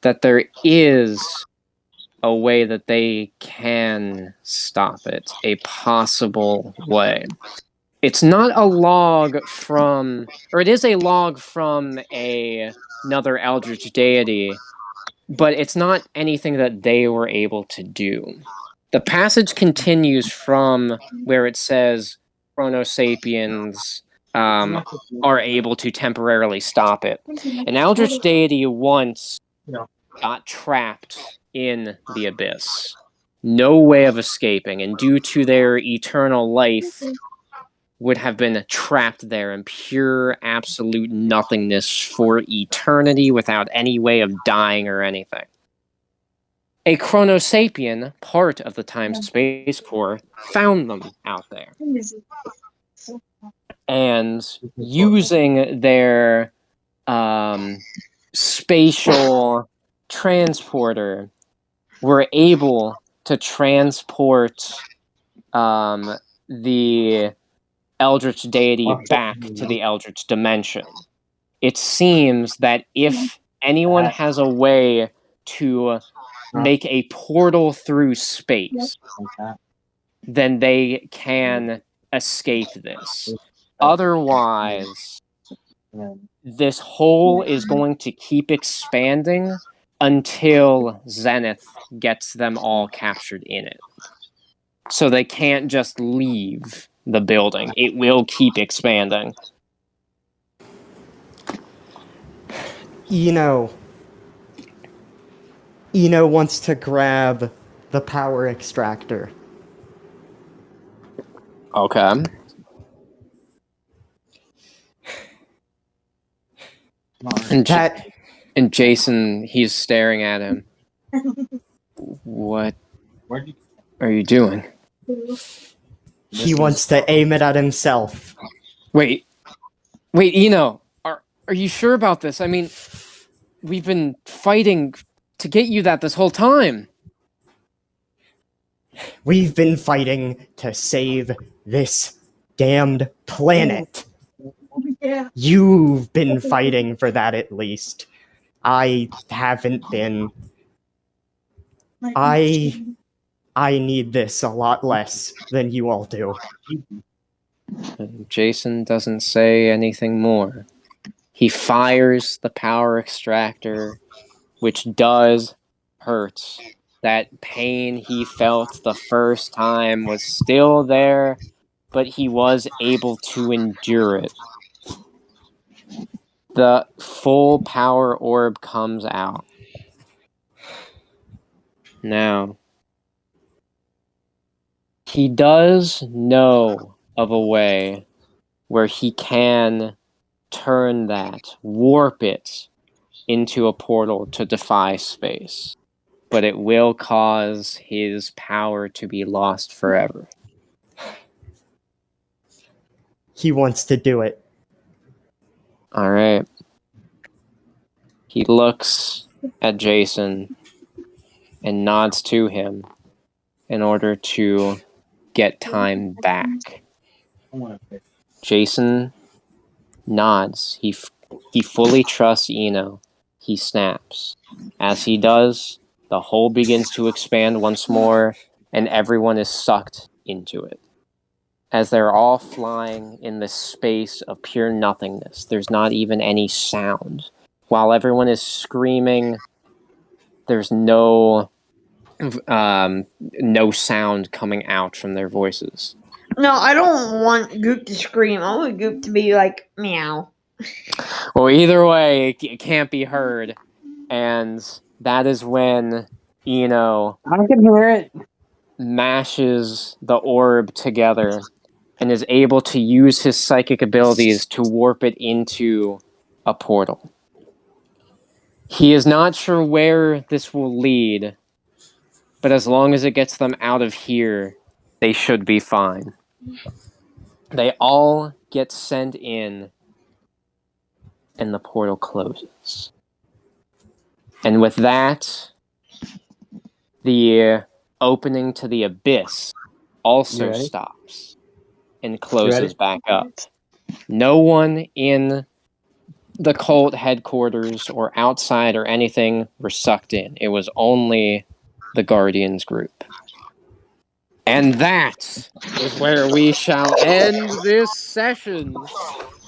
that there is a way that they can stop it. A possible way. It's not a log from, or it is a log from another eldritch deity, but it's not anything that they were able to do. The passage continues from where it says Chrono Sapiens are able to temporarily stop it. An eldritch deity once got trapped in the abyss. No way of escaping, and due to their eternal life, would have been trapped there in pure, absolute nothingness for eternity without any way of dying or anything. A Chrono Sapien, part of the Time-Space Core, found them out there. And using their spatial transporter, were able to transport the Eldritch deity back to the Eldritch dimension. It seems that if anyone has a way to make a portal through space, then they can escape this. Otherwise, this hole is going to keep expanding until Zenith gets them all captured in it. So they can't just leave the building. It will keep expanding. Eno wants to grab the power extractor. Okay. And Jason, he's staring at him. What are you doing? He wants to aim it at himself. Wait, Eno, are you sure about this? I mean, we've been fighting to get you that this whole time. We've been fighting to save this damned planet. Yeah. You've been fighting for that at least. I haven't been. I need this a lot less than you all do. Jason doesn't say anything more. He fires the power extractor, which does hurt. That pain he felt the first time was still there, but he was able to endure it. The full power orb comes out. Now, he does know of a way where he can turn that, warp it into a portal to defy space. But it will cause his power to be lost forever. He wants to do it. Alright. He looks at Jason and nods to him in order to get time back. Jason nods. He fully trusts Eno. He snaps. As he does, the hole begins to expand once more, and everyone is sucked into it. As they're all flying in this space of pure nothingness, there's not even any sound. While everyone is screaming, there's no sound coming out from their voices. No, I don't want Goop to scream. I want Goop to be like, meow. Well, either way, it can't be heard. And that is when Eno I can hear it. mashes the orb together and is able to use his psychic abilities to warp it into a portal. He is not sure where this will lead, but as long as it gets them out of here, they should be fine. They all get sent in, and the portal closes. And with that, the opening to the abyss also stops and closes back up. No one in the cult headquarters or outside or anything were sucked in. It was only the Guardians group. And that is where we shall end this session.